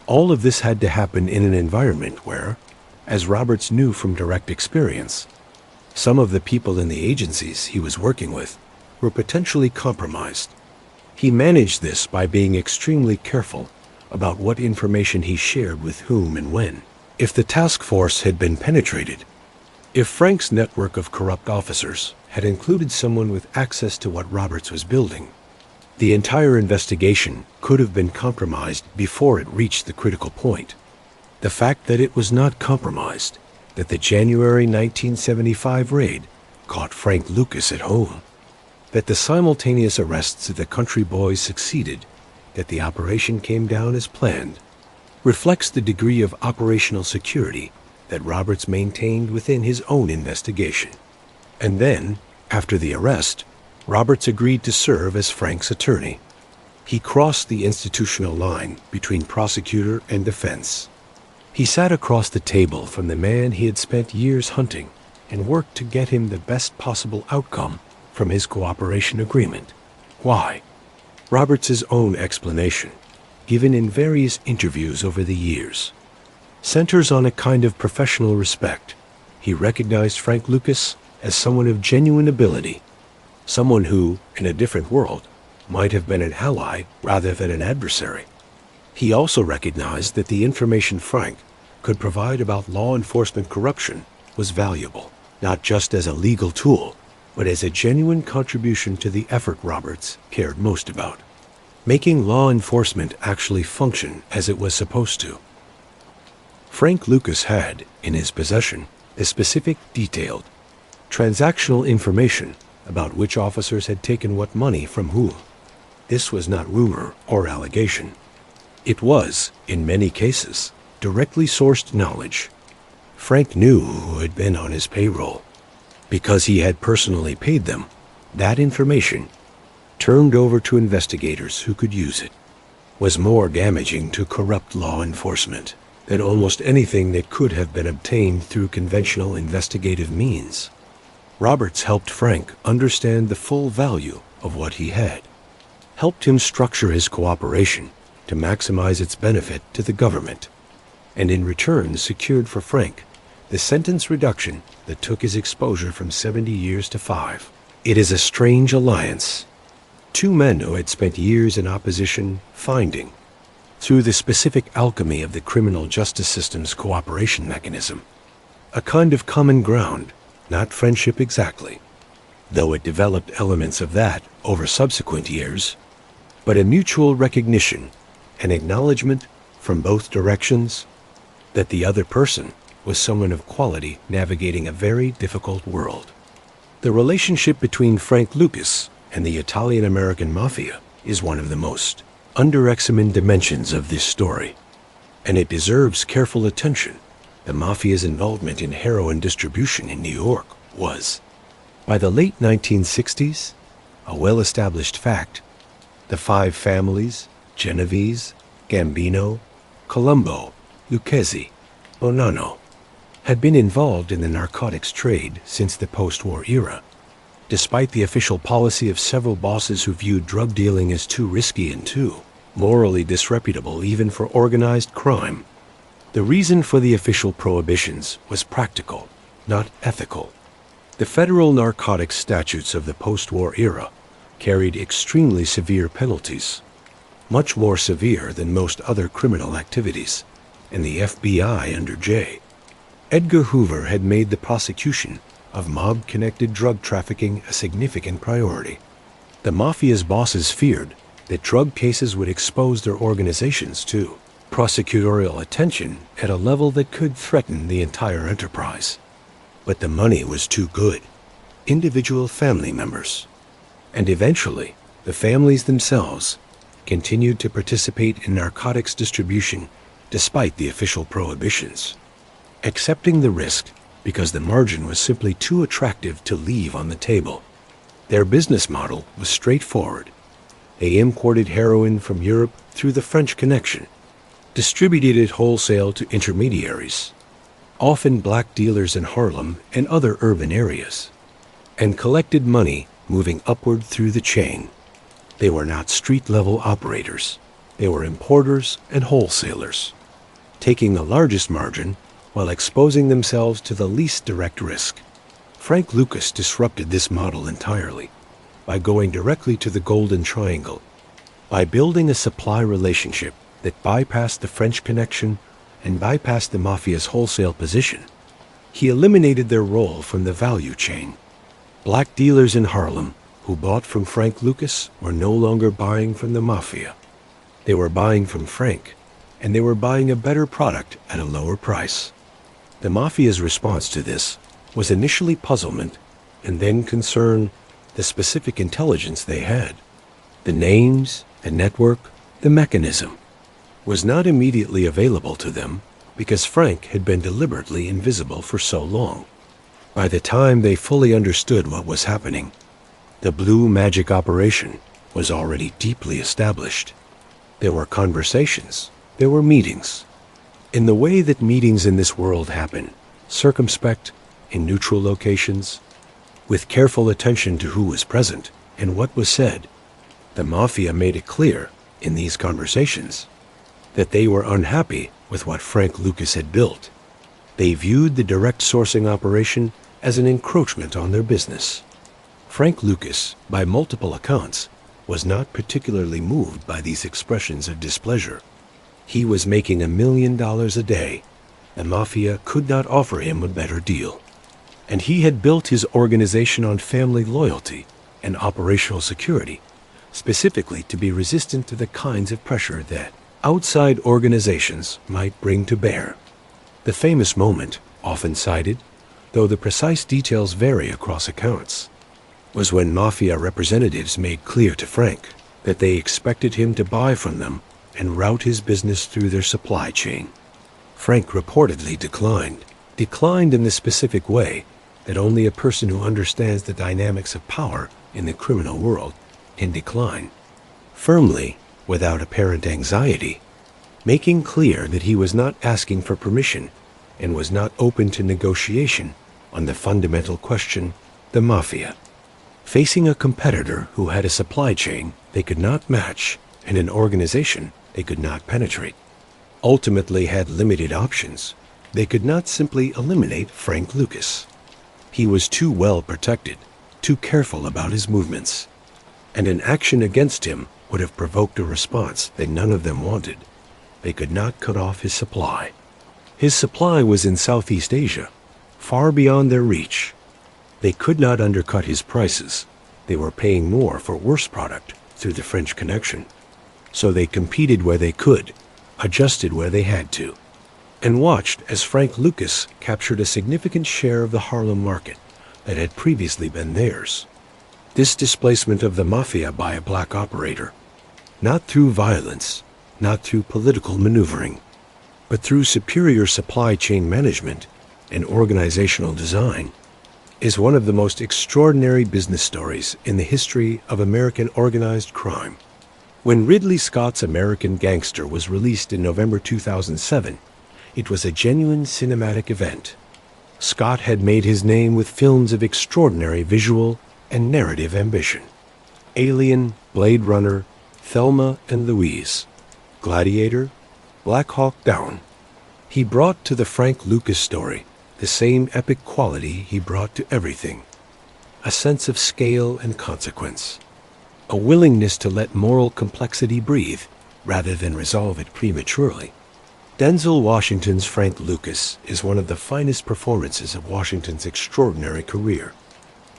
All of this had to happen in an environment where, as Roberts knew from direct experience, some of the people in the agencies he was working with were potentially compromised. He managed this by being extremely careful about what information he shared with whom and when. If the task force had been penetrated, if Frank's network of corrupt officers had included someone with access to what Roberts was building, the entire investigation could have been compromised before it reached the critical point. The fact that it was not compromised, that the January 1975 raid caught Frank Lucas at home, that the simultaneous arrests of the country boys succeeded, that the operation came down as planned, reflects the degree of operational security that Roberts maintained within his own investigation. And then, after the arrest, Roberts agreed to serve as Frank's attorney. He crossed the institutional line between prosecutor and defense. He sat across the table from the man he had spent years hunting and worked to get him the best possible outcome from his cooperation agreement. Why? Roberts' own explanation, given in various interviews over the years, centers on a kind of professional respect. He recognized Frank Lucas as someone of genuine ability, someone who, in a different world, might have been an ally rather than an adversary. He also recognized that the information Frank could provide about law enforcement corruption was valuable, not just as a legal tool, but as a genuine contribution to the effort Roberts cared most about, making law enforcement actually function as it was supposed to. Frank Lucas had, in his possession, the specific, detailed, transactional information about which officers had taken what money from whom. This was not rumor or allegation. It was, in many cases, directly sourced knowledge. Frank knew who had been on his payroll. Because he had personally paid them, that information, turned over to investigators who could use it, was more damaging to corrupt law enforcement than almost anything that could have been obtained through conventional investigative means. Roberts helped Frank understand the full value of what he had, helped him structure his cooperation to maximize its benefit to the government, and in return secured for Frank the sentence reduction that took his exposure from 70 years to 5. It is a strange alliance. Two men who had spent years in opposition finding, through the specific alchemy of the criminal justice system's cooperation mechanism, a kind of common ground, not friendship exactly, though it developed elements of that over subsequent years, but a mutual recognition, an acknowledgement from both directions that the other person was someone of quality navigating a very difficult world. The relationship between Frank Lucas and the Italian-American Mafia is one of the most underexamined dimensions of this story, and it deserves careful attention. The Mafia's involvement in heroin distribution in New York was, by the late 1960s, a well-established fact. The five families, Genovese, Gambino, Colombo, Lucchese, Bonanno, had been involved in the narcotics trade since the post-war era. Despite the official policy of several bosses who viewed drug dealing as too risky and too morally disreputable even for organized crime, the reason for the official prohibitions was practical, not ethical. The federal narcotics statutes of the post-war era carried extremely severe penalties, much more severe than most other criminal activities, and the FBI under J. Edgar Hoover had made the prosecution of mob-connected drug trafficking a significant priority. The Mafia's bosses feared that drug cases would expose their organizations to prosecutorial attention at a level that could threaten the entire enterprise. But the money was too good. Individual family members, and eventually the families themselves, continued to participate in narcotics distribution despite the official prohibitions, accepting the risk because the margin was simply too attractive to leave on the table. Their business model was straightforward. They imported heroin from Europe through the French connection, distributed it wholesale to intermediaries, often black dealers in Harlem and other urban areas, and collected money moving upward through the chain. They were not street-level operators. They were importers and wholesalers, taking the largest margin while exposing themselves to the least direct risk. Frank Lucas disrupted this model entirely by going directly to the Golden Triangle, by building a supply relationship that bypassed the French connection and bypassed the Mafia's wholesale position. He eliminated their role from the value chain. Black dealers in Harlem who bought from Frank Lucas were no longer buying from the Mafia. They were buying from Frank, and they were buying a better product at a lower price. The Mafia's response to this was initially puzzlement and then concern. The specific intelligence they had, the names, the network, the mechanism, was not immediately available to them because Frank had been deliberately invisible for so long. By the time they fully understood what was happening, the blue magic operation was already deeply established. There were conversations, there were meetings. In the way that meetings in this world happen, circumspect, in neutral locations, with careful attention to who was present and what was said, the Mafia made it clear in these conversations that they were unhappy with what Frank Lucas had built. They viewed the direct sourcing operation as an encroachment on their business. Frank Lucas, by multiple accounts, was not particularly moved by these expressions of displeasure. He was making $1 million a day. The Mafia could not offer him a better deal. And he had built his organization on family loyalty and operational security, specifically to be resistant to the kinds of pressure that outside organizations might bring to bear. The famous moment, often cited, though the precise details vary across accounts, was when Mafia representatives made clear to Frank that they expected him to buy from them and route his business through their supply chain. Frank reportedly declined in the specific way that only a person who understands the dynamics of power in the criminal world can decline, firmly, without apparent anxiety, making clear that he was not asking for permission and was not open to negotiation on the fundamental question: the Mafia, facing a competitor who had a supply chain they could not match and an organization they could not penetrate, ultimately had limited options. They could not simply eliminate Frank Lucas. He was too well protected, too careful about his movements. and an action against him would have provoked a response that none of them wanted. They could not cut off his supply. His supply was in Southeast Asia, far beyond their reach. They could not undercut his prices. They were paying more for worse product through the French connection. So they competed where they could, adjusted where they had to, and watched as Frank Lucas captured a significant share of the Harlem market that had previously been theirs. This displacement of the mafia by a black operator, not through violence, not through political maneuvering, but through superior supply chain management and organizational design, is one of the most extraordinary business stories in the history of American organized crime. When Ridley Scott's American Gangster was released in November 2007, it was a genuine cinematic event. Scott had made his name with films of extraordinary visual and narrative ambition. Alien, Blade Runner, Thelma and Louise, Gladiator, Black Hawk Down. He brought to the Frank Lucas story the same epic quality he brought to everything: a sense of scale and consequence, a willingness to let moral complexity breathe rather than resolve it prematurely. Denzel Washington's Frank Lucas is one of the finest performances of Washington's extraordinary career.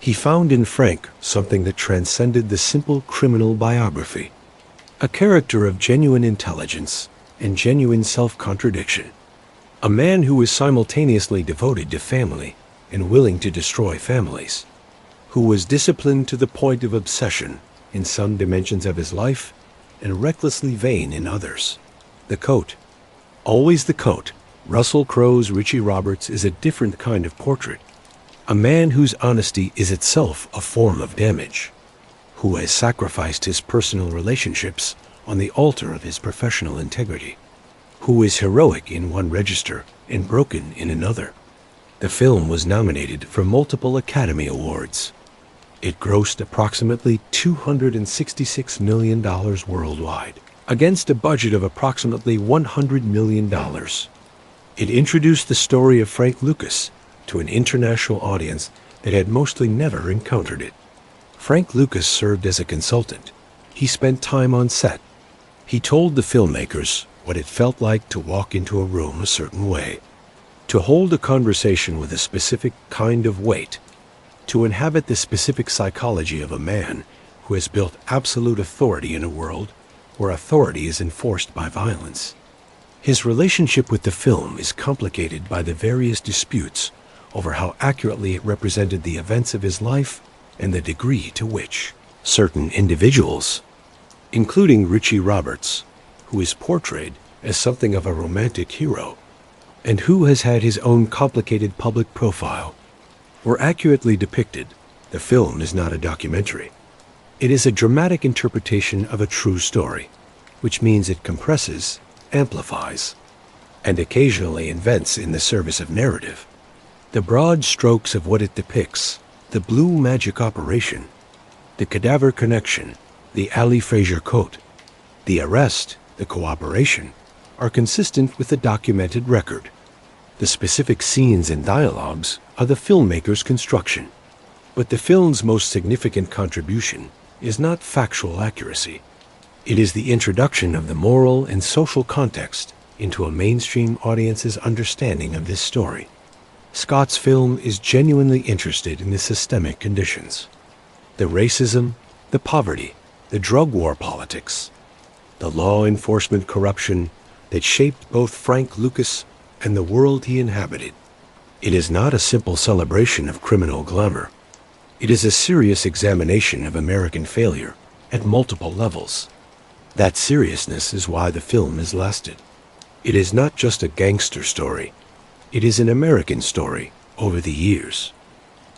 He found in Frank something that transcended the simple criminal biography, a character of genuine intelligence and genuine self-contradiction, a man who was simultaneously devoted to family and willing to destroy families, who was disciplined to the point of obsession in some dimensions of his life and recklessly vain in others. The coat. Always the coat. Russell Crowe's Richie Roberts is a different kind of portrait. A man whose honesty is itself a form of damage, who has sacrificed his personal relationships on the altar of his professional integrity, who is heroic in one register and broken in another. The film was nominated for multiple Academy Awards. It grossed approximately $266 million worldwide, against a budget of approximately $100 million. It introduced the story of Frank Lucas to an international audience that had mostly never encountered it. Frank Lucas served as a consultant. He spent time on set. He told the filmmakers what it felt like to walk into a room a certain way, to hold a conversation with a specific kind of weight, to inhabit the specific psychology of a man who has built absolute authority in a world where authority is enforced by violence. His relationship with the film is complicated by the various disputes over how accurately it represented the events of his life and the degree to which certain individuals, including Richie Roberts, who is portrayed as something of a romantic hero, and who has had his own complicated public profile, were accurately depicted. The film is not a documentary. It is a dramatic interpretation of a true story, which means it compresses, amplifies, and occasionally invents in the service of narrative. The broad strokes of what it depicts, the blue magic operation, the cadaver connection, the Ali Frazier coat, the arrest, the cooperation, are consistent with the documented record. The specific scenes and dialogues are the filmmaker's construction. But the film's most significant contribution is not factual accuracy. It is the introduction of the moral and social context into a mainstream audience's understanding of this story. Scott's film is genuinely interested in the systemic conditions, the racism, the poverty, the drug war politics, the law enforcement corruption that shaped both Frank Lucas and the world he inhabited. It is not a simple celebration of criminal glamour. It is a serious examination of American failure at multiple levels. That seriousness is why the film has lasted. It is not just a gangster story. It is an American story over the years.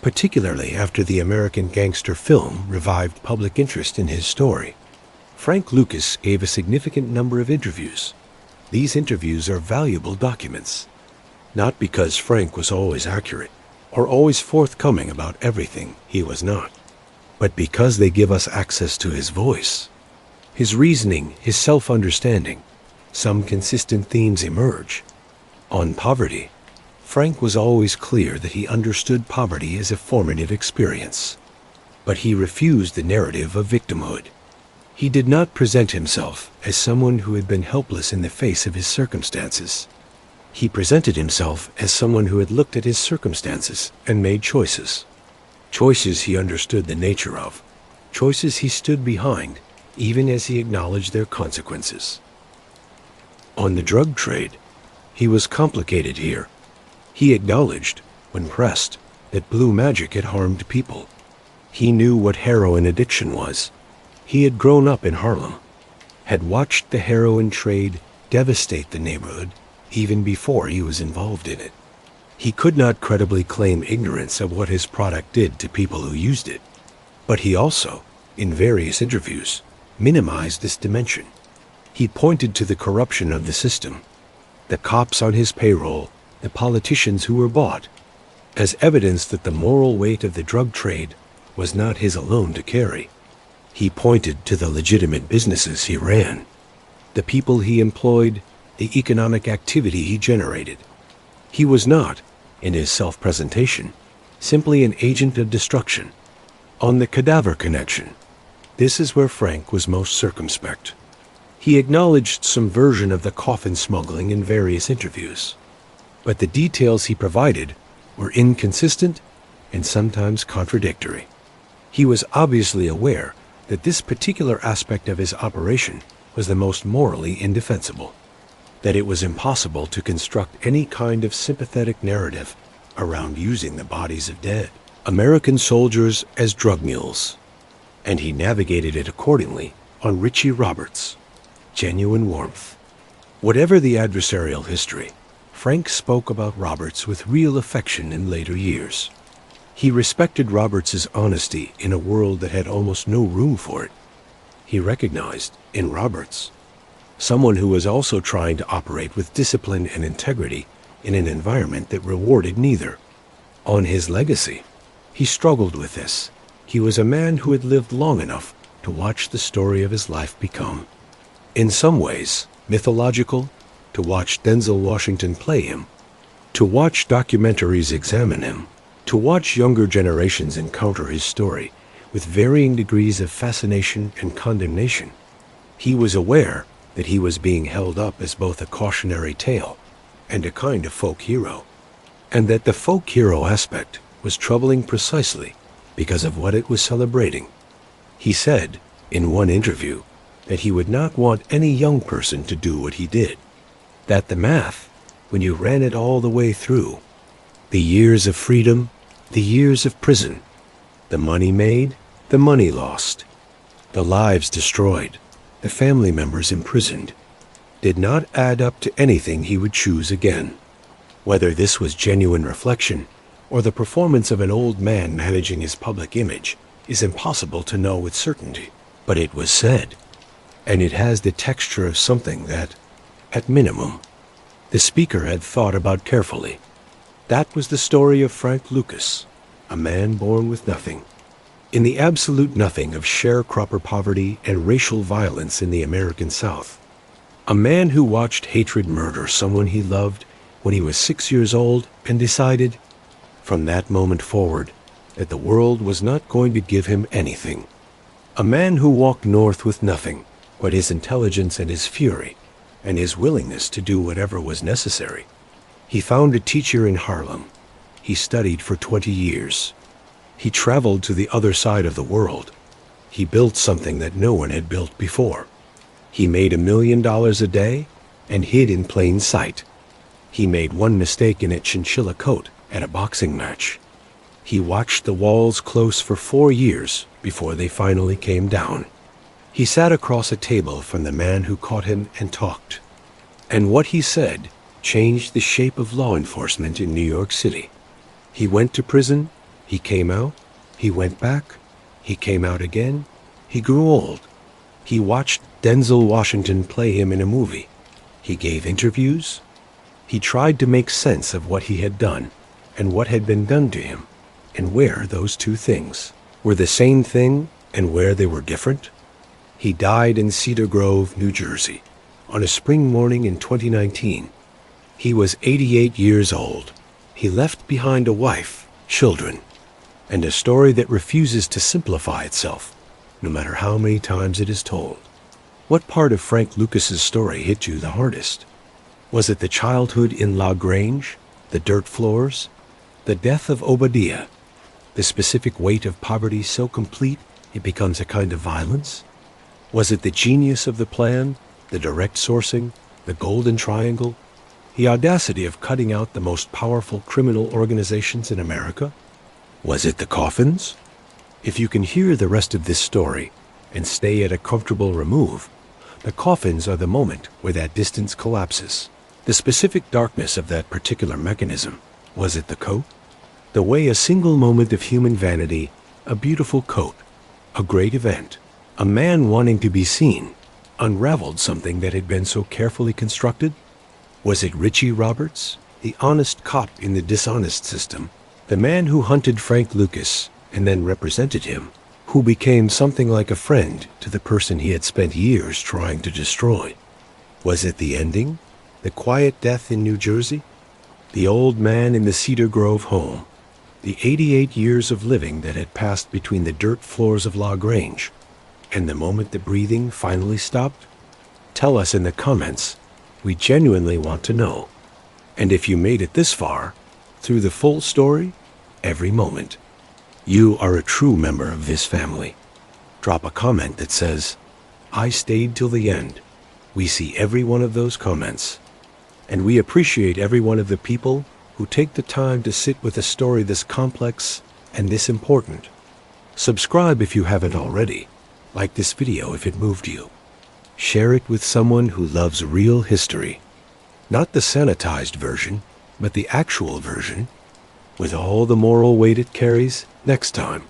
Particularly after the American Gangster film revived public interest in his story, Frank Lucas gave a significant number of interviews. These interviews are valuable documents, not because Frank was always accurate or always forthcoming about everything he was not, but because they give us access to his voice, his reasoning, his self-understanding. Some consistent themes emerge. On poverty, Frank was always clear that he understood poverty as a formative experience. But he refused the narrative of victimhood. He did not present himself as someone who had been helpless in the face of his circumstances. He presented himself as someone who had looked at his circumstances and made choices. Choices he understood the nature of. Choices he stood behind, even as he acknowledged their consequences. On the drug trade, he was complicated here. He acknowledged, when pressed, that blue magic had harmed people. He knew what heroin addiction was. He had grown up in Harlem, had watched the heroin trade devastate the neighborhood even before he was involved in it. He could not credibly claim ignorance of what his product did to people who used it. But he also, in various interviews, minimized this dimension. He pointed to the corruption of the system, the cops on his payroll, the politicians who were bought, as evidence that the moral weight of the drug trade was not his alone to carry. He pointed to the legitimate businesses he ran, the people he employed, the economic activity he generated. He was not, in his self-presentation, simply an agent of destruction. On the cadaver connection, this is where Frank was most circumspect. He acknowledged some version of the coffin smuggling in various interviews, but the details he provided were inconsistent and sometimes contradictory. He was obviously aware that this particular aspect of his operation was the most morally indefensible, that it was impossible to construct any kind of sympathetic narrative around using the bodies of dead American soldiers as drug mules, and he navigated it accordingly on Richie Roberts. Genuine warmth. Whatever the adversarial history, Frank spoke about Roberts with real affection in later years. He respected Roberts's honesty in a world that had almost no room for it. He recognized, in Roberts, someone who was also trying to operate with discipline and integrity in an environment that rewarded neither. On his legacy, he struggled with this. He was a man who had lived long enough to watch the story of his life become, in some ways, mythological, to watch Denzel Washington play him, to watch documentaries examine him, to watch younger generations encounter his story with varying degrees of fascination and condemnation. He was aware that he was being held up as both a cautionary tale and a kind of folk hero, and that the folk hero aspect was troubling precisely because of what it was celebrating. He said, in one interview, that he would not want any young person to do what he did, that the math, when you ran it all the way through, the years of freedom, the years of prison, the money made, the money lost, the lives destroyed, the family members imprisoned, did not add up to anything he would choose again. Whether this was genuine reflection or the performance of an old man managing his public image is impossible to know with certainty, but it was said, and it has the texture of something that, at minimum, the speaker had thought about carefully. That was the story of Frank Lucas, a man born with nothing, in the absolute nothing of sharecropper poverty and racial violence in the American South. A man who watched hatred murder someone he loved when he was 6 years old and decided, from that moment forward, that the world was not going to give him anything. A man who walked north with nothing but his intelligence and his fury, and his willingness to do whatever was necessary. He found a teacher in Harlem. He studied for 20 years. He traveled to the other side of the world. He built something that no one had built before. He made $1 million a day and hid in plain sight. He made one mistake in a chinchilla coat at a boxing match. He watched the walls close for 4 years before they finally came down. He sat across a table from the man who caught him and talked. And what he said changed the shape of law enforcement in New York City. He went to prison, he came out, he went back, he came out again, he grew old. He watched Denzel Washington play him in a movie. He gave interviews. He tried to make sense of what he had done and what had been done to him, and where those two things were the same thing and where they were different. He died in Cedar Grove, New Jersey, on a spring morning in 2019. He was 88 years old. He left behind a wife, children. and a story that refuses to simplify itself, no matter how many times it is told. What part of Frank Lucas's story hit you the hardest? Was it the childhood in La Grange, the dirt floors, the death of Obadiah, the specific weight of poverty so complete it becomes a kind of violence? Was it the genius of the plan, the direct sourcing, the golden triangle, the audacity of cutting out the most powerful criminal organizations in America? Was it the coffins? If you can hear the rest of this story and stay at a comfortable remove, the coffins are the moment where that distance collapses. The specific darkness of that particular mechanism. Was it the coat? The way a single moment of human vanity, a beautiful coat, a great event, a man wanting to be seen, unraveled something that had been so carefully constructed? Was it Richie Roberts, the honest cop in the dishonest system, the man who hunted Frank Lucas and then represented him, who became something like a friend to the person he had spent years trying to destroy? Was it the ending, the quiet death in New Jersey, the old man in the Cedar Grove home, the 88 years of living that had passed between the dirt floors of La Grange, and the moment the breathing finally stopped? Tell us in the comments. We genuinely want to know. And if you made it this far, through the full story, every moment, you are a true member of this family. Drop a comment that says, "I stayed till the end." We see every one of those comments. And we appreciate every one of the people who take the time to sit with a story this complex and this important. Subscribe if you haven't already. Like this video if it moved you. Share it with someone who loves real history. Not the sanitized version, but the actual version, with all the moral weight it carries. Next time,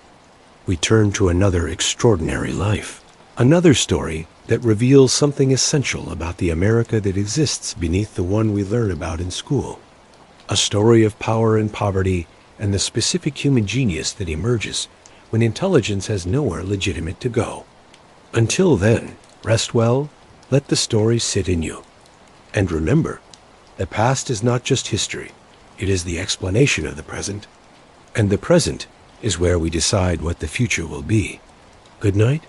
we turn to another extraordinary life. Another story that reveals something essential about the America that exists beneath the one we learn about in school. A story of power and poverty and the specific human genius that emerges when intelligence has nowhere legitimate to go. Until then, rest well, let the story sit in you. And remember, the past is not just history, it is the explanation of the present. And the present is where we decide what the future will be. Good night.